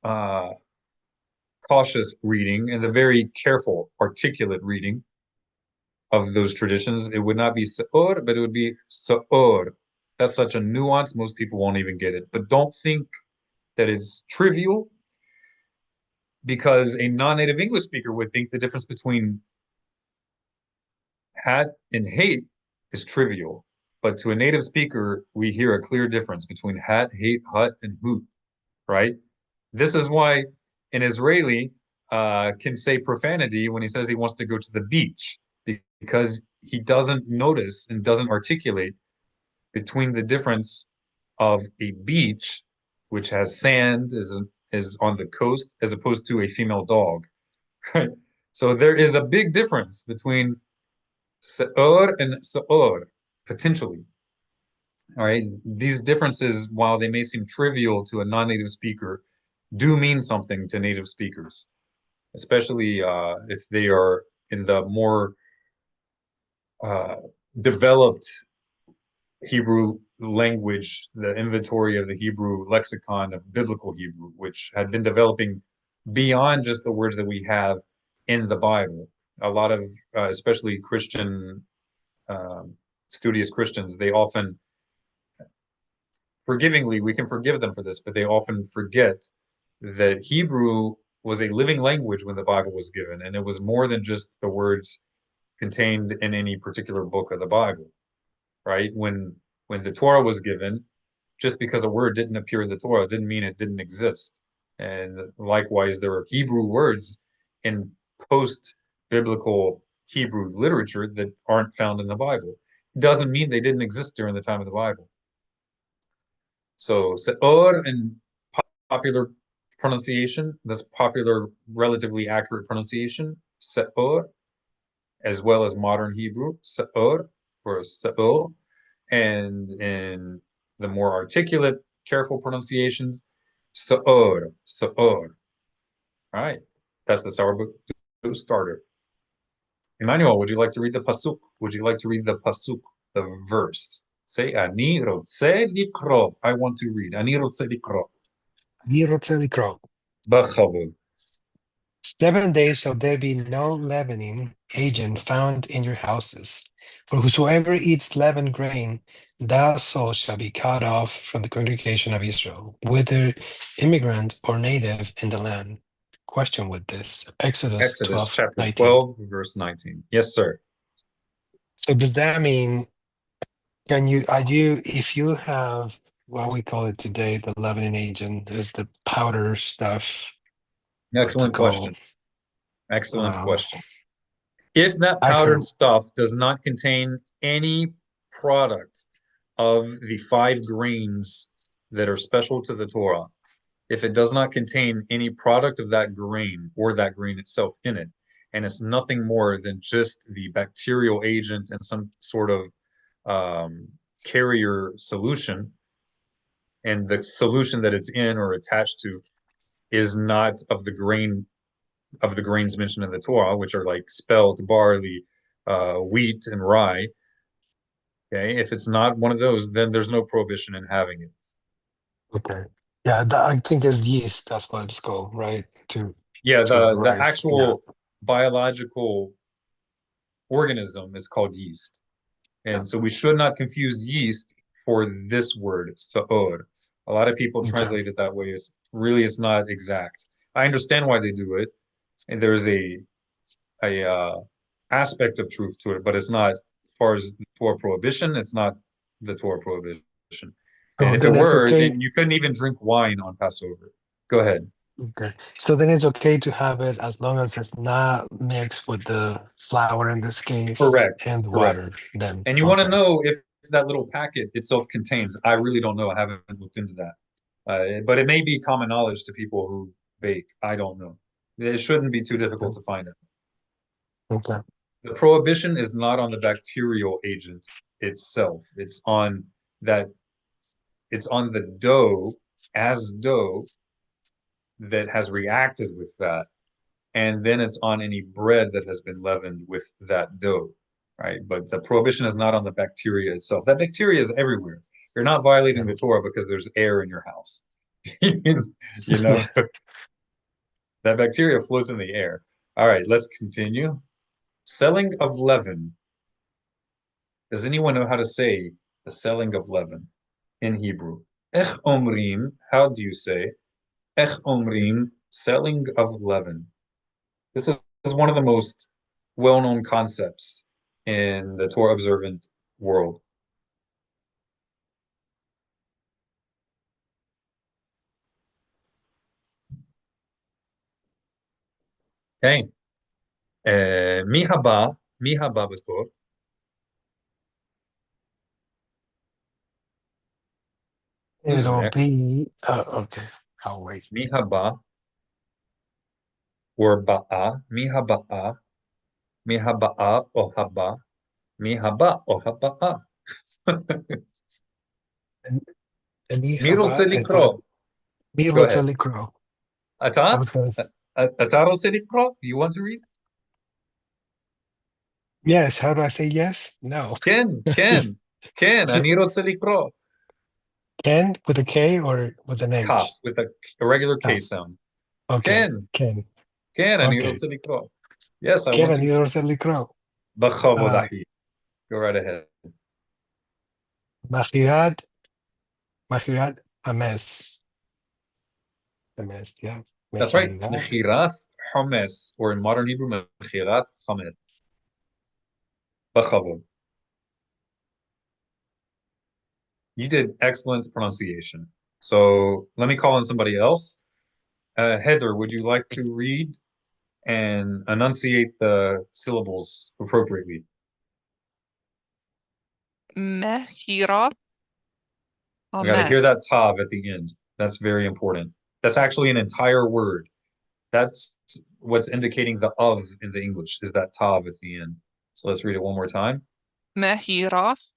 uh, cautious reading and the very careful, articulate reading of those traditions, it would not be se'or, but it would be se'or. That's such a nuance, most people won't even get it. But don't think that it's trivial, because a non-native English speaker would think the difference between hat and hate is trivial. But to a native speaker, we hear a clear difference between hat, hate, hut, and hoot, right? This is why an Israeli can say profanity when he says he wants to go to the beach, because he doesn't notice and doesn't articulate between the difference of a beach, which has sand, is on the coast, as opposed to a female dog, right? So there is a big difference between se'or and se'or, potentially. All right. These differences, while they may seem trivial to a non-native speaker, do mean something to native speakers, especially if they are in the more uh, developed Hebrew language, the inventory of the Hebrew lexicon of biblical Hebrew, which had been developing beyond just the words that we have in the Bible. A lot of, especially Christian, studious Christians, they often, forgivingly, we can forgive them for this, but they often forget that Hebrew was a living language when the Bible was given, and it was more than just the words contained in any particular book of the Bible, right? When the Torah was given, just because a word didn't appear in the Torah didn't mean it didn't exist. And likewise, there are Hebrew words in post-biblical Hebrew literature that aren't found in the Bible. Doesn't mean they didn't exist during the time of the Bible. So se'or in popular pronunciation, that's popular, relatively accurate pronunciation, se'or, as well as modern Hebrew, se'or, or se'or, and in the more articulate, careful pronunciations, se'or, se'or. All right, that's the sourdough starter. Emmanuel, would you like to read the pasuk? Would you like to read the pasuk, the verse? Say, Ani rotze likro. I want to read. Ani rotze likro. אני רוצה לקרוא. B'chavod. 7 days shall there be no leavening agent found in your houses. For whosoever eats leavened grain, that soul shall be cut off from the congregation of Israel, whether immigrant or native in the land. Question with this. Exodus Exodus 12, chapter 19. 12, verse 19. Yes, sir. So does that mean, if you have what we call it today, the leavening agent is the powder stuff, what's it Excellent called? question. Excellent Uh, question. If that I powdered can, stuff does not contain any product of the 5 grains that are special to the Torah, if it does not contain any product of that grain or that grain itself in it, and it's nothing more than just the bacterial agent and some sort of carrier solution, and the solution that it's in or attached to is not of the grains mentioned in the Torah, which are like spelt, barley, wheat, and rye. Okay, if it's not one of those, then there's no prohibition in having it. okay. Yeah, I think it's yeast. That's what it's called, right? Yeah, To the rice. Yeah. actual biological organism is called yeast. Yeah. And so we should not confuse yeast for this word, sa'or. A lot of people Okay. translate it that way. It's not exact. I understand why they do it, and there's a aspect of truth to it, but it's not, as far as the Torah prohibition, it's not the Torah prohibition. And So if it then it's were, okay. then you couldn't even drink wine on Passover. Go ahead. Okay. So then it's okay to have it as long as it's not mixed with the flour in this case Correct. and the Correct. water. Then And you want to okay. know if that little packet itself contains. I really don't know. I haven't looked into that. But it may be common knowledge to people who bake. I don't know. It shouldn't be too difficult to find it. Okay. The prohibition is not on the bacterial agent itself. It's on the dough as dough that has reacted with that. And then it's on any bread that has been leavened with that dough, right? But the prohibition is not on the bacteria itself. That bacteria is everywhere. You're not violating the Torah because there's air in your house. You know, that bacteria floats in the air. All right, let's continue. Selling of leaven. Does anyone know how to say the selling of leaven in Hebrew? Ech omrim, how do you say? Ech omrim, selling of leaven. This is one of the most well-known concepts in the Torah observant world. Okay. Mi haba b'tor. Who's It'll next? be okay. I'll wait. Mi haba or ba'a. Mi haba'a. Mi haba'a o haba. Mi haba o haba'a. Mi רוצה לקרוא. Me Go רוצה ahead. לקרוא. I אתה? was gonna אתה רוצה לקרוא? You want to read? yes. How do I say yes? No. כן, כן, Just כן, אני רוצה לקרוא. Ken with a K or with an Kaf, H? with a regular K Oh, sound. okay. כן, Ken. כן, אני Okay. רוצה לקרוא. Yes, I Ken want to אני read. רוצה לקרוא. בכבוד, אחי. Go right ahead. מכירת המס. המס, yeah. That's right. מכירת. Mechirat Hames, or in modern Hebrew, Mechirat Hamet. Bechavod. You did excellent pronunciation. So let me call on somebody else. Heather, would you like to read and enunciate the syllables appropriately? Mehira. I got to hear that Hametz. tav at the end. That's very important. That's actually an entire word. That's what's indicating the of in the English is that tav at the end. So let's read it one more time. Mehiroth.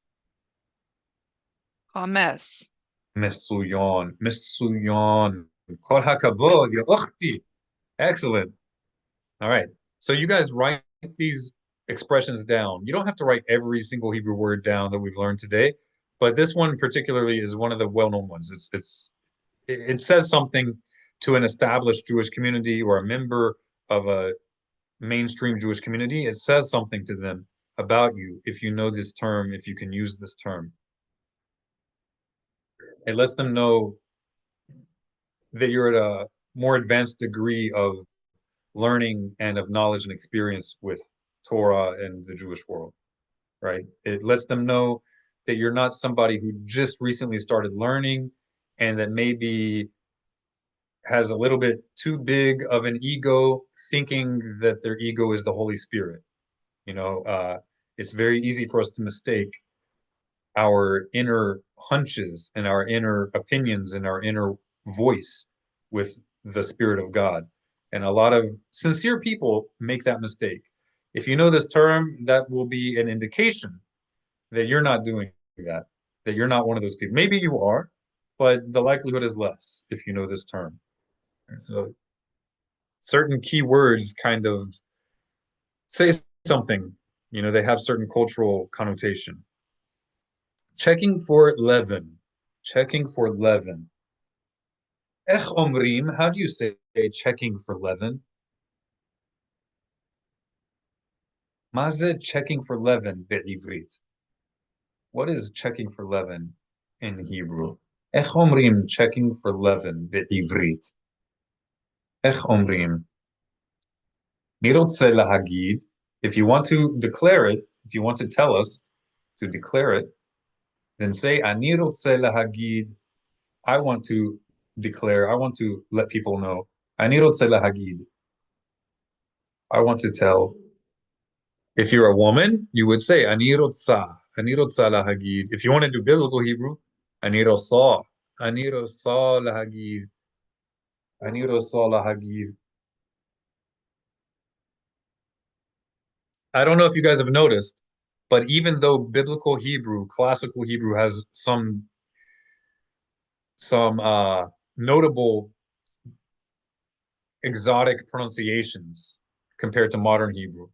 Hametz. Mesuyon, Mesuyon. Kol hakavod, ya ukhti. Excellent. All right. So you guys write these expressions down. You don't have to write every single Hebrew word down that we've learned today, but this one particularly is one of the well-known ones. It says something to an established Jewish community or a member of a mainstream Jewish community. It says something to them about you if you know this term, if you can use this term. It lets them know that you're at a more advanced degree of learning and of knowledge and experience with Torah and the Jewish world, right? It lets them know that you're not somebody who just recently started learning and that maybe has a little bit too big of an ego, thinking that their ego is the Holy Spirit. It's very easy for us to mistake our inner hunches and our inner opinions and our inner voice with the Spirit of God. And a lot of sincere people make that mistake. If you know this term, that will be an indication that you're not doing that you're not one of those people. Maybe you are, but the likelihood is less if you know this term. And so certain key words kind of say something, they have certain cultural connotation. Checking for leaven. Checking for leaven. Ech omrim, how do you say checking for leaven? Maze checking for leaven be'ivrit. What is checking for leaven in Hebrew? Ech omrim checking for leaven be'ivrit. Ech omrim. Nirotze lahagid. If you want to declare it, if you want to tell us to declare it, then say Ani rotze lahagid. I want to declare, I want to let people know. Ani rotze lahagid. I want to tell. If you're a woman, you would say Ani rotza. Ani rotza lahagid. If you want to do biblical Hebrew, Ani rotza. Ani rotza lahagid. Ani rotza lahagid. I don't know if you guys have noticed, but even though biblical Hebrew, classical Hebrew has some notable exotic pronunciations compared to modern Hebrew.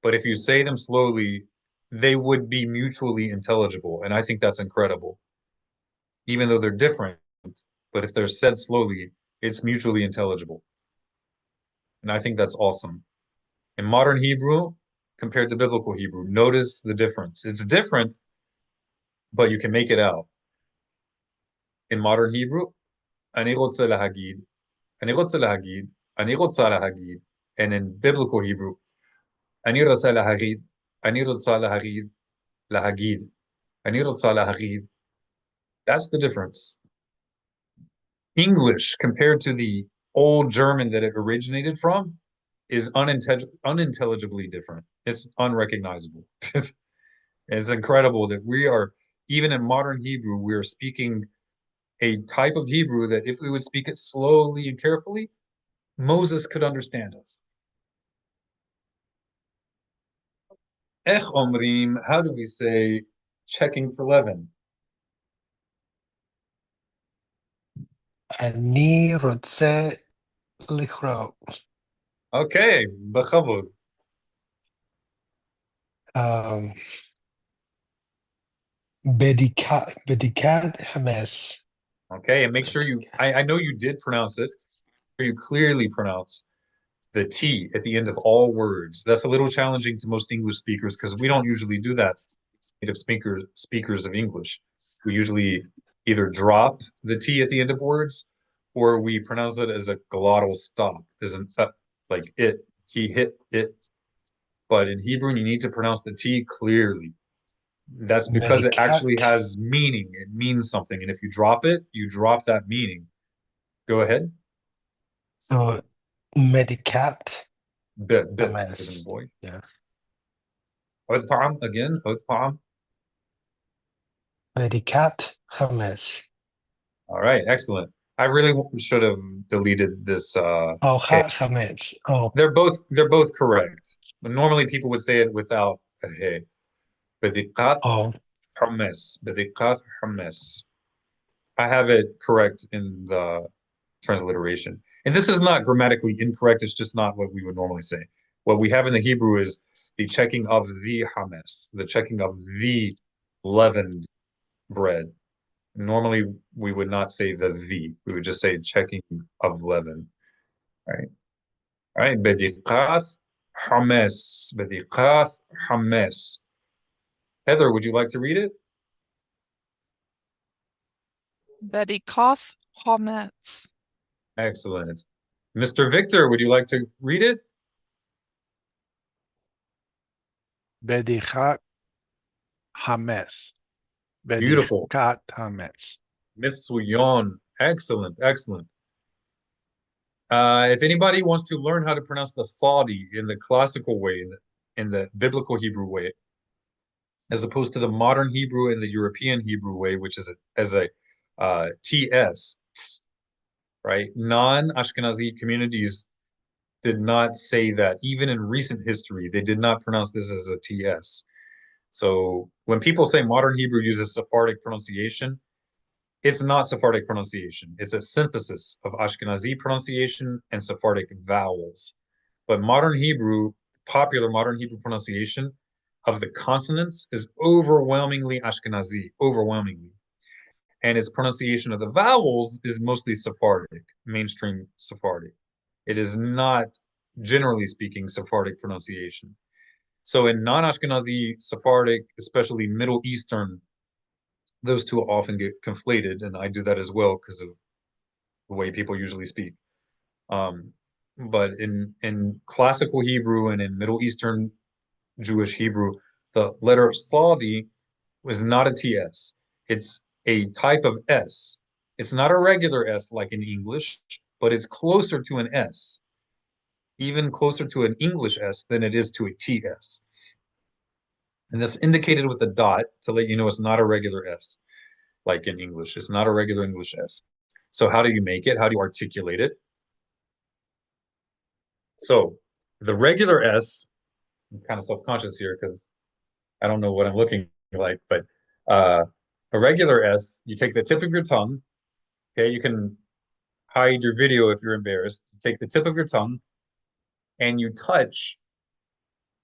But if you say them slowly, they would be mutually intelligible. And I think that's incredible. Even though they're different, but if they're said slowly, it's mutually intelligible. And I think that's awesome. In modern Hebrew, compared to biblical Hebrew, notice the difference. It's different, but you can make it out. In modern Hebrew, אני רוצה להגיד, אני רוצה להגיד, אני רוצה להגיד, and in biblical Hebrew, אני רוצה להגיד, אני רוצה להגיד, להגיד, אני רוצה להגיד. That's the difference. English, compared to the old German that it originated from, is unintelligibly different. It's unrecognizable. It's incredible that we are, even in modern Hebrew, we are speaking a type of Hebrew that if we would speak it slowly and carefully, Moses could understand us. Ech omrim, how do we say checking for leaven? אני רוצה לקרוא. Okay, bechavod. בדיקת חמץ. Okay, and make sure I know you did pronounce it. You clearly pronounce the T at the end of all words. That's a little challenging to most English speakers because we don't usually do that. Native speakers of English. We usually either drop the T at the end of words or we pronounce it as a glottal stop, as an like it, he hit it. But in Hebrew, you need to pronounce the T clearly. That's because it actually has meaning. It means something. And if you drop it, you drop that meaning. Go ahead. So medicat B as in hamas. boy. Yeah. Udpam again. Udpam. Medicat hamas. All right, excellent. I really should have deleted this Oh, hey. hamas. Oh, They're both correct. But normally people would say it without a hey. Bediqat oh, hummus. Bediqat hummus. I have it correct in the transliteration. And this is not grammatically incorrect, it's just not what we would normally say. What we have in the Hebrew is the checking of the hummus, the checking of the leavened bread. Normally, we would not say the V. We would just say checking of leaven. All right. All right. Bediqath hames. Bediqath hames. Heather, would you like to read it? Bedikoth Hametz. Excellent. Mr. Victor, would you like to read it? Bedichat hames. Beautiful. Bedichat hames. Miss Suyon. Excellent. Excellent. If anybody wants to learn how to pronounce the Saudi in the classical way, in the biblical Hebrew way, as opposed to the modern Hebrew and the European Hebrew way, which is as a TS, right? Non-Ashkenazi communities did not say that. Even in recent history, they did not pronounce this as a TS. So when people say modern Hebrew uses Sephardic pronunciation, it's not Sephardic pronunciation. It's a synthesis of Ashkenazi pronunciation and Sephardic vowels. But modern Hebrew, popular modern Hebrew pronunciation of the consonants is overwhelmingly Ashkenazi, overwhelmingly. And its pronunciation of the vowels is mostly Sephardic, mainstream Sephardic. It is not, generally speaking, Sephardic pronunciation. So in non-Ashkenazi Sephardic, especially Middle Eastern, those two often get conflated, and I do that as well because of the way people usually speak. But in classical Hebrew and in Middle Eastern Jewish Hebrew, the letter Saudi was not a TS. It's a type of S. It's not a regular S like in English, but it's closer to an S, even closer to an English S than it is to a TS. And that's indicated with a dot to let you know it's not a regular S like in English. It's not a regular English S. So how do you make it? How do you articulate it? So the regular S, I'm kind of self-conscious here because I don't know what I'm looking like, but a regular S, you take the tip of your tongue. Okay, you can hide your video if you're embarrassed. You take the tip of your tongue and you touch,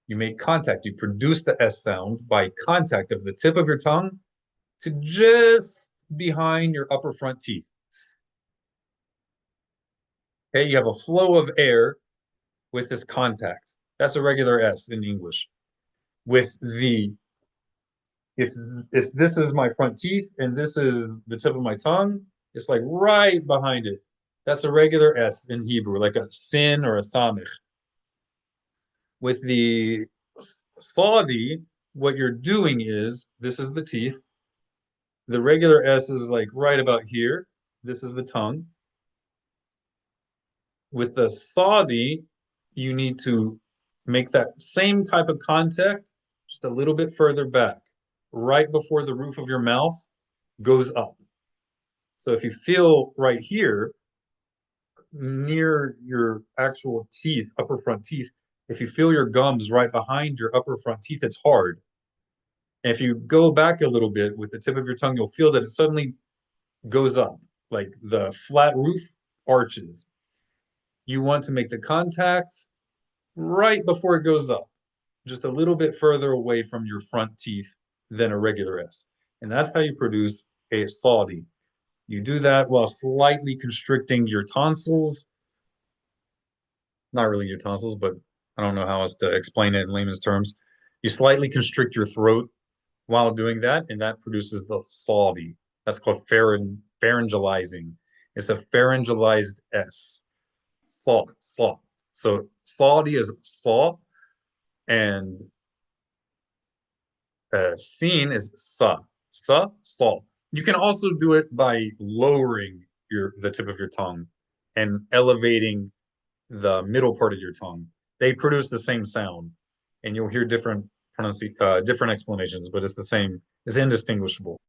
you make contact. You produce the S sound by contact of the tip of your tongue to just behind your upper front teeth. Okay, you have a flow of air with this contact. That's a regular S in English. With the if this is my front teeth and this is the tip of my tongue, it's like right behind it. That's a regular S in Hebrew, like a sin or a samich. With the Saudi, what you're doing is this is the teeth. The regular S is like right about here. This is the tongue. With the Saudi, you need to make that same type of contact just a little bit further back, right before the roof of your mouth goes up. So if you feel right here, near your actual teeth, upper front teeth, if you feel your gums right behind your upper front teeth, it's hard. And if you go back a little bit with the tip of your tongue, you'll feel that it suddenly goes up, like the flat roof arches. You want to make the contact right before it goes up, just a little bit further away from your front teeth than a regular S. And that's how you produce a Saudi. You do that while slightly constricting your tonsils. Not really your tonsils, but I don't know how else to explain it in layman's terms. You slightly constrict your throat while doing that, and that produces the Saudi. That's called pharyngalizing. It's a pharyngalized S. Saw, saw. So Saudi is saw, and seen is saw. You can also do it by lowering the tip of your tongue and elevating the middle part of your tongue. They produce the same sound, and you'll hear different explanations, but it's the same. It's indistinguishable.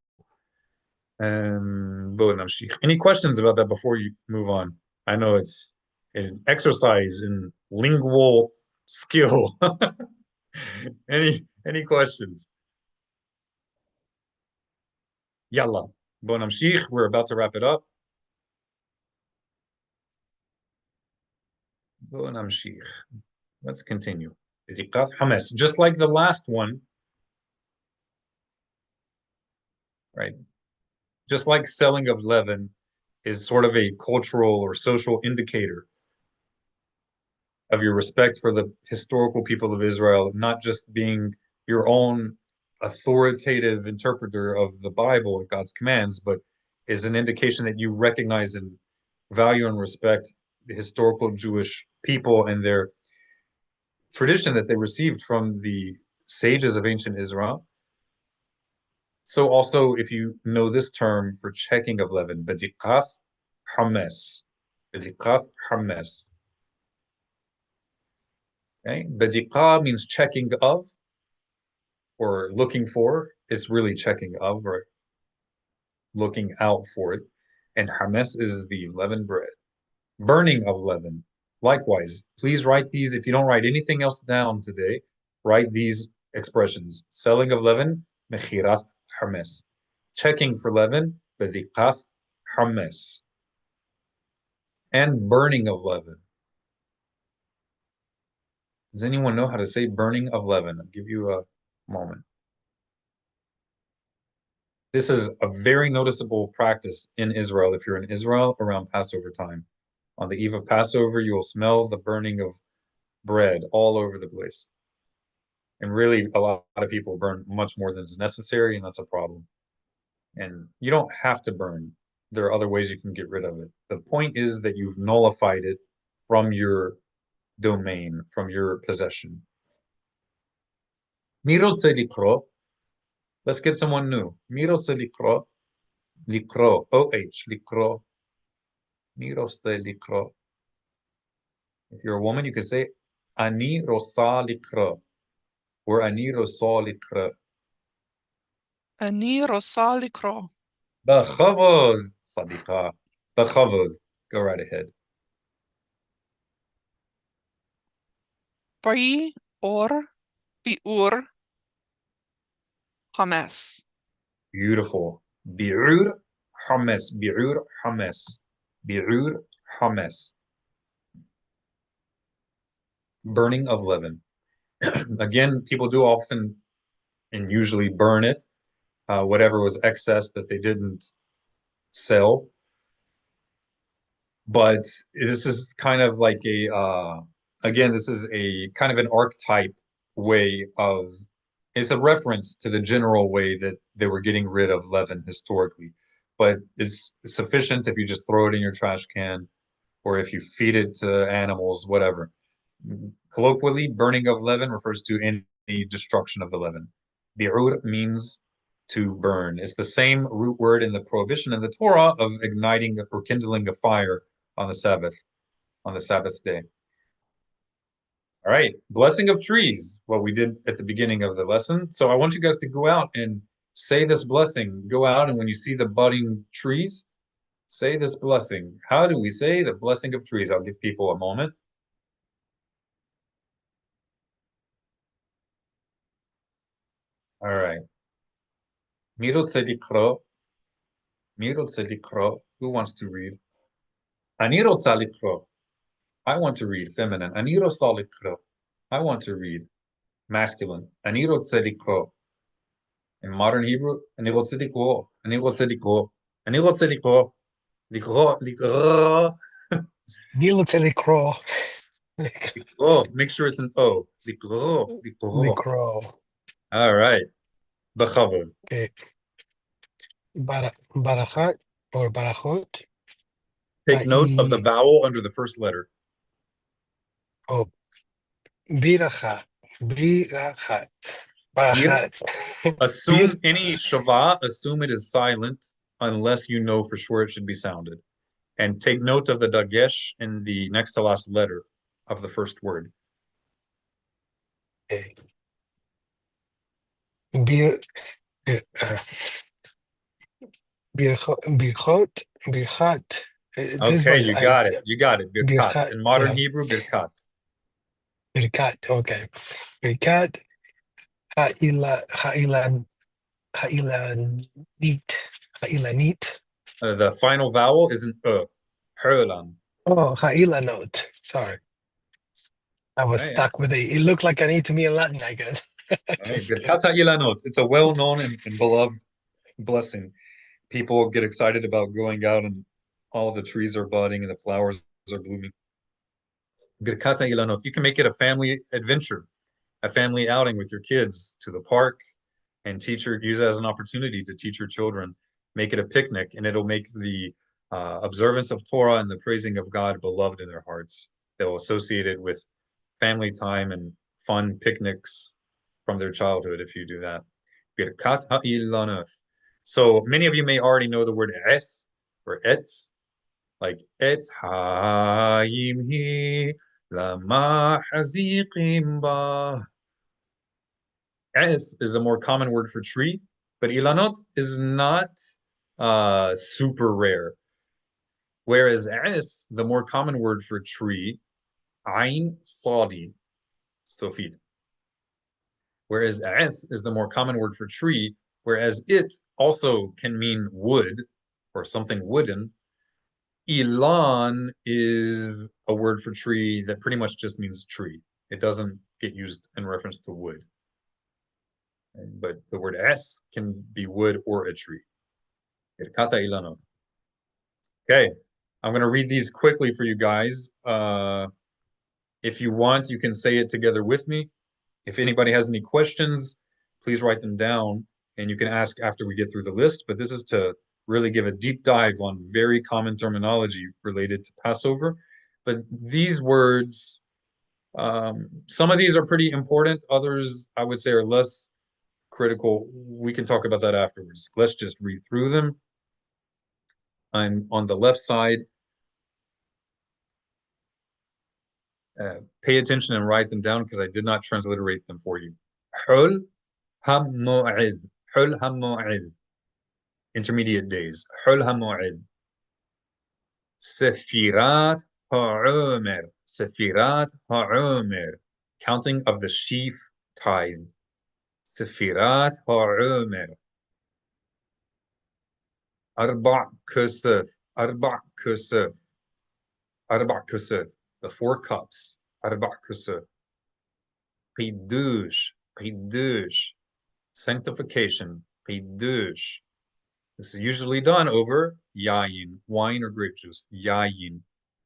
Any questions about that before you move on? I know it's an exercise in lingual skill. Any questions? Yalla. We're about to wrap it up. Let's continue. Just like the last one, right? Just like selling of leaven is sort of a cultural or social indicator of your respect for the historical people of Israel, not just being your own authoritative interpreter of the Bible and God's commands, but is an indication that you recognize and value and respect the historical Jewish people and their tradition that they received from the sages of ancient Israel. So also, if you know this term for checking of leaven, bedikat hames. Bedikat hames. Okay, bedikah means checking of or looking for. It's really checking of or looking out for it. And hames is the leavened bread. Burning of leaven. Likewise, please write these. If you don't write anything else down today, write these expressions. Selling of leaven, mechirat hames. Checking for leaven, bedikat hames. And burning of leaven. Does anyone know how to say burning of leaven? I'll give you a moment. This is a very noticeable practice in Israel. If you're in Israel around Passover time, on the eve of Passover, you will smell the burning of bread all over the place. And really, a lot of people burn much more than is necessary, and that's a problem. And you don't have to burn. There are other ways you can get rid of it. The point is that you've nullified it from your domain, from your possession. Mirotze likro. Let's get someone new. Mirotze likro. Likro. O-H. Likro. Mirotze likro. If you're a woman, you can say Ani rosa likro. Or Ani rosa likro. Ani rosa likro. Bechavod, Sadiqa. Bechavod. Go right ahead. Bi or biur hames. Beautiful. Bi'ur hames. Bi'ur hames. Bi'ur hames. Burning of leaven. Again, people do often and usually burn it, whatever was excess that they didn't sell. But this is kind of like again, this is a kind of an archetype way of, it's a reference to the general way that they were getting rid of leaven historically. But it's sufficient if you just throw it in your trash can or if you feed it to animals, whatever. Colloquially, burning of leaven refers to any destruction of the leaven. Bi'ur means to burn. It's the same root word in the prohibition in the Torah of igniting or kindling a fire on the Sabbath day. All right, blessing of trees, what we did at the beginning of the lesson. So I want you guys to go out and say this blessing. Go out, and when you see the budding trees, say this blessing. How do we say the blessing of trees? I'll give people a moment. All right. Mirotze likro. Mirotze likro. Who wants to read? Ani rotza likro. I want to read, feminine. Ani rotza likro. I want to read, masculine. Ani rotze likro. In modern Hebrew, ani rotze likro. Ani rotze likro. Ani rotze likro. Likro. Likro. Mirotze likro. Oh, make sure it's an O. Likro. Likro. Likro. All right. Bechavod. Okay. Barachat or barachot. Take note of the vowel under the first letter. Oh, birachat. Birachat. Barachat. Assume any shava, assume it is silent unless you know for sure it should be sounded. And take note of the dagesh in the next to last letter of the first word. Okay. Bir, birchat. This Okay, one, you got it. You got it. Birkat. birchat, In modern yeah, Hebrew, birkat. birkat. Okay, birkat. Ha'ilanit. Ha'ilanit. The final vowel is an Herlan. Oh, ha'ilanot. Sorry, I was Right. stuck with it. It looked like an E to me in Latin, I guess. Right. Just kidding. Birkat ha'ilanot. It's a well-known and beloved blessing. People get excited about going out and all the trees are budding and the flowers are blooming. Birkat ha'ilanot. You can make it a family adventure, a family outing with your kids to the park, and use it as an opportunity to teach your children. Make it a picnic, and it'll make the observance of Torah and the praising of God beloved in their hearts. They'll associate it with family time and fun picnics from their childhood if you do that. Birkat ha'ilanoth. So many of you may already know the word es or etz, like etz ha'im hi lama haziqim ba. Es is a more common word for tree, but ilanot is not super rare. Whereas es, the more common word for tree, ain sadi, sofit. Whereas es is the more common word for tree, whereas it also can mean wood or something wooden. Ilan is a word for tree that pretty much just means tree. It doesn't get used in reference to wood. But the word es can be wood or a tree. Okay, I'm going to read these quickly for you guys. If you want, you can say it together with me. If anybody has any questions, please write them down, and you can ask after we get through the list. But this is to really give a deep dive on very common terminology related to Passover. But these words, some of these are pretty important. Others, I would say, are less critical. We can talk about that afterwards. Let's just read through them. I'm on the left side. Pay attention and write them down because I did not transliterate them for you. Hul ha-mu'id. Hul ha-mu'id. Intermediate days. Hul ha-mu'id. Sefirat ha'umr. Sefirat ha'umr. Counting of the sheaf tithe. Sefirat ha'umr. Arba' kusuf. Arba' kusuf. Arba' kusuf. The 4 cups. Arba' kusuf. Pidush. Pidush. Sanctification. Pidush. This is usually done over yayin, wine or grape juice. Yayin.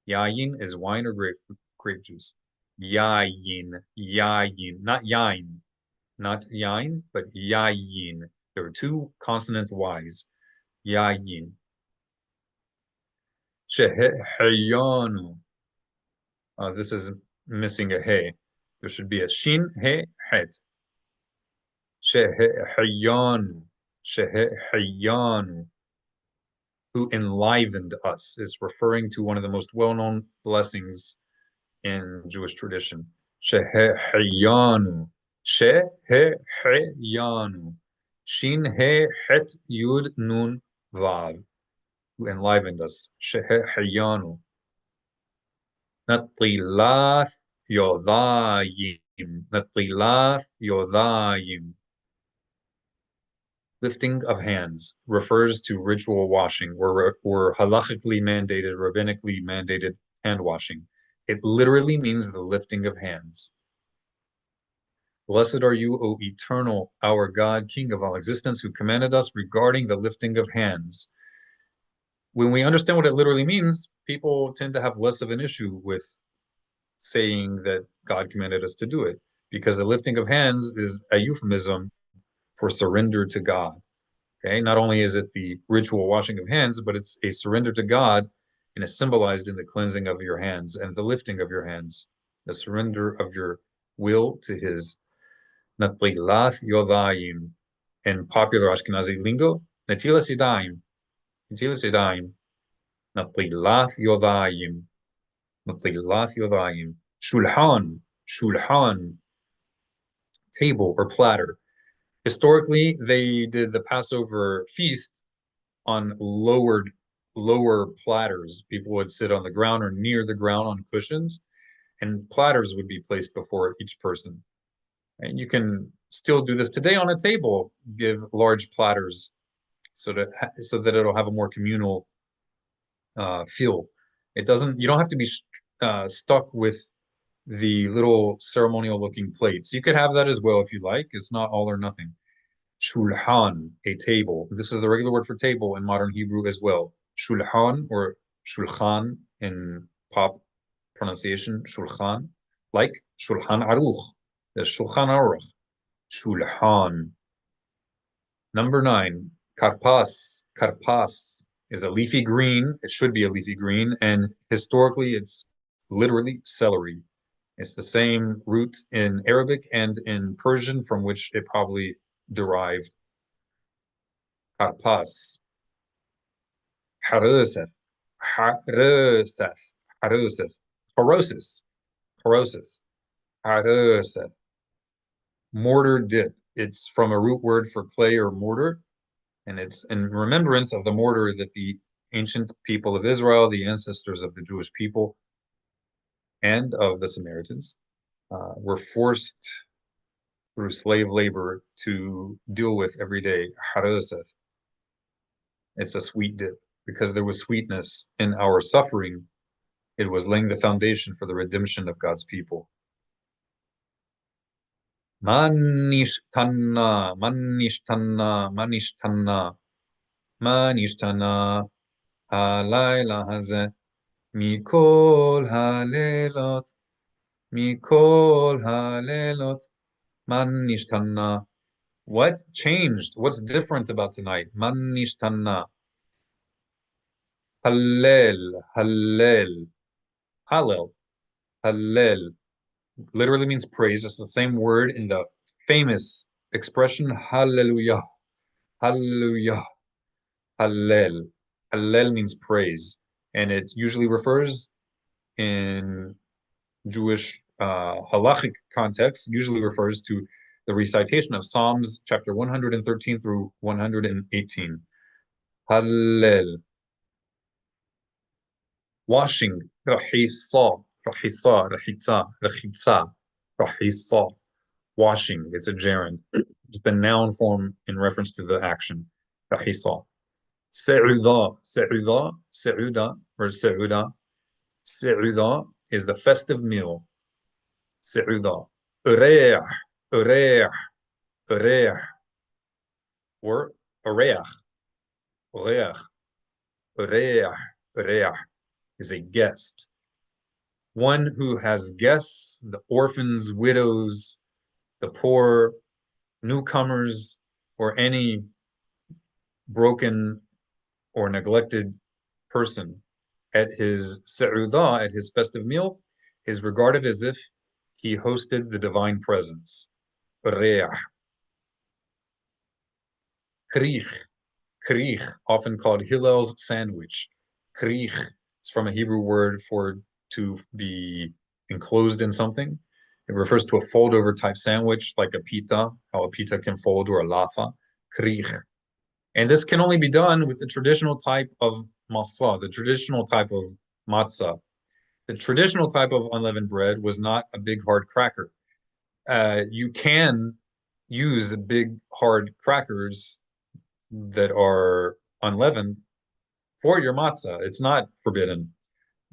Yayin is wine or grape juice. Yayin. Yayin. Not yain. Not yain, but yayin. There are 2 consonant Y's. Yayin. Sheheyanu. This is missing a hey. There should be a shin, he, het. Sheheyanu. Sheheyanu. Who enlivened us. It's referring to one of the most well-known blessings in Jewish tradition. Sheheyanu. Sheheyanu. Shin, he, het, yud, nun, vav. Who enlivened us. Sheheyanu. Natlilath yodayim. Natlilath yodayim. Lifting of hands refers to ritual washing, or halachically mandated, rabbinically mandated hand washing. It literally means the lifting of hands. Blessed are you, O eternal, our God, King of all existence, who commanded us regarding the lifting of hands. When we understand what it literally means, people tend to have less of an issue with saying that God commanded us to do it, because the lifting of hands is a euphemism for surrender to God. Okay, not only is it the ritual washing of hands, but it's a surrender to God, and it's symbolized in the cleansing of your hands and the lifting of your hands, the surrender of your will to His. Natlilath yodayim. In popular Ashkenazi lingo, netilas yadayim. Netilas yadayim. Natilath yodayim. Natilath yodayim. Shulhan. Shulhan. Table or platter. Historically, they did the Passover feast on lower platters. People would sit on the ground or near the ground on cushions, and platters would be placed before each person. And you can still do this today on a table. Give large platters so that it'll have a more communal feel. You don't have to be stuck with the little ceremonial looking plates. You could have that as well if you like. It's not all or nothing. Shulhan, a table. This is the regular word for table in modern Hebrew as well. Shulhan or shulchan in pop pronunciation, shulchan, like Shulchan Aruch. There's Shulchan Aruch. Shulhan. Number 9, karpas. Karpas is a leafy green. It should be a leafy green, and historically it's literally celery. It's the same root in Arabic and in Persian from which it probably derived. Karpas. Harusef. Harusef. Harusef. Horosis. Horosis. Harusef. Mortar dip. It's from a root word for clay or mortar, and it's in remembrance of the mortar that the ancient people of Israel, the ancestors of the Jewish people and of the Samaritans, were forced through slave labor to deal with every day. Harusef. It's a sweet dip. Because there was sweetness in our suffering, it was laying the foundation for the redemption of God's people. Manishtana, manishtana, manishtana, manishtana, halayla hazeh, mikol halelot, mikol halelot, manishtana. What changed? What's different about tonight? Manishtana. Hallel, hallel, hallel, hallel. Literally means praise. It's the same word in the famous expression hallelujah, hallelujah, hallel. Hallel means praise, and it usually refers in Jewish halachic context, usually refers to the recitation of Psalms chapter 113 through 118. Hallel. Washing, rahisa, rahisa, rahitza, rachitza, rahisa. Washing, it's a gerund. It's the noun form in reference to the action. Rahisa. Se'udah, se'udah, se'udah, or se'udah. Se'udah is the festive meal. Se'udah. Ureach, ureach, ureach. Or ureach, ureach, ureach, ureach is a guest. One who has guests, the orphans, widows, the poor, newcomers, or any broken or neglected person at his se'udah, at his festive meal, is regarded as if he hosted the divine presence. Re'ah. Krich. Krich, often called Hillel's sandwich. Krich is from a Hebrew word for to be enclosed in something. It refers to a fold-over type sandwich, like a pita, how a pita can fold, or a lafa. Krich. And this can only be done with the traditional type of masa, the traditional type of matzah. The traditional type of unleavened bread was not a big hard cracker. You can use big hard crackers that are unleavened for your matzah. It's not forbidden.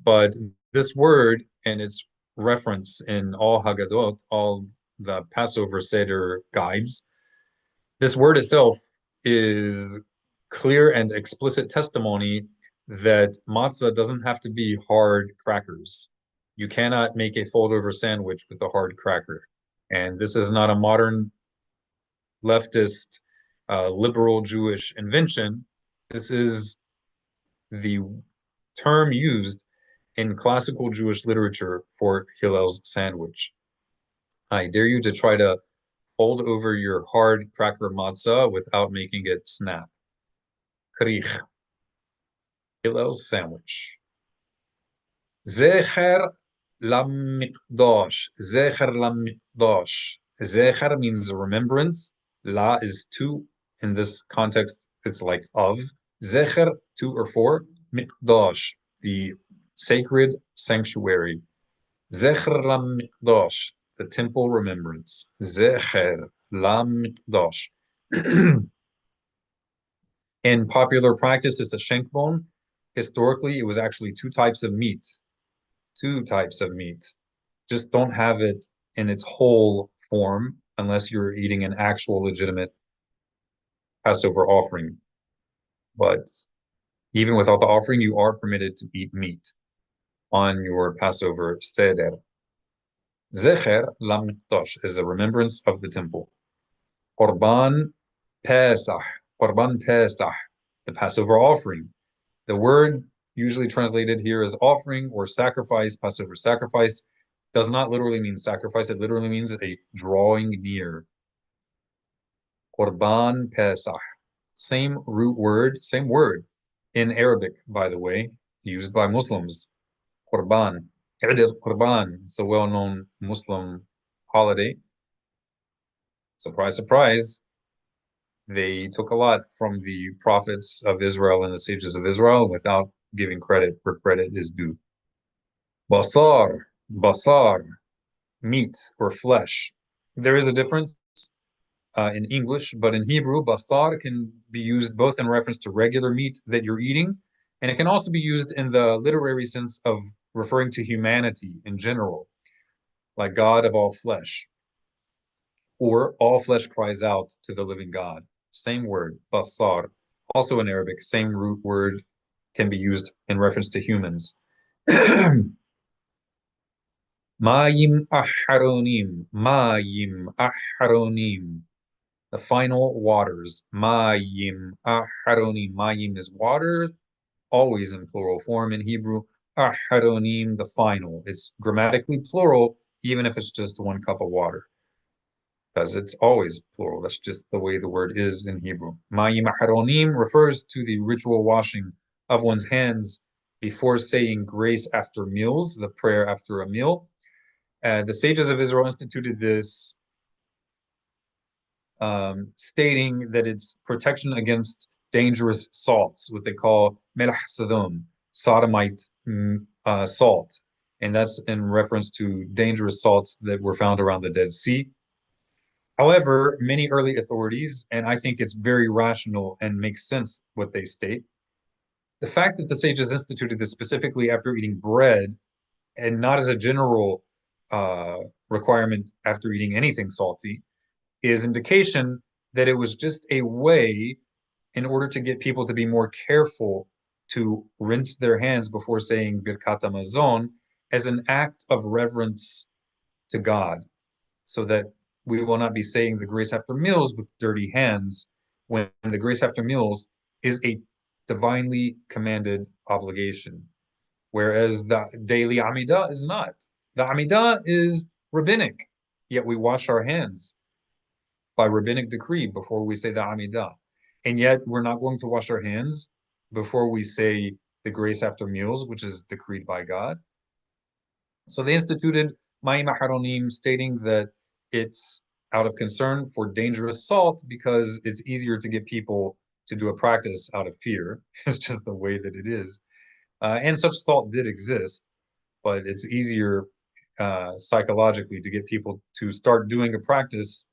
But this word and its reference in all Haggadot, all the Passover Seder guides, this word itself is clear and explicit testimony that matzah doesn't have to be hard crackers. You cannot make a fold-over sandwich with a hard cracker. And this is not a modern leftist, liberal Jewish invention. This is the term used in classical Jewish literature for Hillel's sandwich. I dare you to try to fold over your hard cracker matzah without making it snap. Krich. Hillel's sandwich. Zecher lamikdash. Zecher lamikdash. Zecher means remembrance. La is to. In this context, it's like of. Zecher, to or for. Mikdash, the sacred sanctuary. Zecher lamikdash, the temple remembrance. Zecher lamikdash. In popular practice, it's a shankbone. Historically, it was actually two types of meat. Two types of meat. Just don't have it in its whole form unless you're eating an actual legitimate Passover offering. But even without the offering, you are permitted to eat meat on your Passover seder. Zecher lamikdash is a remembrance of the temple. Korban Pesach. Korban Pesach, the Passover offering. The word usually translated here as offering or sacrifice, Passover sacrifice, does not literally mean sacrifice. It literally means a drawing near. Korban Pesach. Same root word, same word in Arabic, by the way, used by Muslims. Qurban. Eid al-Qurban. It's a well-known Muslim holiday. Surprise, surprise. They took a lot from the prophets of Israel and the sages of Israel without giving credit where credit is due. Basar, basar, meat or flesh. There is a difference in English, but in Hebrew, basar can be used both in reference to regular meat that you're eating, and it can also be used in the literary sense of referring to humanity in general, like God of all flesh, or all flesh cries out to the living God. Same word, basar. Also in Arabic, same root word can be used in reference to humans. Mayim ahharonim, mayim ahharonim. The final waters. Mayim ahharonim. Mayim is water, always in plural form in Hebrew. Ahharonim, the final. It's grammatically plural, even if it's just one cup of water, because it's always plural. That's just the way the word is in Hebrew. Mayim ahharonim refers to the ritual washing of one's hands before saying grace after meals, the prayer after a meal. The sages of Israel instituted this, stating that it's protection against dangerous salts, what they call melah sadom, sodomite salt. And that's in reference to dangerous salts that were found around the Dead Sea. However, many early authorities, and I think it's very rational and makes sense what they state, the fact that the sages instituted this specifically after eating bread and not as a general requirement after eating anything salty is indication that it was just a way in order to get people to be more careful to rinse their hands before saying Birkat Hamazon as an act of reverence to God, so that we will not be saying the grace after meals with dirty hands when the grace after meals is a divinely commanded obligation, whereas the daily Amidah is not. The Amidah is rabbinic, yet we wash our hands by rabbinic decree before we say the Amidah. And yet we're not going to wash our hands before we say the grace after meals, which is decreed by God. So they instituted Ma'im Aharonim, stating that it's out of concern for dangerous salt because it's easier to get people to do a practice out of fear. It's just the way that it is. And such salt did exist, but it's easier psychologically to get people to start doing a practice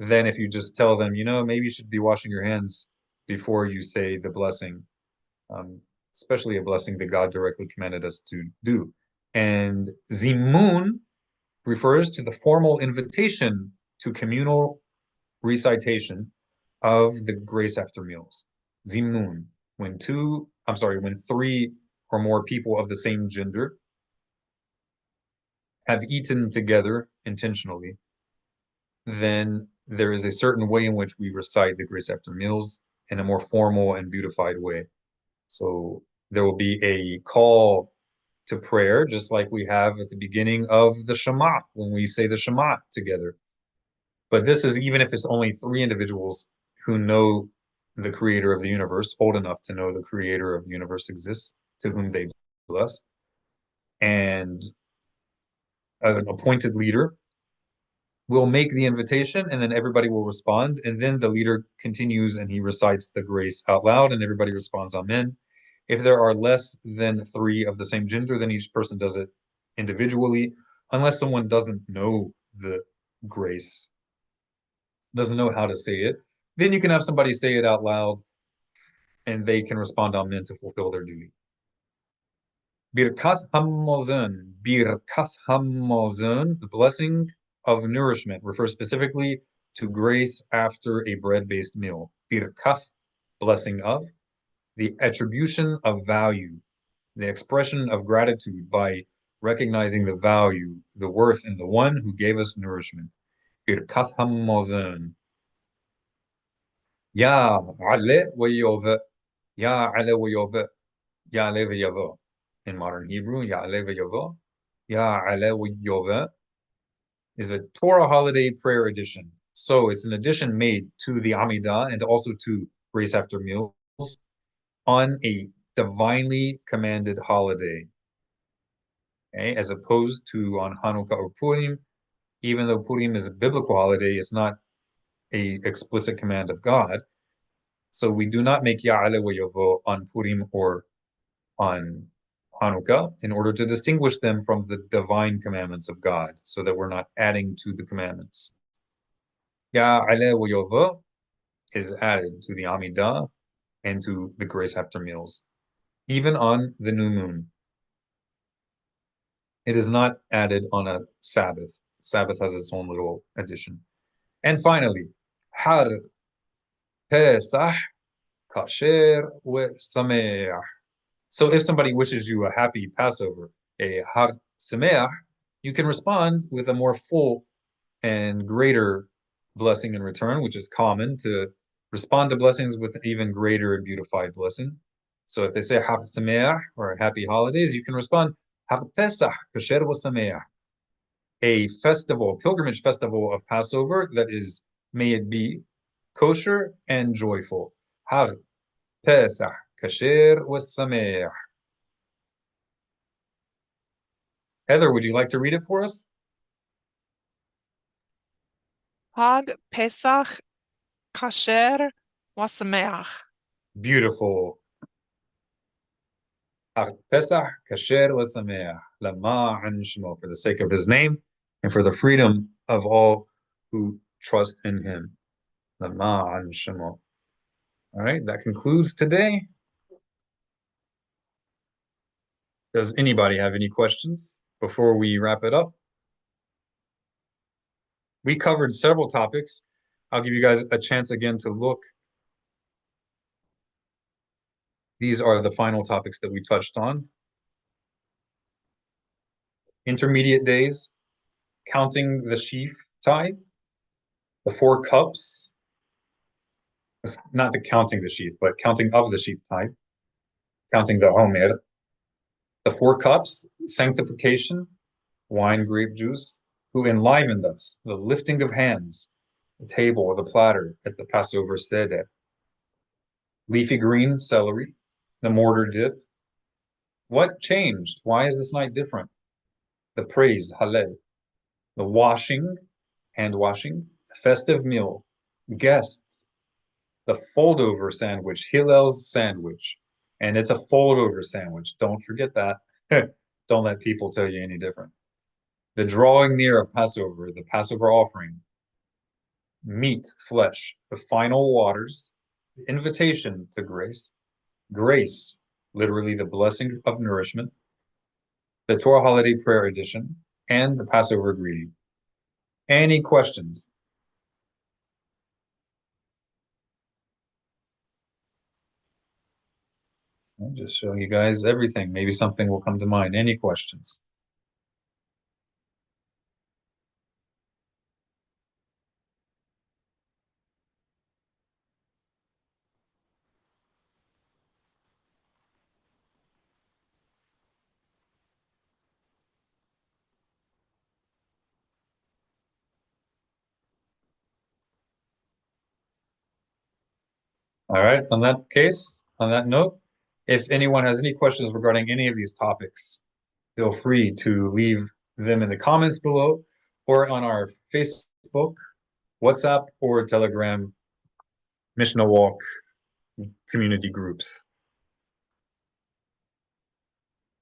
than if you just tell them, maybe you should be washing your hands before you say the blessing, especially a blessing that God directly commanded us to do. And Zimun refers to the formal invitation to communal recitation of the grace after meals. Zimun, when three or more people of the same gender have eaten together intentionally, then there is a certain way in which we recite the grace after meals in a more formal and beautified way. So there will be a call to prayer, just like we have at the beginning of the Shema, when we say the Shema together. But this is even if it's only three individuals who know the creator of the universe, old enough to know the creator of the universe exists, to whom they bless, and an appointed leader will make the invitation, and then everybody will respond, and then the leader continues and he recites the grace out loud, and everybody responds amen. If there are less than 3 of the same gender, then each person does it individually, unless someone doesn't know the grace, doesn't know how to say it. Then you can have somebody say it out loud, and they can respond amen to fulfill their duty. Birkat Hamazon. Birkat Hamazon, the blessing of nourishment, refers specifically to grace after a bread-based meal. Birkat, blessing of, the attribution of value, the expression of gratitude by recognizing the value, the worth in the one who gave us nourishment. Birkat Hamazon. Ya ale wa yova. Ya ale wa yova. Ya ale wa yova. In modern Hebrew, Ya'aleh v'yavo, Ya'aleh v'yova, is the Torah holiday prayer edition. So it's an addition made to the Amidah and also to grace after meals on a divinely commanded holiday, okay? As opposed to on Hanukkah or Purim. Even though Purim is a biblical holiday, it's not a explicit command of God. So we do not make Ya'aleh v'yavo on Purim or on Hanukkah in order to distinguish them from the divine commandments of God, so that we're not adding to the commandments. Ya'aleh v'yova is added to the Amidah and to the grace after meals, even on the new moon. It is not added on a Sabbath. Sabbath has its own little addition. And finally, Har Pesach Kasher Sameach. So if somebody wishes you a happy Passover, a Har Sameach, you can respond with a more full and greater blessing in return, which is common to respond to blessings with an even greater and beautified blessing. So if they say Har Sameach or Happy Holidays, you can respond Har Pesach Kasher Sameach, a festival, pilgrimage festival of Passover that is, may it be, kosher and joyful. Har Pesach Kasher Sameach. Heather, would you like to read it for us? Hag Pesach Kasher Wasameach. Beautiful. Hag Pesach Kasher Sameach, Lama'an Shemo, for the sake of his name and for the freedom of all who trust in him. Lama'an Shemo. All right, that concludes today. Does anybody have any questions before we wrap it up? We covered several topics. I'll give you guys a chance again to look. These are the final topics that we touched on. Intermediate days, counting the sheaf tithe, the 4 cups, not the counting the sheaf, but counting of the sheaf tithe, counting the homer, the 4 cups, sanctification, wine, grape juice, who enlivened us, the lifting of hands, the table or the platter at the Passover seder, leafy green celery, the mortar dip. What changed? Why is this night different? The praise, Hallel, the washing, hand washing, festive meal, guests, the fold-over sandwich, Hillel's sandwich. And it's a fold-over sandwich. Don't forget that. Don't let people tell you any different. The drawing near of Passover, the Passover offering, meat, flesh, the final waters, the invitation to grace, grace, literally the blessing of nourishment, the Torah Holiday Prayer Edition, and the Passover greeting. Any questions? I'll just show you guys everything. Maybe something will come to mind. Any questions? All right. On that note, if anyone has any questions regarding any of these topics, feel free to leave them in the comments below or on our Facebook, WhatsApp, or Telegram Mishnah Walk community groups.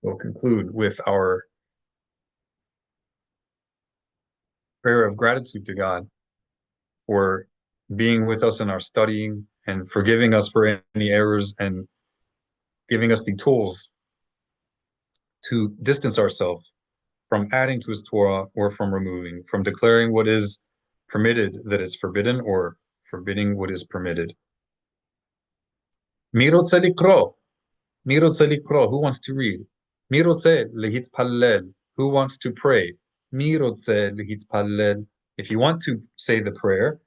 We'll conclude with our prayer of gratitude to God for being with us in our studying and forgiving us for any errors and giving us the tools to distance ourselves from adding to his Torah or from removing, from declaring what is permitted that it's forbidden or forbidding what is permitted. Mi rotze likro? Mi rotze likro? Who wants to read? Mi rotze lehitpallel? Who wants to pray? Mi rotze lehitpallel? If you want to say the prayer,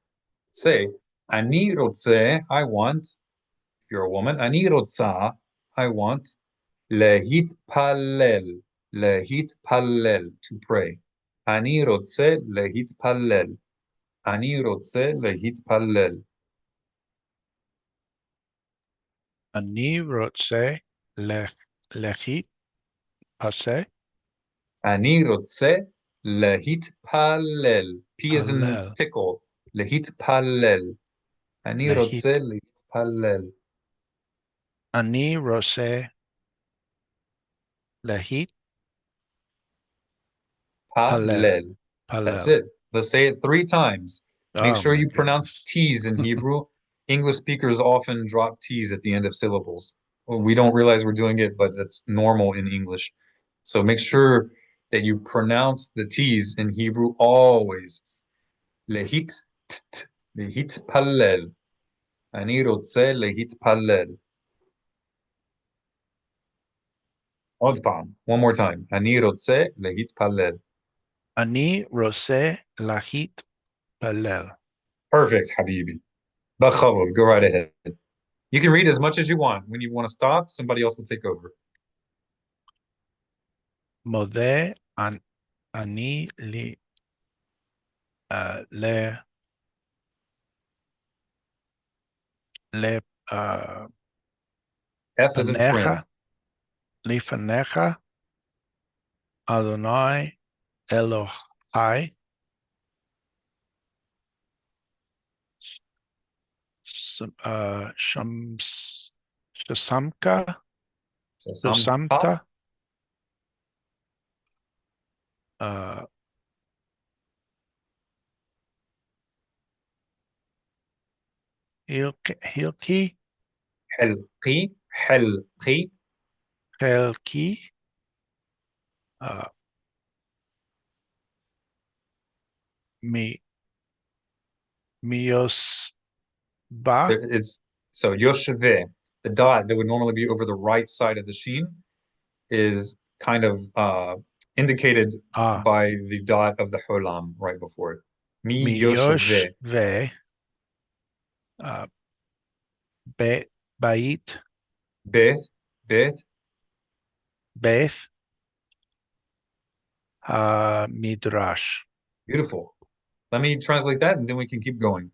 say, Ani rotze, I want. If you're a woman, Ani rotza, I want. Lehitpallel, lehitpallel, to pray. Ani rotze lehitpallel. Ani rotze lehitpallel. Ani rotze lechit pase Ani rotze lehitpallel. P is in palel. pickle. Lehitpallel. Ani rotze lehitpallel. Ani rotze lehit Pallel. That's palel. it. Let's say it 3 times. Make Oh sure my you pronounce goodness. T's in Hebrew. English speakers often drop T's at the end of syllables. Well, we don't realize we're doing it, but that's normal in English. So make sure that you pronounce the T's in Hebrew always. Lehit t, lehit pallel. Ani rotze lehit pallel. עוד פעם, one more time. אני רוצה להתפלל. Ani rotze lehit palel. Perfect, Habibi. Bachavov, go right ahead. You can read as much as you want. When you want to stop, somebody else will take over. Mode ani le F is in friend. Lifanecha Adonai Elohai Shasamka Shasamta, Shasamta Hilki حلقي, حلقي, Helki Mi Miosba It's so Yosheve, the dot that would normally be over the right side of the sheen is kind of indicated by the dot of the holam right before it. Mi Yosheve. Miyoshve Bait Beth, Beth, Beth Midrash. beautiful. Let me translate that and then we can keep going.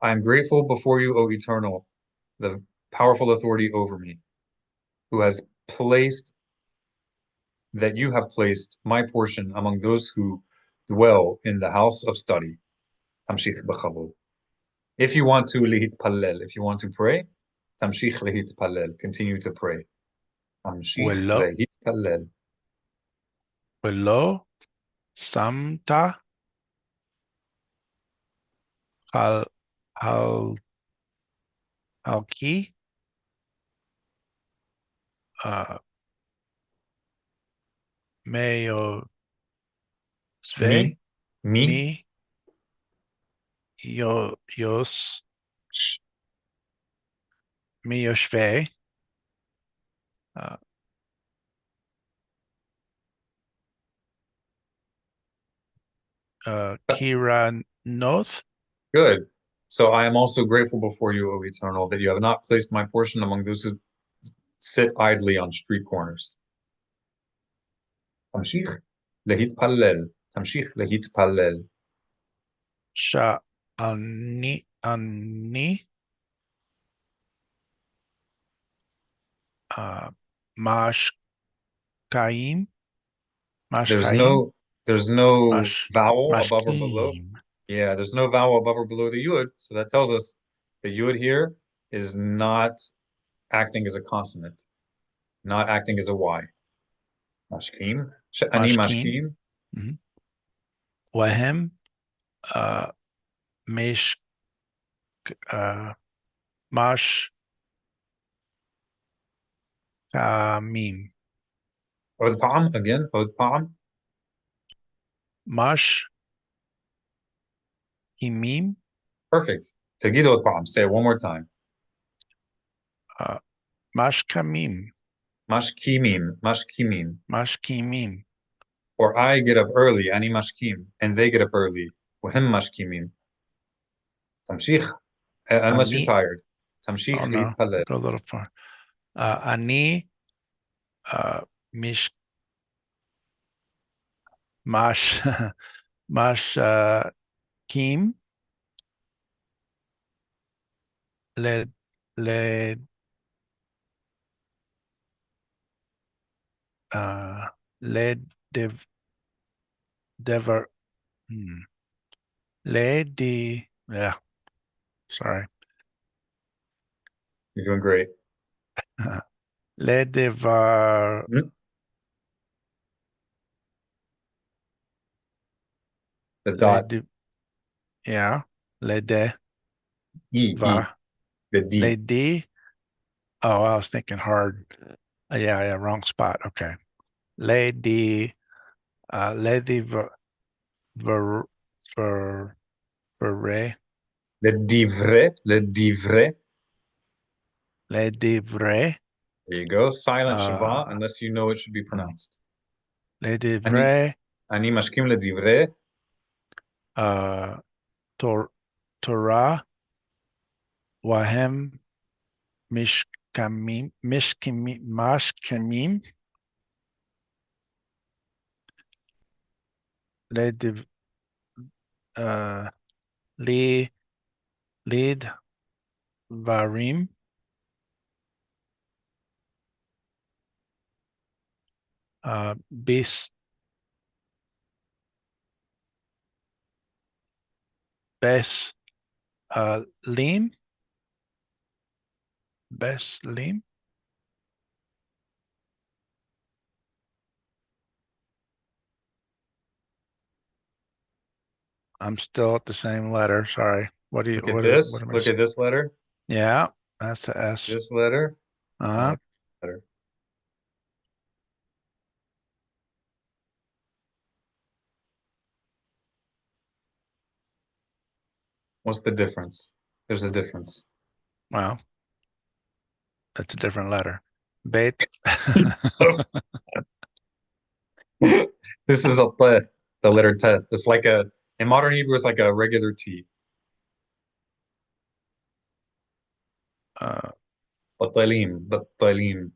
I am grateful before you, O Eternal, the powerful authority over me, who has placed that you have placed my portion among those who dwell in the house of study. Tamshich b'chavod. If you want to lehitpallel, if you want to pray, tamshich lehitpallel, continue to pray. Tamshich lehitpallel. Velo Samta Hal Halki Meo Sve Me, me, Mi Yos sh, Miyoshve Kira Noth. good. So I am also grateful before you, O Eternal, that you have not placed my portion among those who sit idly on street corners. Tamshich lehitpallel. Tamshich lehitpallel. Sha Ani Mashkaim. There's Mashkaim. no vowel above or below. Mashkim. Yeah, there's no vowel above or below the yud. So that tells us the yud here is not acting as a consonant, not acting as a Y. Mashkim. Ani Mashkim. mashkim. Wahem. Mish. Mashkamim. Od palm again. Od palm. Mashkimim. Perfect. Tagid od palm. Say it one more time. Mashkamim. Mashkimim. Mashkimim. Mashkimim. Or I get up early. Ani mashkim. And they get up early. Wahem mashkimim. Tamshich. Unless you're tired. Tamshich Oh, no. להתפלל. Go a little far. Ani mish mash kim led dever yeah, sorry. You're doing great. Le devar The dot. Yeah, le de The D. le de. Oh, I was thinking hard. Yeah, wrong spot. Okay. Le de le de ver Le divre. Le divre. le devre. There you go. Silent shava, unless you know it should be pronounced. Le devre. Ani mashkim le divre. Torah. Wahem mishkamim. Mashkamim. Le div lead varim. Bes lim. Bes lim. I'm still at the same letter. Sorry. What do you Look at this. Look at this letter. Yeah, that's the S. This letter. Letter. What's the difference? There's a difference. Well, it's a different letter. Bet. So this is the letter T. It's like in modern Hebrew, it's like a regular T. Batalim. Betalim.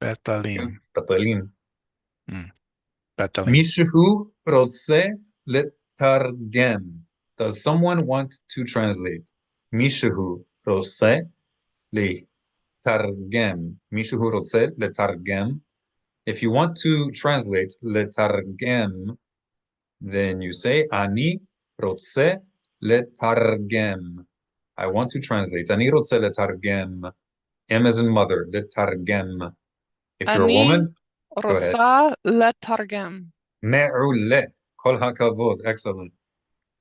Betalim. Mishu rotse letargem. Does someone want to translate? Mishu rotse letargem. Mishu rotse letargem. If you want to translate letargem, then you say ani rotse letargem. I want to translate. Ani rotse letargem. M as in mother. Letargem. If you're a woman, rosa letargem. Me'ule. Kol hakavod. Excellent.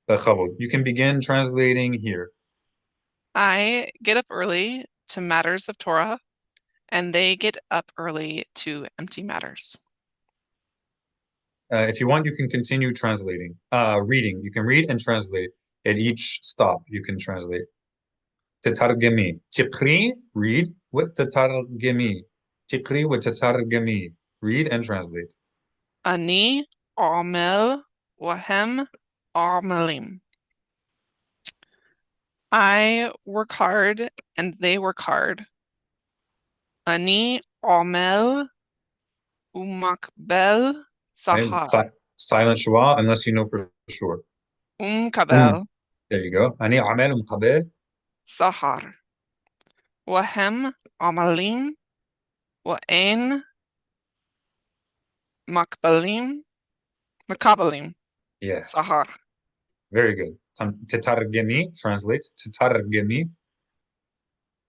You can begin translating here. I get up early to matters of Torah, and they get up early to empty matters. If you want, you can continue translating. Reading. You can read and translate. At each stop, you can translate. Tetargemi. Tipri, read with tetargemi. Tipri with tetargemi. Read and translate. Ani omel wahem omelim. I work hard and they work hard. Ani omel umakbel sahar. Silent shua, unless you know for sure. Kabel. There you go. Ani amel umkabel Sahar. Wahem amalim. Wa'en makabalim. Yes. Sahar. Very good. Tetargemi, translate. Tetargemi.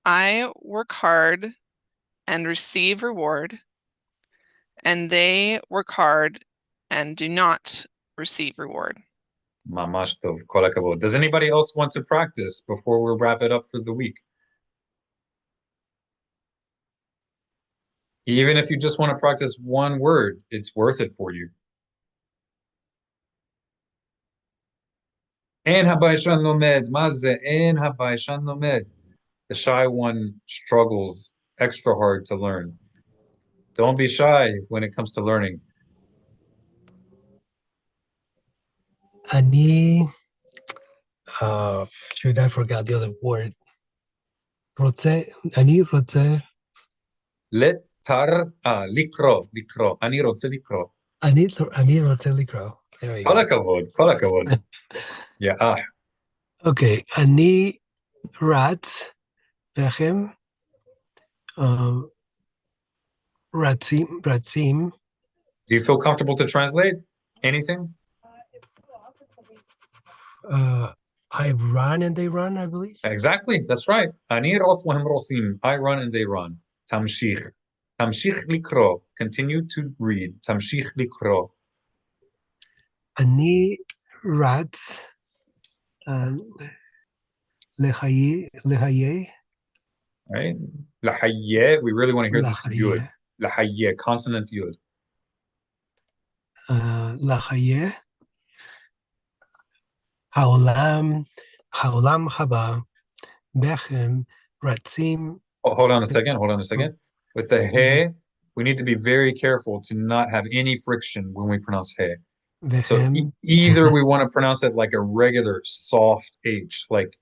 I work hard and receive reward, and they work hard and do not receive reward. Mamash tov, kol hakavod. Does anybody else want to practice before we wrap it up for the week? Even if you just want to practice one word, it's worth it for you. En habayshan lomed, maze, en habayshan lomed. The shy one struggles extra hard to learn. Don't be shy when it comes to learning. Ani, shoot, I forgot the other word. Ani rotze. Likro. Ani rotze likro. Ani rotze likro. There you Kol go. hakavod, kol hakavod. Yeah. Okay, ani rat lechem ratzim. Do you feel comfortable to translate anything? I run and they run, I believe. Exactly, that's right. Ani ros wahem rosim. I run and they run. Tamshich. Tamshich likro. Continue to read. Tamshich likro. Ani rat lehaye. Right? Lahayye. We really want to hear this yud. Lahayye. Lahayye. Consonant yud. Lahaye. Haolam haba bechem ratzim. Oh, hold on a second. With the he, we need to be very careful to not have any friction when we pronounce he. So either we want to pronounce it like a regular soft H, like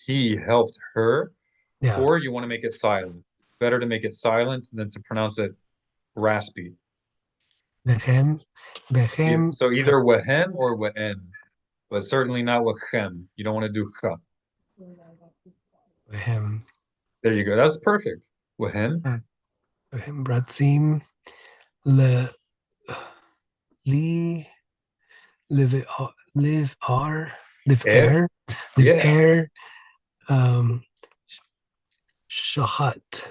he helped her, Yeah. or you want to make it silent. Better to make it silent than to pronounce it raspy. Bechem. So either wahem or waem, but certainly not wachem. You don't want to do cha. Bechem. There you go. That's perfect. Wahem. Bechem ratzim le li live air shahat.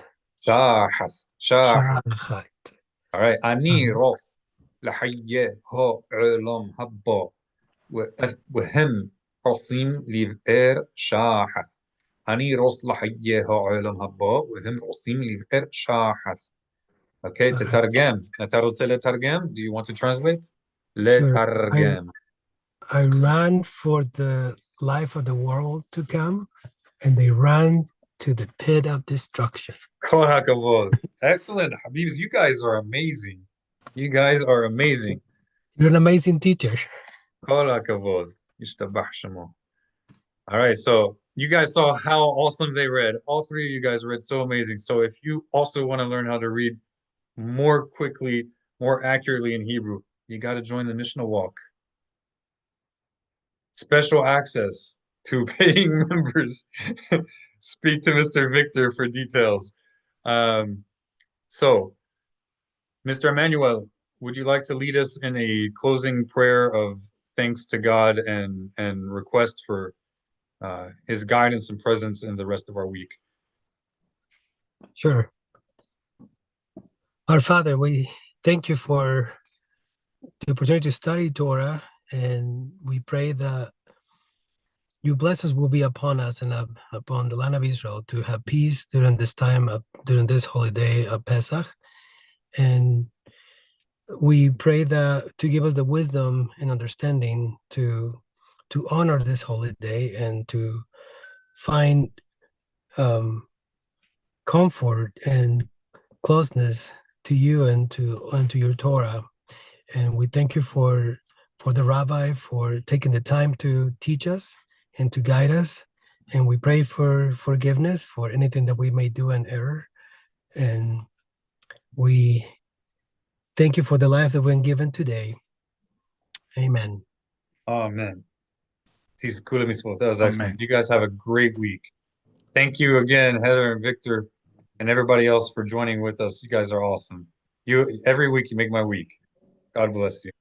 All right. Ani ros lahayye ho ulam habba وهم رصيم لبئر شاحث. أني رص لحيه علم هبا وهم رصيم لبئر شاحث. Okay, تترجم. تترجم. Do you want to translate? لترجم. I ran for the life of the world to come, and they ran to the pit of destruction. Kol hakavod. Excellent, Habibs. You guys are amazing. You're an amazing teacher. Kol hakavod. Yishtabach shemo. All right, so you guys saw how awesome they read. All three of you guys read so amazing. So if you also want to learn how to read more quickly, more accurately in Hebrew, you got to join the Mishnah Walk. Special access to paying members. Speak to Mr. Victor for details. So, Mr. Emmanuel, would you like to lead us in a closing prayer of thanks to God and request for his guidance and presence in the rest of our week? Sure. Our Father, we thank you for the opportunity to study Torah, and we pray that your blessings will be upon us and upon the land of Israel to have peace during this time, during this holiday of Pesach. And we pray that to give us the wisdom and understanding to honor this holiday and to find comfort and closeness to you and to your Torah. And we thank you for the rabbi for taking the time to teach us and to guide us. And we pray for forgiveness for anything that we may do in error. And we thank you for the life that we've been given today. Amen. Amen. That was excellent. You guys have a great week. Thank you again, Heather and Victor. and everybody else for joining with us. You guys are awesome. Every week you make my week. God bless you.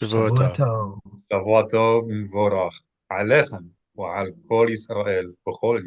Shavuot tov. Shavuot. שבוע טוב ומבורך עליכם ועל כל ישראל בכל